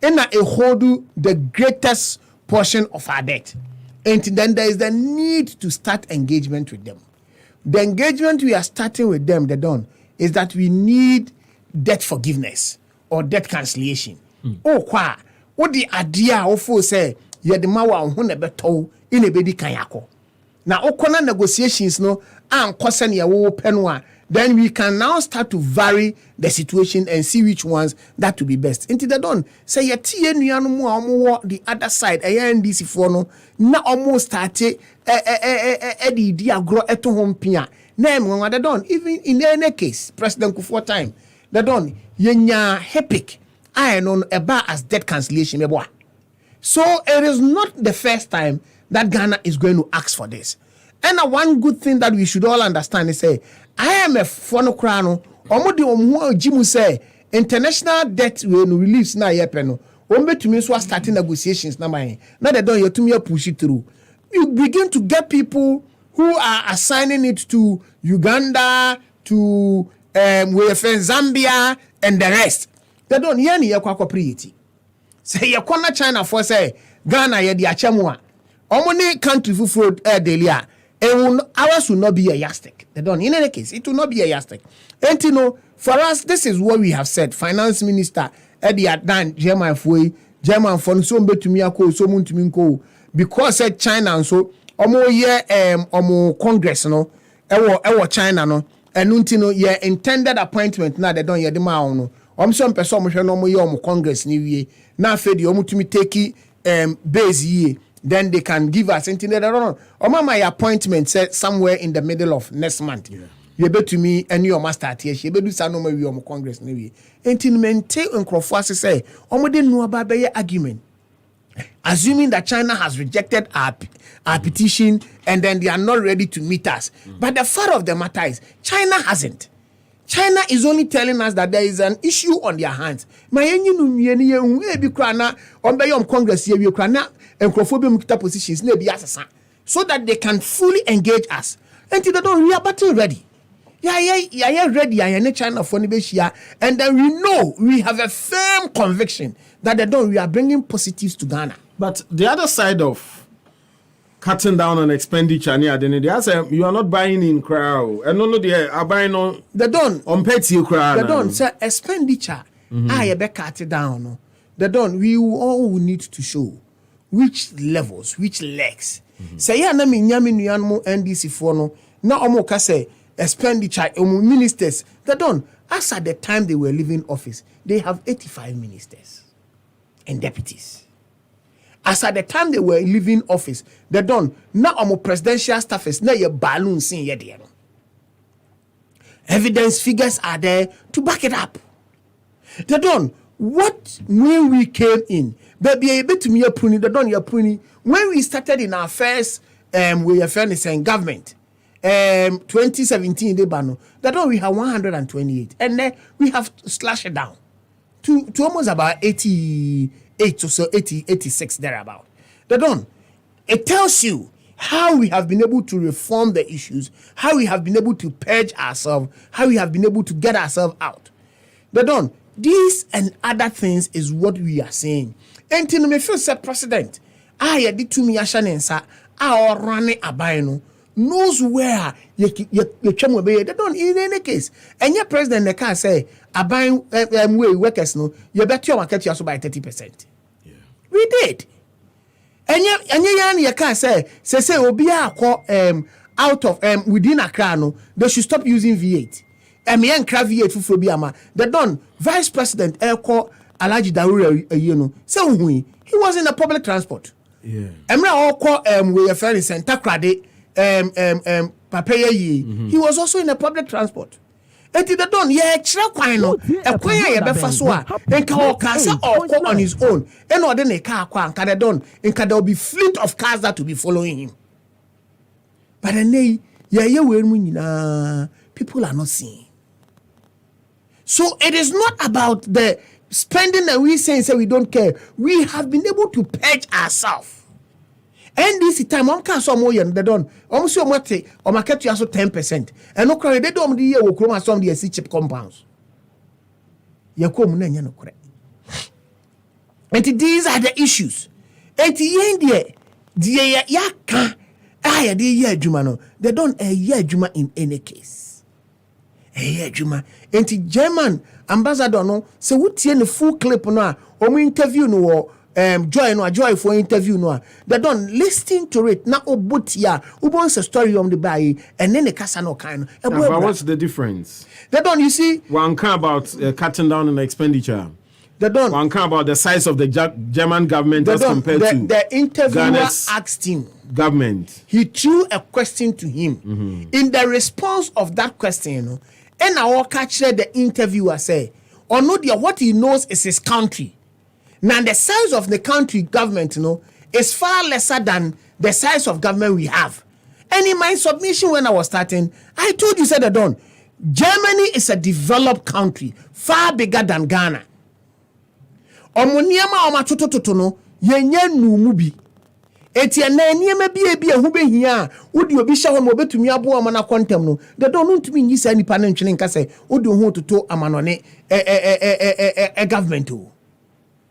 na a hold the greatest portion of our debt and then there is the need to start engagement with them. The engagement we are starting with them the don is that we need debt forgiveness or debt cancellation. Oh kwa what the idea of say ye the ma wa ho na beto in a bedi kan yakọ na okona negotiations no an kwase na wo peno a then we can now start to vary the situation and see which ones that will be best. Into the don say ye tie nuanu mu a omo the other side NDC for no na almost start the agro eto ho mpia na emwa the don even in any case President Kufuor time the don yenya hepic I know about as debt cancellation. So it is not the first time that Ghana is going to ask for this. And one good thing that we should all understand is say IMF for no crown omodi omo jimu say international debt will release na yepeno. Ombe to me so starting negotiations na mai. Now they don't you to me push it through. You begin to get people who are assigning it to Uganda, to Zambia and the rest. They don't hear ni yakwa propriety. Say yakwa China for say Ghana ye di achemwa. Omoni country fufu delia. Ours will not be a yardstick. They don't in any case it will not be a yardstick. And you know for us this is what we have said. Finance Minister Eddie Adan German for so betumi akọ so muntumi nko because said China and so omo ye omo Congress no ewo China no enunti no ye intended appointment na they don't ye de ma no some person mo hwe no mo ye omo Congress ni wie na afedi omo tumi take base ye then they can give us anything. They don't know. Or my appointment said somewhere in the middle of next month. You bet to me and your master here. She be do some no maybe on Congress maybe. Anything maintain and Crawford say. Didn't know about the argument. Assuming that China has rejected our petition and then they are not ready to meet us. But the fact of the matter is, China hasn't. China is only telling us that there is an issue on their hands. Congress positions so that they can fully engage us. Until they don't, we are battle ready. Yeah, ready. China for and then we know we have a firm conviction that we are bringing positives to Ghana. But the other side of cutting down on expenditure, they say you are not buying in crowd, and no, they are buying on. They don't on petty crowd. They don't say expenditure. I be cut it down. They don't. We all need to show which levels, which legs. Say ya na me nyame nuan mo NDC for no na omo ka say expenditure ministers. They don't. As at the time they were leaving office, they have 85 ministers and deputies. As at the time they were leaving office, they don't. Now omo presidential staffers na ye balloon sin ye there. Evidence figures are there to back it up. They don't. What when we came in, baby, a bit to me a pruny, they don't ya pruny. When we started in our first we are saying government 2017 they bano, that one we have 128 and then we have slashed it down to almost about 88 or so 86 thereabout. That don't. It tells you how we have been able to reform the issues, how we have been able to purge ourselves, how we have been able to get ourselves out. That don't. These and other things is what we are saying. And to me feel say president, I did to me ashanensa, our running abayno knows where you chum be. They don't in any case. And your president the can say abaying way workers no, you bet your market you by 30%. Yeah. We did. And you can say obia out of within Accra no, they should stop using V8. And V8 for Biama. They done Vice President Elko Alaji Daura so he was in the public transport. Yeah. Emra Oko we are fairly center crade he was also in the public transport. And they done chira kwan no e kwan ya be fa so a enka o ka say Oko on his own and or den e car kwan ka they done enka there will be fleet of cars that will be following him. But then we nyina people are not seeing. So it is not about the spending that we say we don't care. We have been able to purge ourselves. And this time, on can some more they don't. Almost your money or market you also 10%. And no credit they don't the year will come some the chip compounds. Yakom no correct. And these are the issues. And the end yaka I the year Jumano. They don't a year Juma in any case. Juma. And German ambassador no say what the full clip no or interview no joy for interview no they don't listen to it na obotia ubons a story on the buy and then the casa no kind but what's the difference? They don't, you see one care about cutting down on expenditure. They don't one care about the size of the German government as compared to the interviewer asked him government. He threw a question to him. In the response of that question, and our catch the interviewer say, or no, what he knows is his country. Now the size of the country government, is far lesser than the size of government we have. And in my submission when I was starting, I told you said Adon, Germany is a developed country, far bigger than Ghana. Omoniama omatototo no yenye numubi. Eti na niema bia hu be hia wodi obi hye ho mo betumi abo amana kontem no de don no ntumi nyi sa nipa na ntwene nka se wodi ho toto amanone government o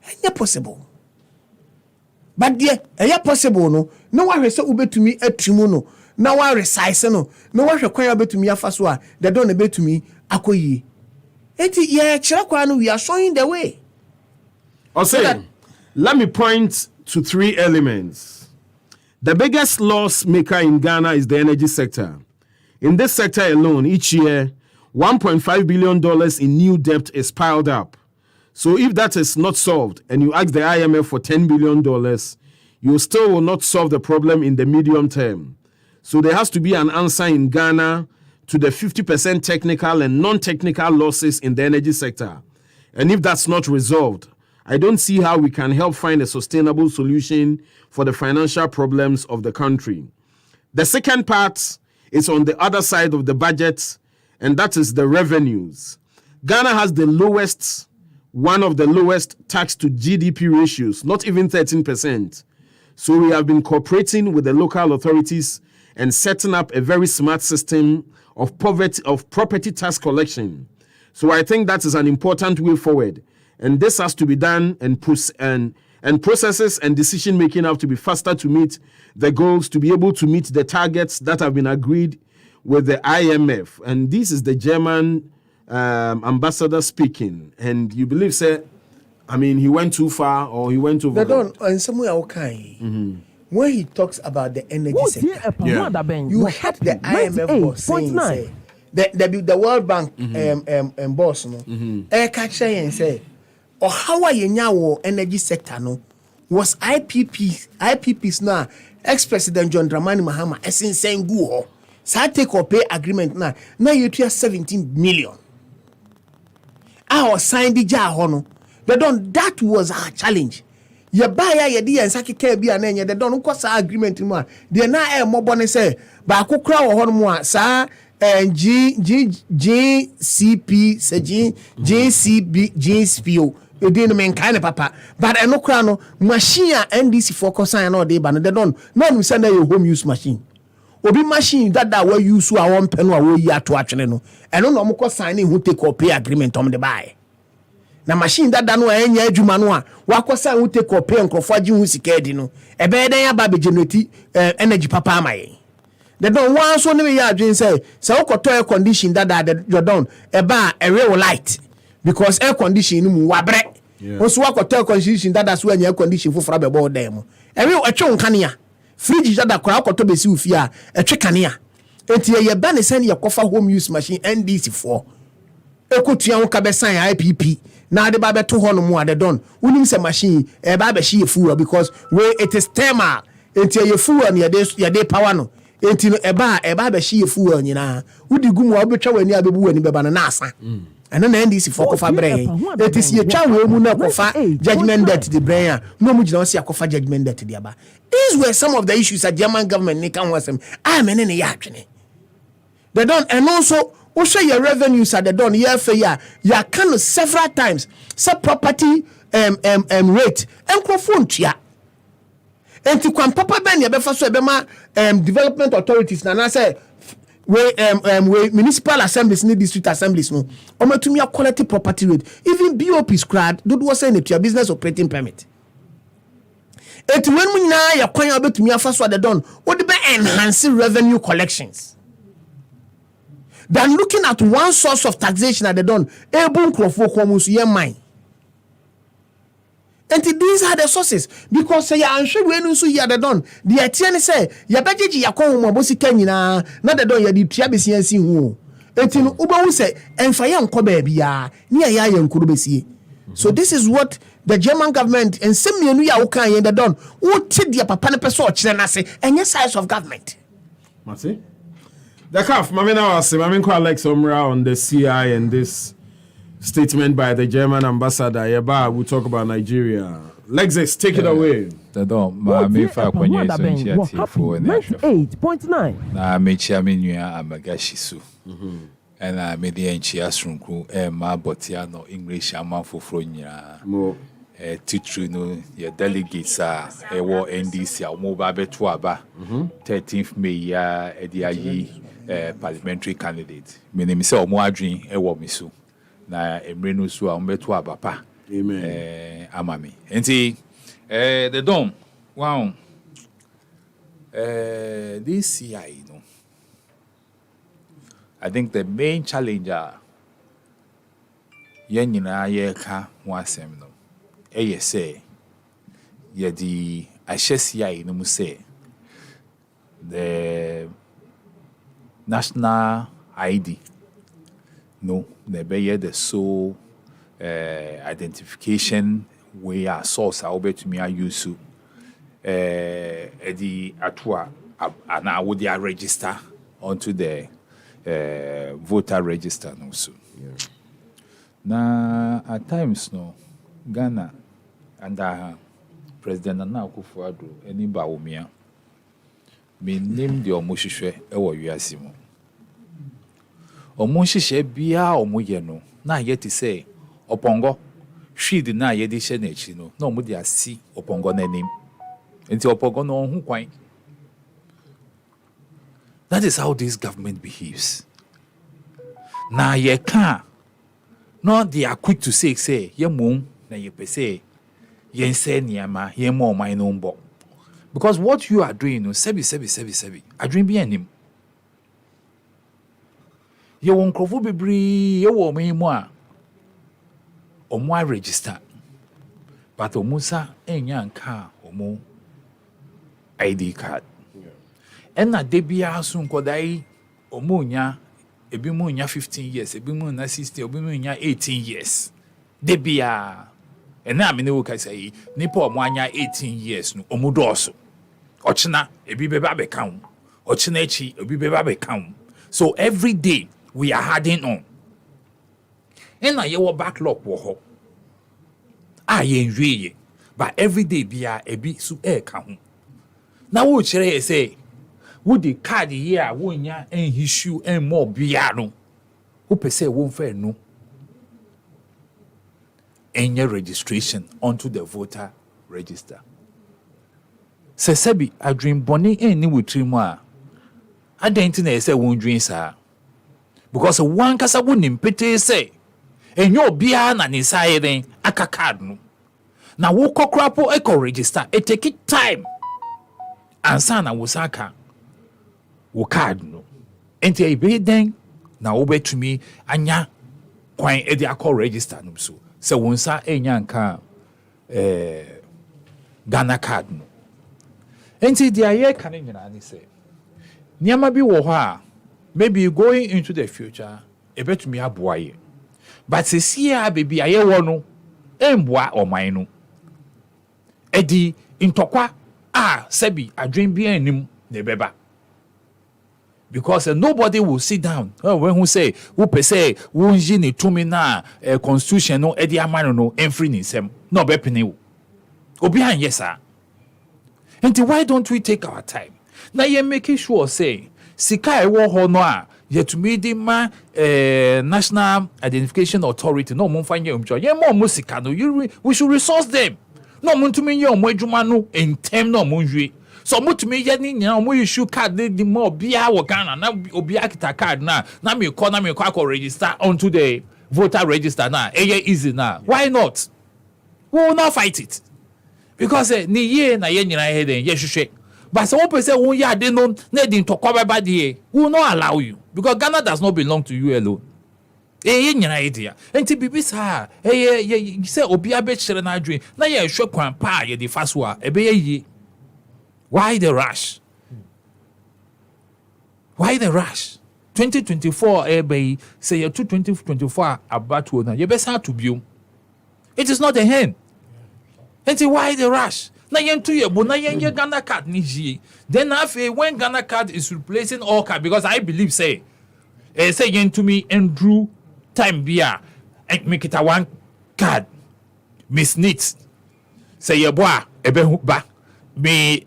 enye possible but there possible no wa hwese ubetumi atwimu no na wa resize no na wa hwe kwan betumi afa so a de don na betumi akoyi eti ye kire kwa no we are showing the way. So let me point to three elements. The biggest loss maker in Ghana is the energy sector. In this sector alone, each year, $1.5 billion in new debt is piled up. So if that is not solved and you ask the IMF for $10 billion, you still will not solve the problem in the medium term. So there has to be an answer in Ghana to the 50% technical and non-technical losses in the energy sector. And if that's not resolved, I don't see how we can help find a sustainable solution for the financial problems of the country. The second part is on the other side of the budget, and that is the revenues. Ghana has one of the lowest tax to GDP ratios, not even 13%. So we have been cooperating with the local authorities and setting up a very smart system of property tax collection. So I think that is an important way forward. And this has to be done, and processes and decision making have to be faster to meet the goals, to be able to meet the targets that have been agreed with the IMF. And this is the German ambassador speaking. And you believe, sir, I mean, he went too far or he went over. And somewhere okay. When he talks about the energy sector, you had the IMF boss saying, say, the World Bank boss, catch and say, or how are you energy sector no was IPPs now ex-president John Dramani Mahama esin saying go so take or pay agreement now you hear 17 million. I was signed the jar hono. That was our challenge. You buy ya di and saki care be an enya they don't cause agreement more. They na more bonne say ba ko kra wo hono mo sa GCP se GCB GSPO you didn't mean kind of papa but I no crano machine NDC focus on all day but they don't no send your home use machine obi machine that we use our one pen or we to actually no and no mo signing who take or pay agreement on the buy na machine that no enya adwuma no a wa sign who take or pay nkrofo agi hu sika di no e be den ya ba be generate energy papa amaye they don't want so no ya adwin say ukoto air condition that you don't e ba a real light because air condition mu wabre also ukoto air condition that's when air condition for be board dem e real etwe nkanea fridge that kwa ukoto be si ufie a etwe kanea enti ye ba ne send ye kofa home use machine NDC4 ekotua ho ka be sign IPP na de ba be to ho no mu ade don unim se machine e ba be hye fuel because where it is thermal enti ye fuel ne ye de power no enti no e ba be hye fuel nyina udi gumu a obetwa wani abebu wani beba na asa and then NDC4 kofa bre it is ye twa we mu na kofa judgment debt the brain no mu gina o se kofa judgment debt the aba. These were some of the issues that German government ni kan wasem menene ya atwene they don't. And also also your revenues at the don year for year you can several times sub property rate microphone tia enti kwan papa ben ye be fa so e be ma development authorities na say we municipal assemblies ni district assemblies no omatumi quality property rate even BOP squad do was saying it your business operating permit enti when mu nyina ya kwan obetumi afa so at the don wo de be enhance revenue collections than looking at one source of taxation at the don able crofo komus ye mine. And these are the sources because say I'm sure we no so here the don the atiane say ya bejeji ya kon mo bosi kanyina na the don ya di tua besiansi hu enti no ubawu say emfa ye nko ba bia ne ya nkuru besie. So this is what the German government and semienu ya ukan ye the don wo ti dia papa ne pese o kire na se enye size of government. Mati the calf, Mamina Alex Omra on the CI and this statement by the German ambassador. Yeba, we'll talk about Nigeria. Lexus, take it away. The dom, Mammy Fakwenye, 8.9. Na Mechiaminia Amagashisu. And I made the Enchiasrum crew, Ma Botiano, English, Amanfo Fronia. Teacher, no, your delegates are a war NDC, a mobile betuaba, 13th May, Ediayi. Parliamentary candidate. My name is Omoadrin Ewomisu. Na Emrenu su ambetu abapa. Amen. Amami. Enti the dom. Wow. This CI, no. I think the main challenger yen nyina ye ka ho asem no. Say ye di ahye CI no mu say the national ID. No, the sole identification where source I bet me I use the atua and I would register onto the voter register also. Now at times no Ghana under President Nana Akufo-Addo any baumia me name the omohwehwe ewo wiase mu omohwehwe bia omoye no na yeti say opongo hwid na yedi hye na echi no na omo de asi opongo na nim enti opongo no hu kwan. That is how this government behaves. Na ye can no they are quick to say ye mum na ye pese ye say niama ye mo my no mbo. Because what you are doing, no, sebi. I dream be him. You won't crofo bebree, you will me more. Or more register. But Omusa enyan car or more ID card. And na debia soon kodai omunya ebimunya 15 years, ebimunya 60, ebimunya 18 years. Debia. And now I know say nipo mwanya 18 years no omudoso. Ochina ebi beba be count. Ochina echi ebi beba be count. So every day we are adding on. And na yewo backlog wo ho. Ye nwie but every day bia ebi su count. Na wo chere say wo the card here wo nya en issue en more bia no. Wo pese wo mfa no. Any registration onto the voter register. Sesebi a dream bonny any with trimwa. I don't think say won't dream sir. Because one casa wouldn't pity say, and your beer and inside then a card no. Now walk crapo echo register, it take it time. And sana wusaka wo card no. Enti a be then now obey to me anya quite a call register no so. So wonsa enyanka Ghana card no. Enti dia ye kan nyina ni say niama bi wo ho a maybe going into the future e betumi aboa ye. But see a baby aye wo no emboa oman no. Edi ntokwa sebi adwen bi anim ne beba. Because nobody will sit down. When who say who per se who ni tumi na constitution no edi amano no enfri ni sem no be pene. Obi an yes sir. And why don't we take our time? Na ye making sure say sika e wo ho no a ye to me the National Identification Authority no mo fanye umjo. Ye mo sika no we should resource them. No mo to me ye mo adwuma no entem no mo hwe. So much me yani nyina mo issue card the more bia wo Ghana na obi akita card na me call register onto the voter register na easy na. Why not? We will not fight it. Because ni ye na ye nyina he den ye hwehwe. But some person won ya de no na din to kwa baba de we will not allow you because Ghana does not belong to you alone. Ye nyina he dia. Enti bibi sa ye say obi abechire na adwen na ye hwe kwan pa ye di faso a ebe ye. Why the rush? Why the rush? 2024 say you 2024 about to na you better to be. It is not a hand. And why the rush? Na yen 2 year but na yen Ghana card ni ji. Then after when Ghana card is replacing all card because I believe say yen to me Andrew time bia and make it a one card. Miss Neat say ye boy ebe ba me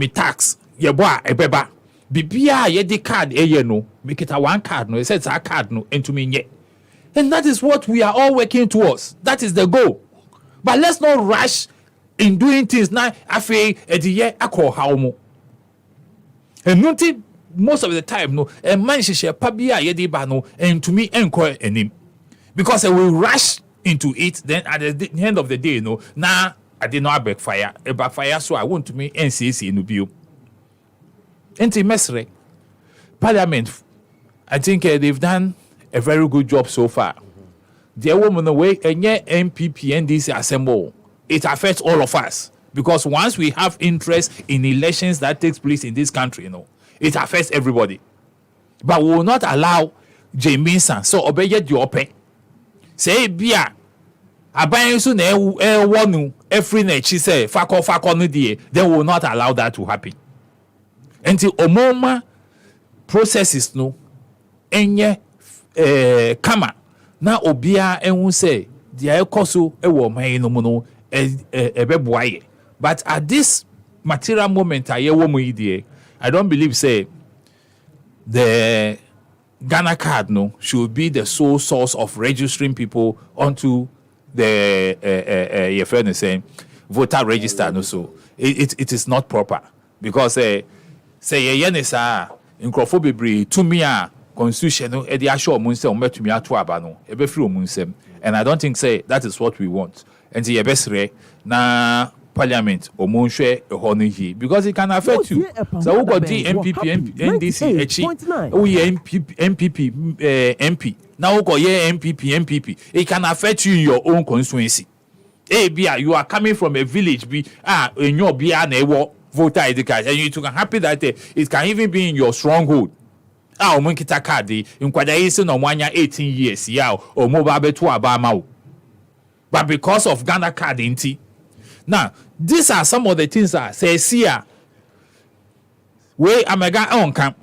tax ye boy ebeba bibia ye di card ye no make it a one card no it says a card no into me ye. And that is what we are all working towards. That is the goal. But let's not rush in doing things now afi the year akọ hawmo. And nothing most of the time no a man share pabia ye di ba no and to me enko enim because I will rush into it then at the end of the day no na I did not backfire. A backfire, so I want to me NCC in Ubio. Enti Mesre Parliament, I think they've done a very good job so far. The woman away and yet MPP NDC assemble. It affects all of us because once we have interest in elections that takes place in this country, it affects everybody. But we will not allow Jameson so obey the open. Say Bia. aban so na ɛwɔ no every na chi say fakɔ no die, they will not allow that to happen. Enti omoma processes no enye kama na obia ehun say dia ekoso ewo man no mu no ebeboaye. But at this material moment ayewo mu idie, I don't believe say the Ghana card no should be the sole source of registering people onto the your friend is saying voter register no. So it is not proper because say yenisa nkrofo bebre tumi a constitution no e dey assure omun say ometumi ato aba no e be free omun sem, and I don't think say that is what we want. And the besre na parliament omun hwe ehɔ no yi because it can affect you. So who got the MPP NDC echi who ye MPP MP now who got ye MPP it can affect you in your own constituency. Bia you are coming from a village be in your bia na ewo voter ID card, and you can happy that it can even be in your stronghold. Omun kita card nkwada yi se no mwanya 18 years ya o mo ba beto aba ma o. But because of Ghana card inti. Now, these are some of the things that say here where Amega on camp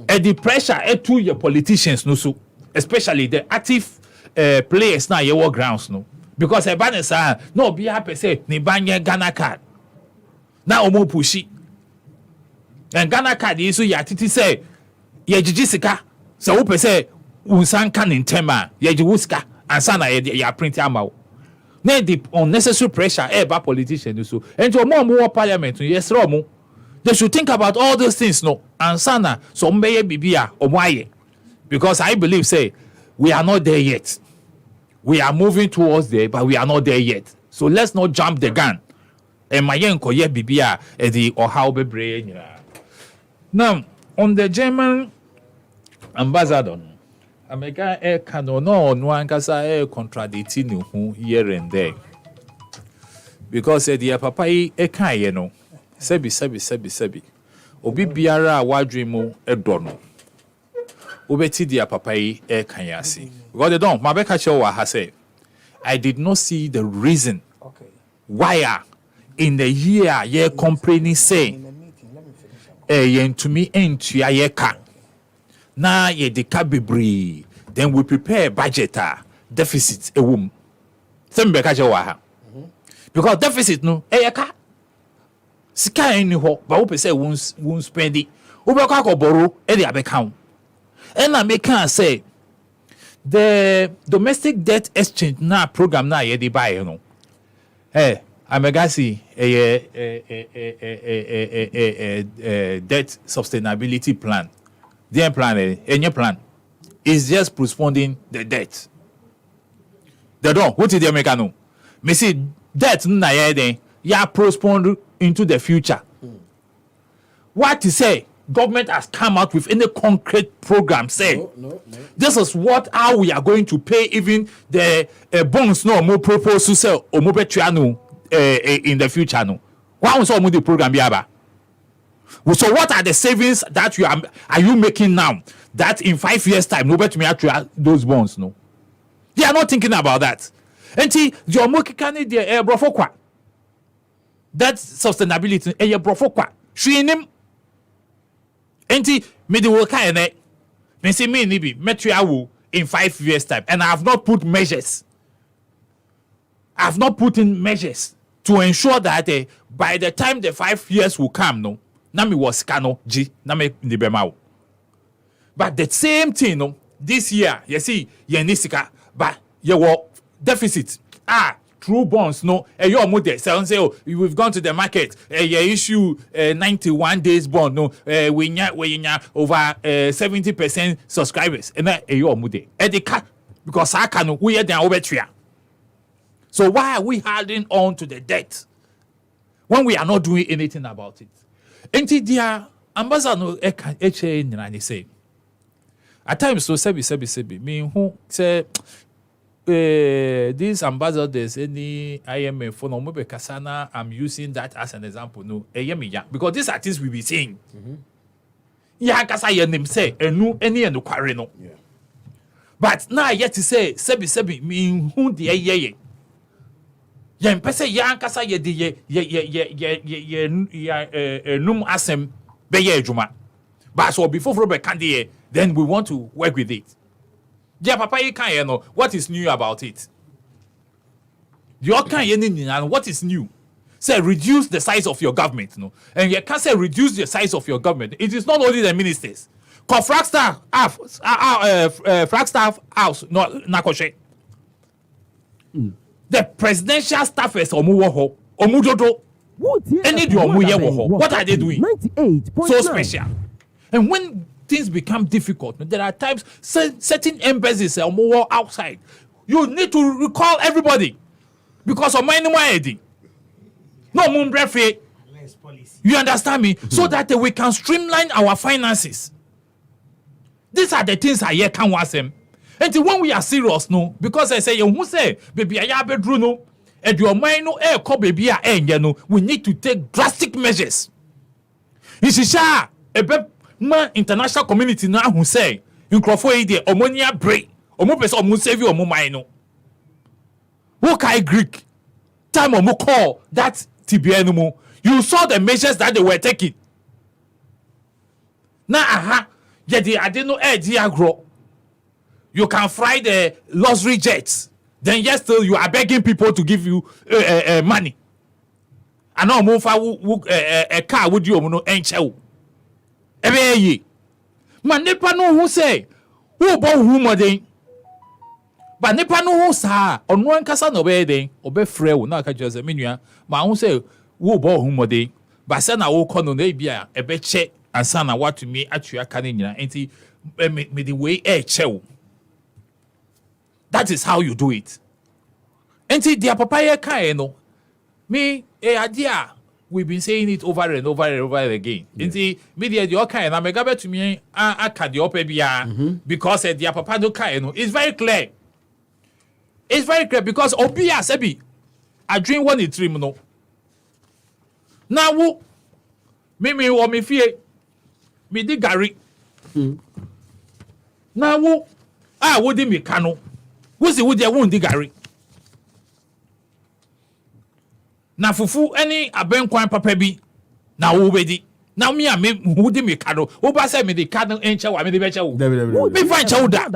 and the pressure to your politicians no so, especially the active players now your grounds no, because a banner say no be happy say ni banye Ghana card now omo pushi and Ghana card is so ya titi say ye jijisika so wo say unsan kan intema ye jiwuska ansa na ya print amao. Now the unnecessary pressure about politicians so and to more parliament yes romo they should think about all those things no and sana so mbeye bibia omwaye, because I believe say we are not there yet. We are moving towards there but we are not there yet, so let's not jump the gun and mayen koye bibia the or how bebre nyina. Now on the German ambassador America cano no ankasa contradicting who here and there, because the papa kan ye no sebi obi biara wadwe mu edono obeti dia papa kan ya si because they don't mabeka chewa ha say I did not see the reason why in the year ye complaining say yen to me entua ye ka na ye de ka bebre, then we prepare a budget deficit a womb. Some because deficit no ka sika any ho but we say won't spend it. We go borrow e dey account. And I make can say the domestic debt exchange na program na ye dey buy you know. Amegasi debt sustainability plan. Their plan, any plan, is just postponing the debt. They don't. What did they make no? Me see debt na ya postponed into the future. What to say? Government has come out with any concrete program saying this is how we are going to pay even the bonds no more propose to sell or more in the future no. Why was all the program biaba? So what are the savings that are you making now that in 5 years time nobody may actually those bonds no? They are not thinking about that. And see your mokikani the brofokwa. That sustainability e brofokwa. Shinim. And see me the work me say me nibi metriawu in 5 years time, and I have not put measures. I have not put in measures to ensure that by the time the 5 years will come no. Nami was kano G nami nibemao. But the same thing no this year you see ye nisika but ye wo deficit through bonds no your model say oh we've gone to the market ye issue 91 days bond no we nya over 70% subscribers and your model edika because I can we are then over. So why are we holding on to the debt when we are not doing anything about it? Enti dia ambassador eche nyina say at times so sebi me who say these ambassadors any IMF for no be kasana I'm using that as an example no eyemiya because these are things we be saying ya kasa ye nim say enu any enu kware no but now yet to say sebi me who the ye Yen pese yan kasa ye di ye num asem be ye adwuma. But so before Robert Kandie, then we want to work with it. Yeah, papa you can know what is new about it. You can what is new? Say reduce the size of your government, no? And you can't say reduce the size of your government. It is not only the ministers. Cause Flagstaff House, no nakoshe. The presidential staffers omuwoho, omudodo. What are they doing? 98.9. So special. And when things become difficult, there are times certain embassies are more outside. You need to recall everybody because of my name. No mumbre. You understand me? So that we can streamline our finances. These are the things I hear can was them. And when we are serious, no, because I say you say baby I bedroom no, and your mind no baby we need to take drastic measures. Isisha ma international community now who say nkrofo yi de omonia break omo pese omo save omo mind no who kai Greek time omo call that TBN mo you saw the measures that they were taking na yeah the adeno agro you can fly the luxury jets then yes still you are begging people to give you money and no mo fa a car would you no enche ebe ye man nipa no hu say wo bo hu modern ba nipa no hu sa onu ankasa no be den obe frɛ wo na ka kyerɛ menua ma hu say wo bo hu modern ba se na wo kɔ no na bia ebe che ansa na what me atua ka ne nyina enti me the way che wo. That is how you do it. Enti dia papa ye kan no me idea we've been saying it over and over and over again. Inti media the okay na mega to me aka the ope bia because the papa do kai no it's very clear. It's very clear because obia sebi I drink one in trim no. Now wo me wo me fie me di gari. Now wo wo di me kano. Wo si wo di wo di gari. Na fufu any abenkwan papa bi na wo bedi na me who di me kado wo ba say me di kado enche wa me di beche wo me fa enche wo da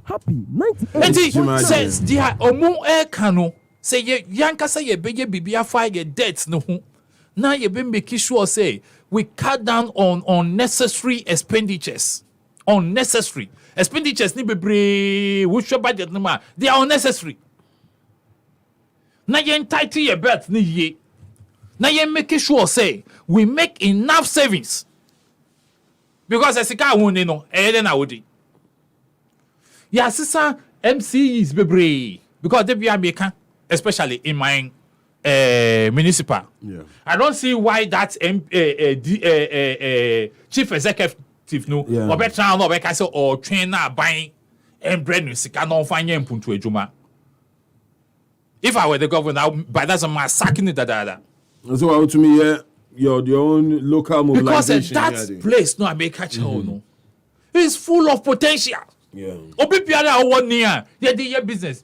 happy 98 enti says dia omu kano say yanka say ye beye bibia fa ye debt no ho na ye be make sure say we cut down on unnecessary expenditures ni bebre wo hwe budget no ma they are unnecessary. Na yen tighten your belt ni ye. Na yen make sure say we make enough savings. Because esika won no e na wodi. Ya sisa MCs bebre because they be American especially in my municipal. Yeah. I don't see why that chief executive no or better no be say or train na buying and bread no sika no fanya mpuntu adwuma. If I were the governor, by that's a massacring that. So to me, your own local mobilization. Because that place, no, I make catch no. It's full of potential. Yeah. Obi piara 1 year, they do your business.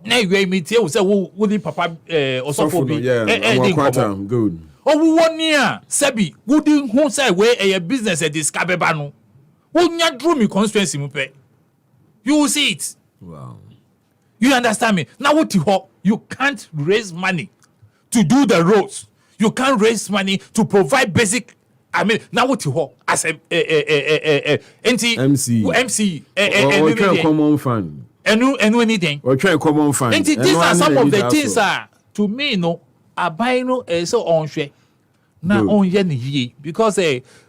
Now you meet here, say who the papa also good. Oh, 1 year, Sebi, who didn't who say where a business at this cabebano. Who nya drew me constituency mupe. You will see it. Wow. You understand me? Now what you can't raise money to do the roads. You can't raise money to provide basic. I mean, now what you as a MC or common fund. And anything. Or try common fund. These are some of the things to me no abino so on share. Now on ye because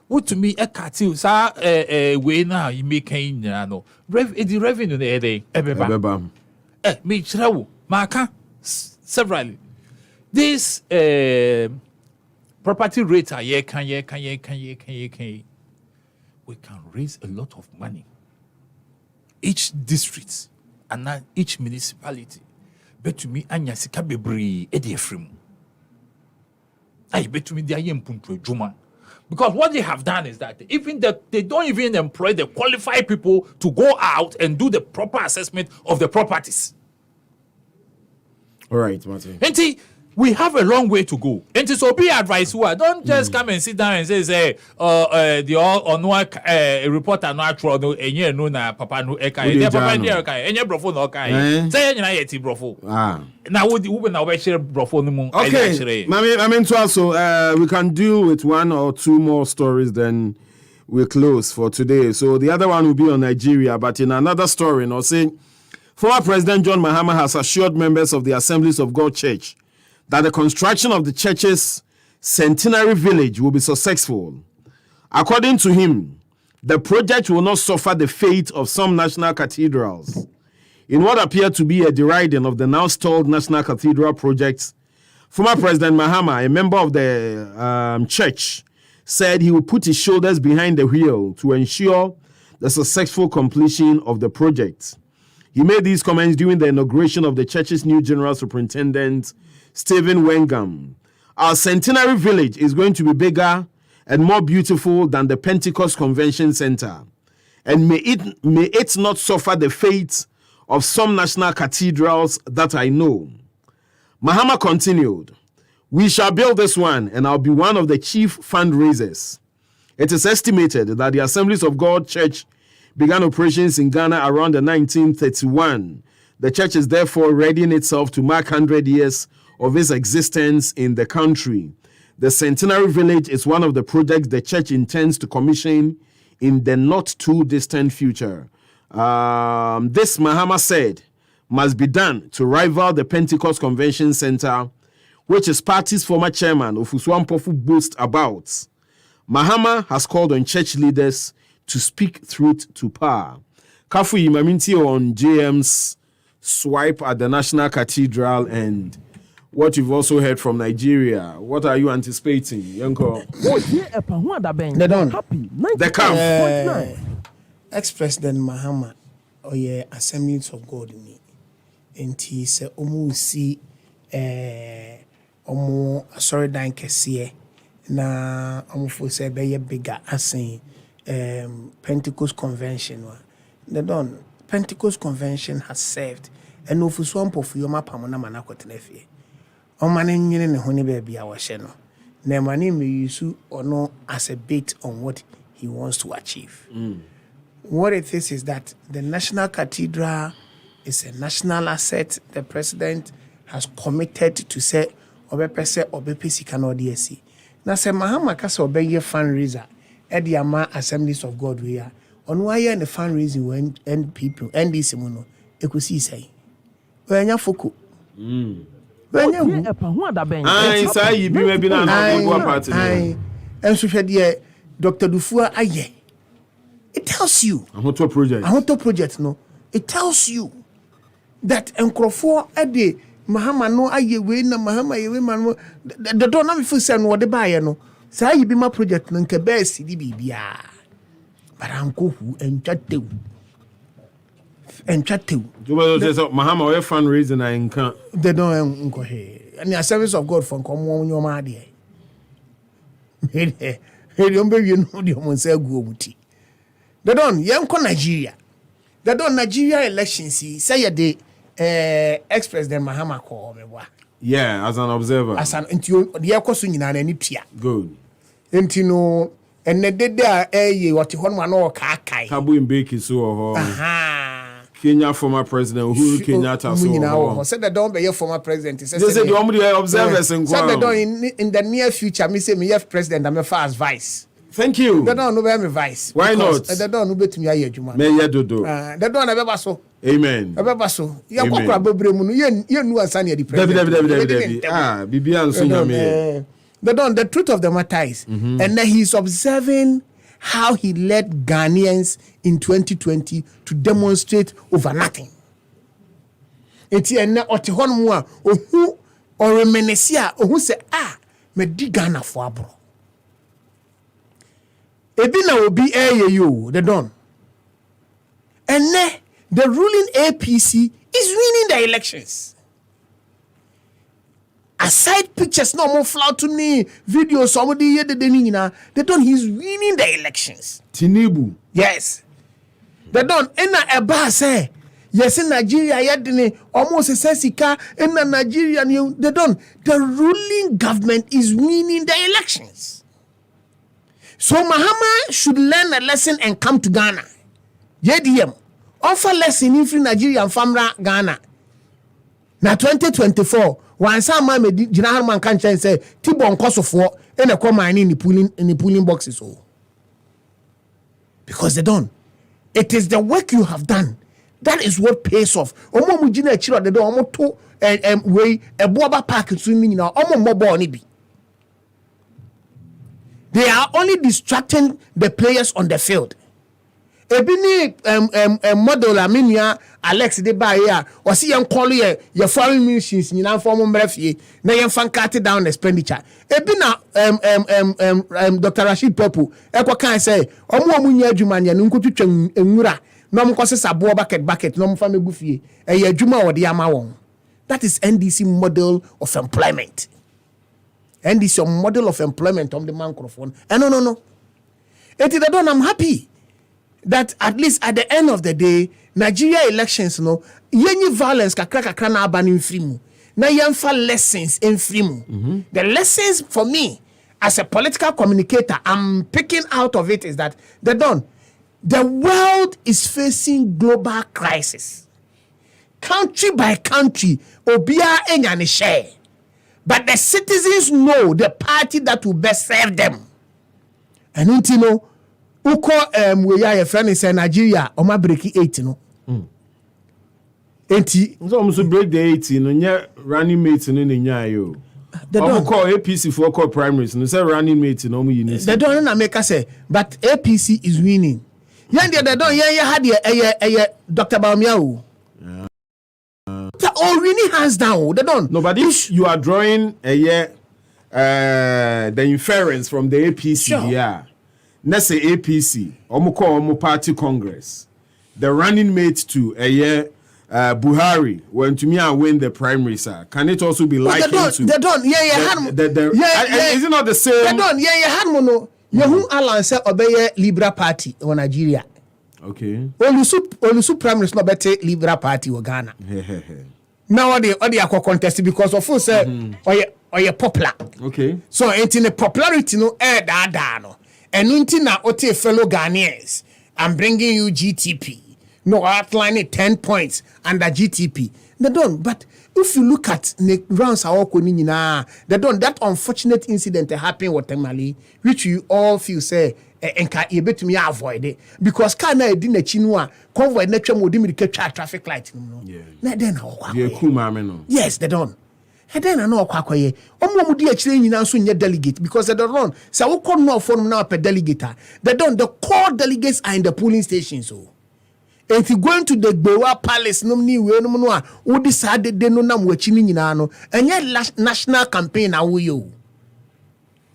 what to me a cartel sa way now you make no the revenue there me travel maka severally this property rates are can we can raise a lot of money each district and now each municipality bet to me anya sika bebre e dey free I bet to me they are mpuntu adwuma because what they have done is that even they don't even employ the qualified people to go out and do the proper assessment of the properties. All right, Martin. Enti, we have a long way to go. And so be advised, don't just come and sit down and say, the all on one reporter no actual no enye no na papa no eka. The papa no eka. Enye brofo no eka. Say enye na yeti brofo. Now we na we share brofo no mu. Okay. I mean to also we can deal with one or two more stories, then we're close for today. So the other one will be on Nigeria, but in another story, no saying former President John Mahama has assured members of the Assemblies of God Church that the construction of the church's centenary village will be successful. According to him, the project will not suffer the fate of some national cathedrals. In what appeared to be a deriding of the now stalled National Cathedral project, former President Mahama, a member of the church, said he would put his shoulders behind the wheel to ensure the successful completion of the project. He made these comments during the inauguration of the church's new general superintendent, Stephen Wengam. Our centenary village is going to be bigger and more beautiful than the Pentecost Convention Center. And may it not suffer the fate of some national cathedrals that I know. Mahama continued, we shall build this one and I'll be one of the chief fundraisers. It is estimated that the Assemblies of God Church began operations in Ghana around the 1931. The church is therefore readying itself to mark 100 years of its existence in the country. The Centenary Village is one of the projects the church intends to commission in the not too distant future. This, Mahama said, must be done to rival the Pentecost Convention Center, which his party's former chairman, Ofusu Wamputu, boasts about. Mahama has called on church leaders to speak truth to power. Kafu Yimaminti on JM's swipe at the National Cathedral and what you've also heard from Nigeria. What are you anticipating, Yanko? The Don. The camp. Ex-President Mahama, Assemblies of God in me. And he said, si sorry, dan kesiye na for say be bigger asin Pentecost Convention. The Don Pentecost Convention has served and Ofusu Wamputu yoma pamona manakotnefe. Omane nyine ne honi baby a wahye no. Na mane me use ono as a bait on what he wants to achieve. What it is that the National Cathedral is a national asset. The president has committed to say obepese obepesi no DSC. Na se Mahama ka se obeye fundraiser e de ama Assemblies of God we are. Ono aye ne fundraising when end people NDC mu no ekosi sai. Wanya foko. Ai sai yi bi maybe na no go party. Ai enso hwe de Dr. Dufua aye. It tells you. Ahoto project no. It tells you that enkrofo ade Mahama no aye we na Mahama ye we man the don't na me feel say no de baye no. Say yi bi ma project no nke be si di bibia. Baranko hu entwatew. Juba say so Mahama we fundraising na nka. They don't nko he. And the service of God for nkomo nyoma ade. He don't be you know the mon say go obuti. They don't yanko Nigeria. They don't Nigeria elections say the ex-president Mahama call me wa. Yeah, as an observer. As an intio the yakoso nyina na ni tua. Good. Intino enne dede a what hon ma no ka kai. Kabu mbeki so ho. Kenya former president Uhuru Kenyatta so. Said that don't be your former president. He said the observers in Said that don't in the near future me say me have president I'm first vice. Thank you. They don't know where me vice. Why not? They don't know betumi aye adwuma. Me ye dodo. They don't na beba so. Amen. Beba so. Ya kokra bebre mu no ye nu ansa na the president. David. Bibia nso nyame. They don't the truth of the matter is and then he's observing how he led Ghanaians in 2020 to demonstrate over nothing. Eti enne oti hon mu a ohu oremenesia ohu se me di Ghana for abro. Ebi na obi you the don. And the ruling APC is winning the elections. Aside pictures no more flout to me videos somebody here the don he's winning the elections. Tinubu. Yes. The don ena eba say Yes, in Nigeria, yet almost says sika in Nigeria, they don't. The ruling government is winning the elections. So Mahama should learn a lesson and come to Ghana. JDM offer lesson in free Nigeria and Famra Ghana. Now 2024, once some man made General Man can say Tibon cost for and a come in the pooling boxes. Oh. Because they don't. It is the work you have done. That is what pays off. Omo mujina chiro de do omo to way a boba park swimming now. Omo mobo ni bi. They are only distracting the players on the field. Ebini model Aminia Alex de Baia or see young call ye foreign missions in form brefie na yen fan cut down expenditure. Ebina Dr. Rashid Popu ekwa kan say omo amunya adwuma nya nkotwetwa enwura na mo kwose sabo bucket na mo fa megufie eye adwuma wo de ama won. That is NDC model of employment. NDC model of employment on the microphone. No. It is done. I'm happy that at least at the end of the day, Nigeria elections, yenye violence kakra na abanin frimu. Na yenfa lessons in frimu. The lessons for me as a political communicator, I'm picking out of it is that the world is facing global crisis. Country by country, obia enyane share. But the citizens know the party that will best serve them. And uko we ya friend is Nigeria oma break 8 no. Enti so almost break the 8 no nya running mate no nya yo. They don't call APC for call primaries no say running mate no mu unity. They don't na make say but APC is winning. Yan they don't had Dr. Bawumia. They all winning hands down. They don't. No, but if you are drawing the inference from the APC, sure. Yeah. Let's say APC, Omo Party Congress, the running mate to Buhari, when to me I win the primaries, can it also be likened to? They don't. Is it not the same? They don't. Yehu Alan said obey Libra Party in Nigeria. Okay. Olusu primaries no better Libra Party in Ghana. Now they are contested because of course or you popular. Okay. So ain't in the popularity no no. And until now, ote fellow Ghanaians, I'm bringing you GTP. No, outlining 10 points under GTP. They don't. But if you look at the rounds they don't. That unfortunate incident happened with Mali, which you all feel say and can you bet me avoid it because Kana didn't chinua convoy nature would traffic light. Yes, they don't. And then I know kwakwaye. Omo di achire nyina so nye delegate because they don't run. Say we call no for now per delegate. They don't. The core delegates are in the polling stations. So if you going to the Gbewa Palace, no ni we no no a wo decide de no nam wachi ni nyina no. Enye national campaign na wo yo.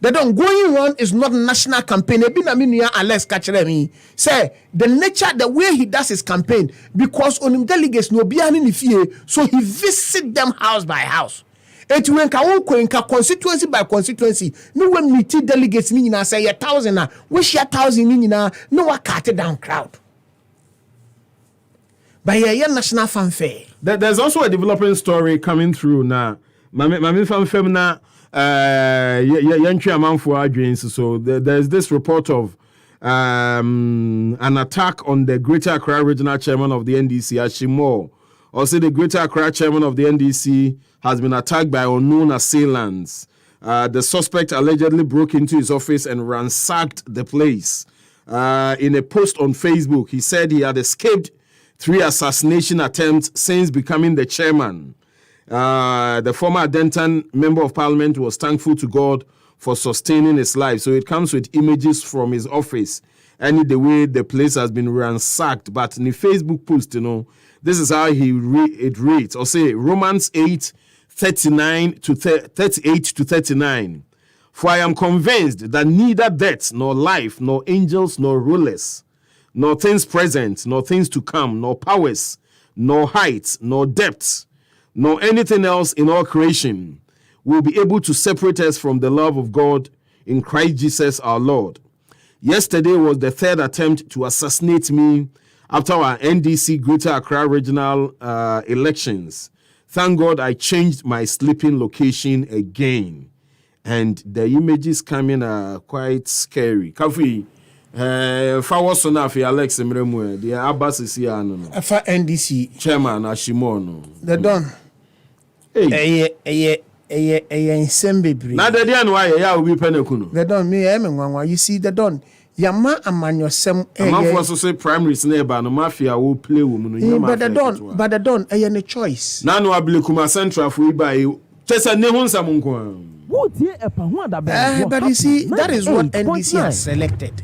They don't going on is not national campaign. Ebi na me nua Alex kachere me. Say the nature, the way he does his campaign because on him delegates no bia ni fie, so he visit them house by house. It when ka constituency by constituency no when meet delegates ni nyina say 1,000 na we share 1,000 ni nyina no wa cut down crowd by a national fanfare. There's also a developing story coming through now. Mami fanfare na yantwi amanfo adwens. So there's this report of an attack on the Greater Accra Regional Chairman of the NDC, Ashimo. Also, the Greater Accra Chairman of the NDC has been attacked by unknown assailants. The suspect allegedly broke into his office and ransacked the place. In a post on Facebook, he said he had escaped 3 assassination attempts since becoming the chairman. The former Denton Member of Parliament was thankful to God for sustaining his life. So it comes with images from his office and the way the place has been ransacked. But in the Facebook post, this is how it reads. Or say Romans 8:38 to 39. For I am convinced that neither death, nor life, nor angels, nor rulers, nor things present, nor things to come, nor powers, nor height, nor depth, nor anything else in all creation will be able to separate us from the love of God in Christ Jesus our Lord. Yesterday was the 3rd attempt to assassinate me after our NDC Greater Accra Regional elections. Thank God I changed my sleeping location again. And the images coming are quite scary. Kafi, Fawaso Nafi, Alex Emremwe, the Abbas is here. For NDC Chairman Ashimono. The Don. Now the day why ya will be penekuno. The Don, me, you see the Don. Yama amanyosem also say primaries neighbor no mafia will play woman. But the Don, a choice. Nano Ablikuma Central for by Tessa Nehun Samunko. But you see, that is what NDC has selected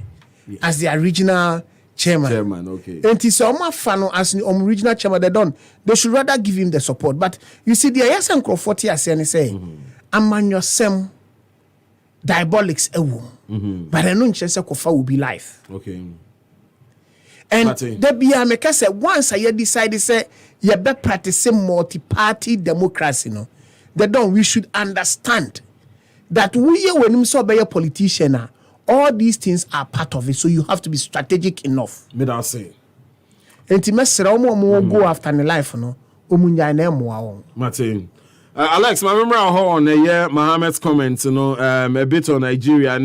as their regional chairman. Okay. And it's fan as regional chairman. They should rather give him the support. But you see, the Ayasan Crawford as saying, amanyosem diabolics but I know chance Kofa will be life. Okay. And the BMK said once I decided say you be practicing multi-party democracy, we should understand that we when you saw by a politician, all these things are part of it. So you have to be strategic enough. Me don't say. And to mess around go after the life, Martin. Alex, my memory on a year Mohammed's comments, a bit on Nigeria.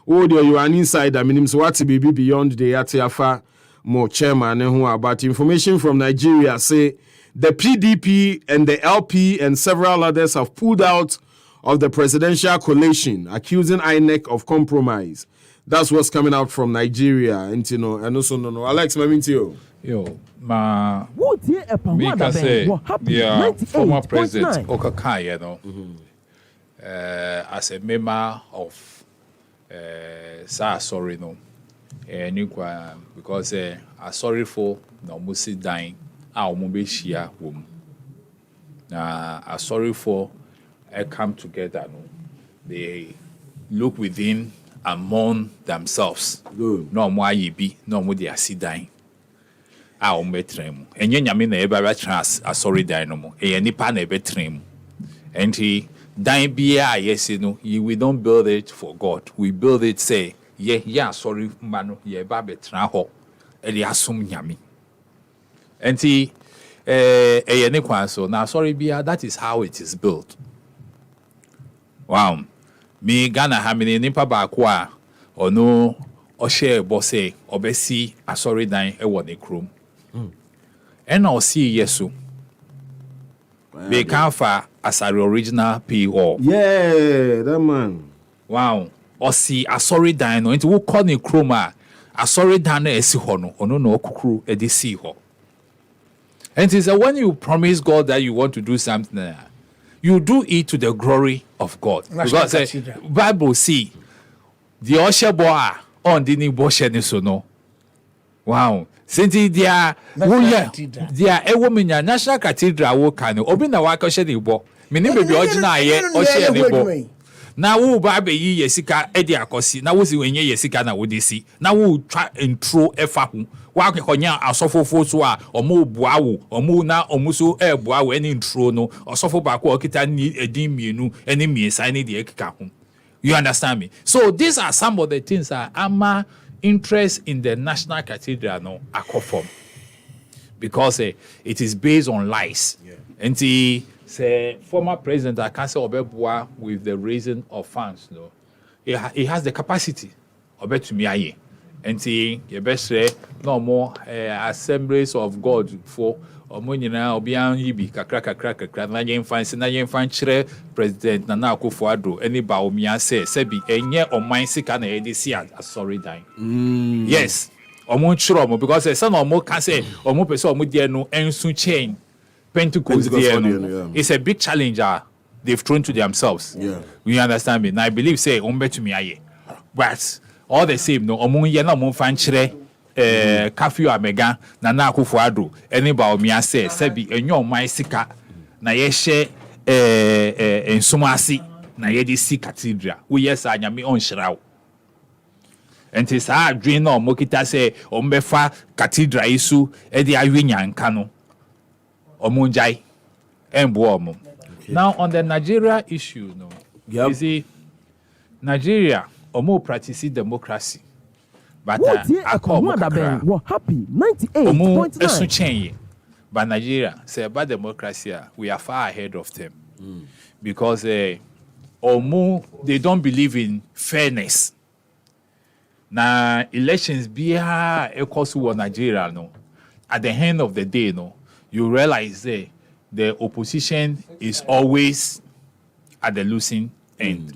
You are an insider. I mean, so what to be beyond the Atiafa more chairman who about information from Nigeria say the PDP and the LP and several others have pulled out of the presidential coalition, accusing INEC of compromise. That's what's coming out from Nigeria, and and also no. Alex, my you. Yo, ma. Because the former president Okaka, as a member of sorry no, because I sorry for no musi dying. Our mobile womb. I sorry for come together. No, they look within and mourn themselves. No more ye be, no more they are see dying. Our metrem. And yen yamin a trans, a sorry dynamo, a nipa nebe trim. And he dying be yes, we don't build it for God. We build it, say, yeah, sorry, manu, ye babe traho, and assume yami. And he a so now sorry, Bia, that is how it is built. Wow. Me Ghana hamini nipa bakwa or no or share bosse or besi a sorry dying a one chrome. And I'll see yesu. Be canfa as our original PO. Yeah, that man. Wow. Or see a sorry dying no into call ni chroma. A sorry dying a si hono or no crew a DC ho. And it is when you promise God that you want to do something, you do it to the glory of God. Because the Bible see the usher boy on the new boy no. Wow. Since they are a woman in National Cathedral wo can obi na waka she ni bo. Me ni baby original ye o she ni bo. Na wo ba be yi yesika e de akosi na wo si wenye yesika na wo de si. Na wo twa intro efa hu. Wa akonya asofofo so a omo bua wo omo na omo so e bua wo any intro no osofo ba ko okita ni edin mienu eni miesa ni de ekika hu. You understand me? So these are some of the things that ama interest in the National Cathedral no akofom. Because it is based on lies. Yeah. And the former president I can't say Obebua with the raising of funds no. He has the capacity Obetumiaye. And the best no more assemblies of God for omunyina obian yibi kakra na yen fan chere president Nana Akufo-Addo any ba omia say bi enye oman sika na edisi sorry dying. Yes. Omo chiro mo because say no mo can say omo pese omo die no ensu chain Pentecost there no. It's a big challenge they've thrown to themselves. Yeah. You understand me? Now I believe say ombetumi aye. But all the same no omo ye na omo fan chere Kafio Amega Nana Akufo-Addo any ba omia say bi enyo oman sika na ye hye ensumasi na ye di si cathedral wo yes anyame onhyirawo enti saa adwen na omokita say ombefa cathedral isu e di awenyanka no omunjai embo omo. Now on the Nigeria issue you see Nigeria omo practice democracy But I call what happy 98.9. Change. But Nigeria, say about democracy, we are far ahead of them. Because they don't believe in fairness. Now elections be a course to Nigeria no. At the end of the day, no, you realize the opposition is always at the losing end.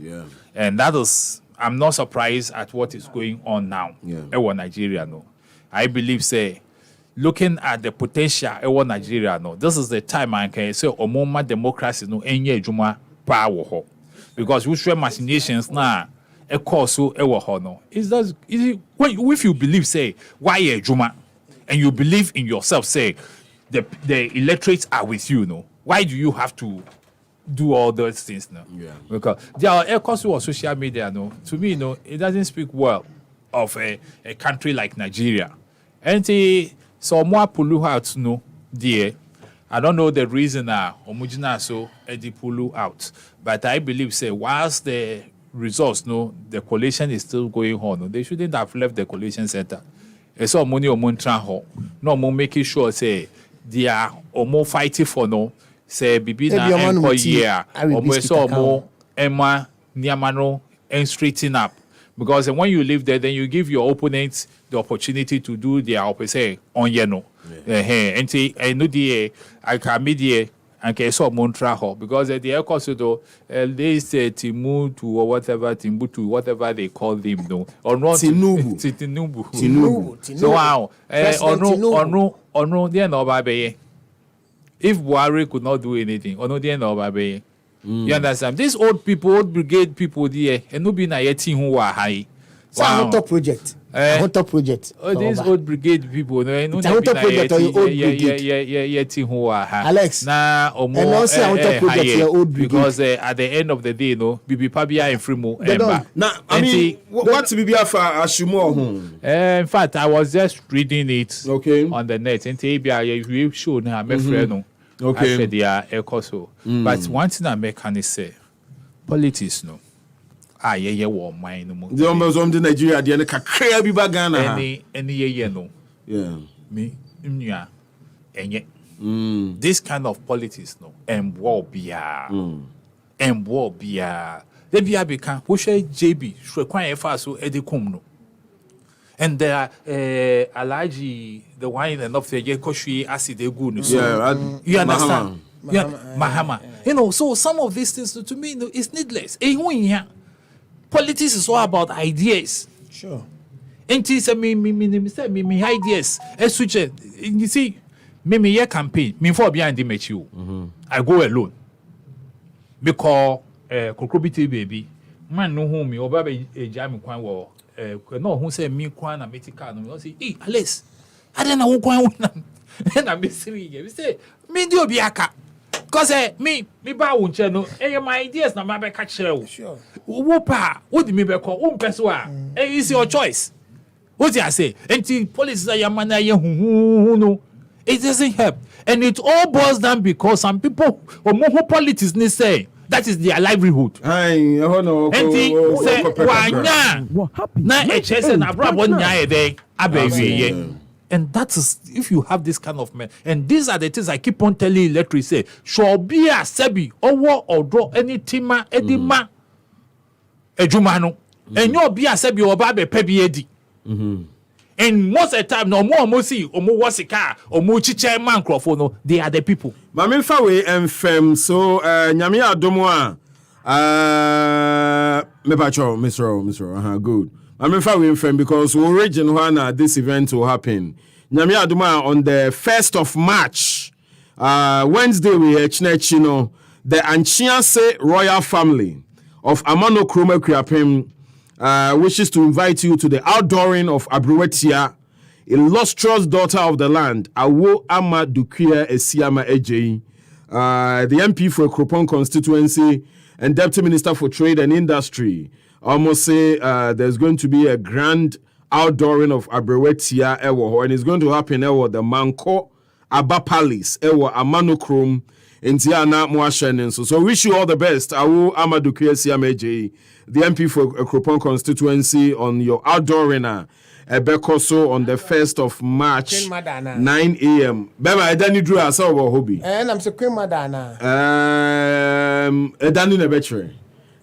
And that is, I'm not surprised at what is going on now. In Nigeria, no. I believe, say, looking at the potential in Nigeria, no, this is the time I can say, Omoma democracy, no, any juma power, because we share machinations now. A course so no. If you believe, say, why a juma, and you believe in yourself, say, the electorates are with you, no. Why do you have to do all those things now? Because there are a course of social media, no. To me, no, it doesn't speak well of a country like Nigeria. And so more pulu out, no, dear. I don't know the reason Omujina so edi pulu out, but I believe, say, whilst the results, no, the coalition is still going on. No, they shouldn't have left the coalition center. It's all money or money no more making sure, say, they are more fighting for no, say, bibi na employee year, or more Emma Niamano and straighten up. Because when you live there, then you give your opponents the opportunity to do their opposite on yeno. And I know I can media and can so Montraho because the air do they say Timutu or whatever Timbutu, whatever they call them, no, or not Tinubu. So wow, or no, they are no baby. If Buhari could not do anything, or no, they are no baby. You understand? These old people, old brigade people there, and no be na yeti who are high. It's a hunter project. Hunter project. Oh, these old brigade people, no, it's a hunter project or old brigade. Yeti who are high. Alex. Na and also a hunter project your old brigade. Because at the end of the day, no, Bibi Pabia and Frimo. Now, I mean, what's Bibi Afa Ashumo? In fact, I was just reading it on the net, and you showed her my friend. Okay. I said they are echo. But one thing I make can say, politics no. Yeah, warm mine no more. The numbers on the Nigeria, the kakrea bi bagana. Any no. Yeah. Me, this kind of politics no. And war bia. And war bia. They be become who share JB, should quite fast so edikum no. And there are Alaji, the wine and of the Yekoshi acid they good. So you understand? Mahama. You know, so some of these things to me is needless. Politics is all about ideas. Sure. And it is me ideas. You see, me campaign, me for behind the match you. I go alone. Because Kokrobiti baby, man no home, or baby a jam kwan war. No, who say me kwan and metika no say, hey, Alice, I don't know who kwan and I'm missing you. We say, me do biaka. Cause me ba won channel, my ideas na ma be catch you. Sure. Whopa, what me be call person it's your choice. What I say? And police are your man no. It doesn't help. And it all boils down because some people or more politics they say that is their livelihood. Aye, oh and say wanya na HS na bra bon nya dey abeye. And that is if you have this kind of men. And these are the things I keep on telling electric say, sure be a sebi owo odo any tima edima ejumano. And you be a sebi oba be pebi edi. And most of the time, no more see or more wasika or more chicha man no, they are the people. Mamin fawe fm so nyamia domoa mepacho Mr. Good. Mamin fawe fm because we region when this event will happen. Nyamia domoa on the 1st of March. Wednesday we Chinechino, the Anchiase royal family of Amano Kroma Kriapim wishes to invite you to the outdooring of Abruwetia, illustrious daughter of the land, Awo Ama Dukia Esiama Ejei, the MP for Kropon constituency and Deputy Minister for Trade and Industry. Almost say there's going to be a grand outdooring of Abruwetia Ewo, and it's going to happen Ewo the Manko Aba Palace Ewo Amanokrom Intiana Mwashen. So wish you all the best. Awu Amadou Kwesi Ameje, the MP for Kropon constituency on your outdoor arena. Ebekoso on the 1st of March, 9 a.m. Bema, Edani Drew as our hobby. And I'm so Queen Madana. Edani Nebetre.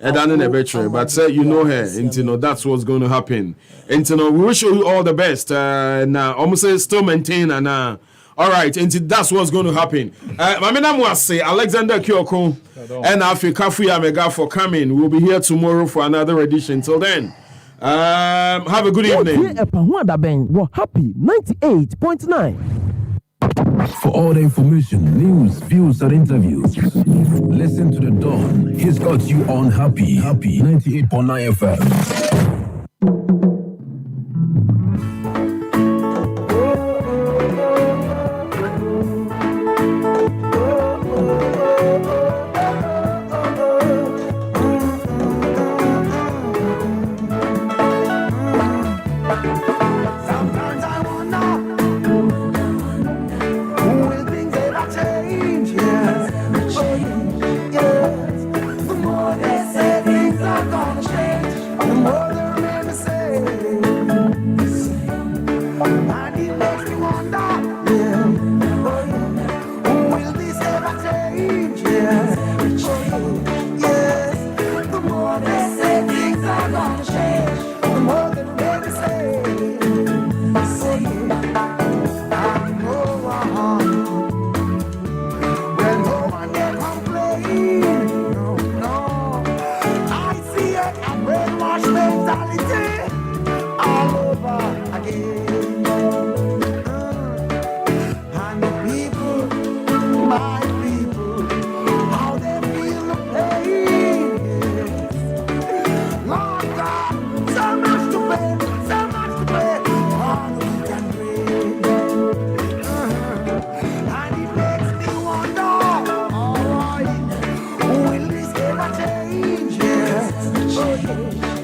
Edani Nebetre. But say you know her. Intino, that's what's going to happen. Intino, we wish you all the best. Now, almost say still maintain and all right, that's what's going to happen. Mamina Mwase, Alexander Kyoko, and Africa Fuya Mega for coming. We'll be here tomorrow for another edition. Till then. Have a good evening. Happy 98.9. For all the information, news, views, and interviews, listen to the Dawn. He's got you on Happy 98.9 FM.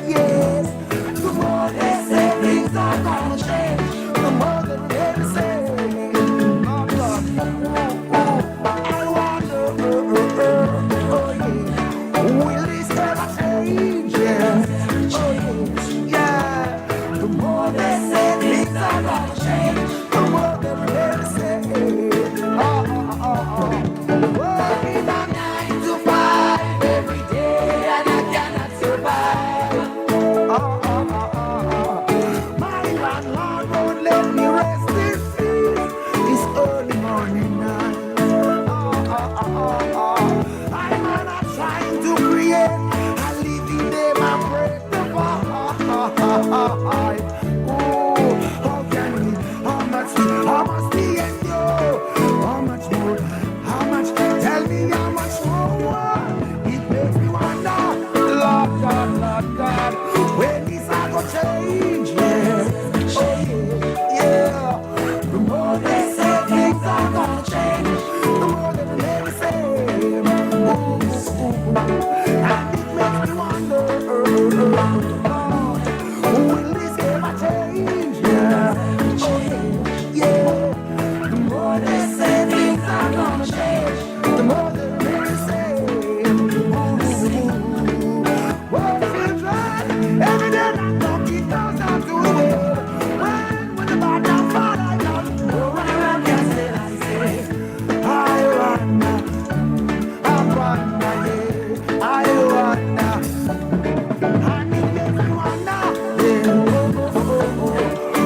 Yeah.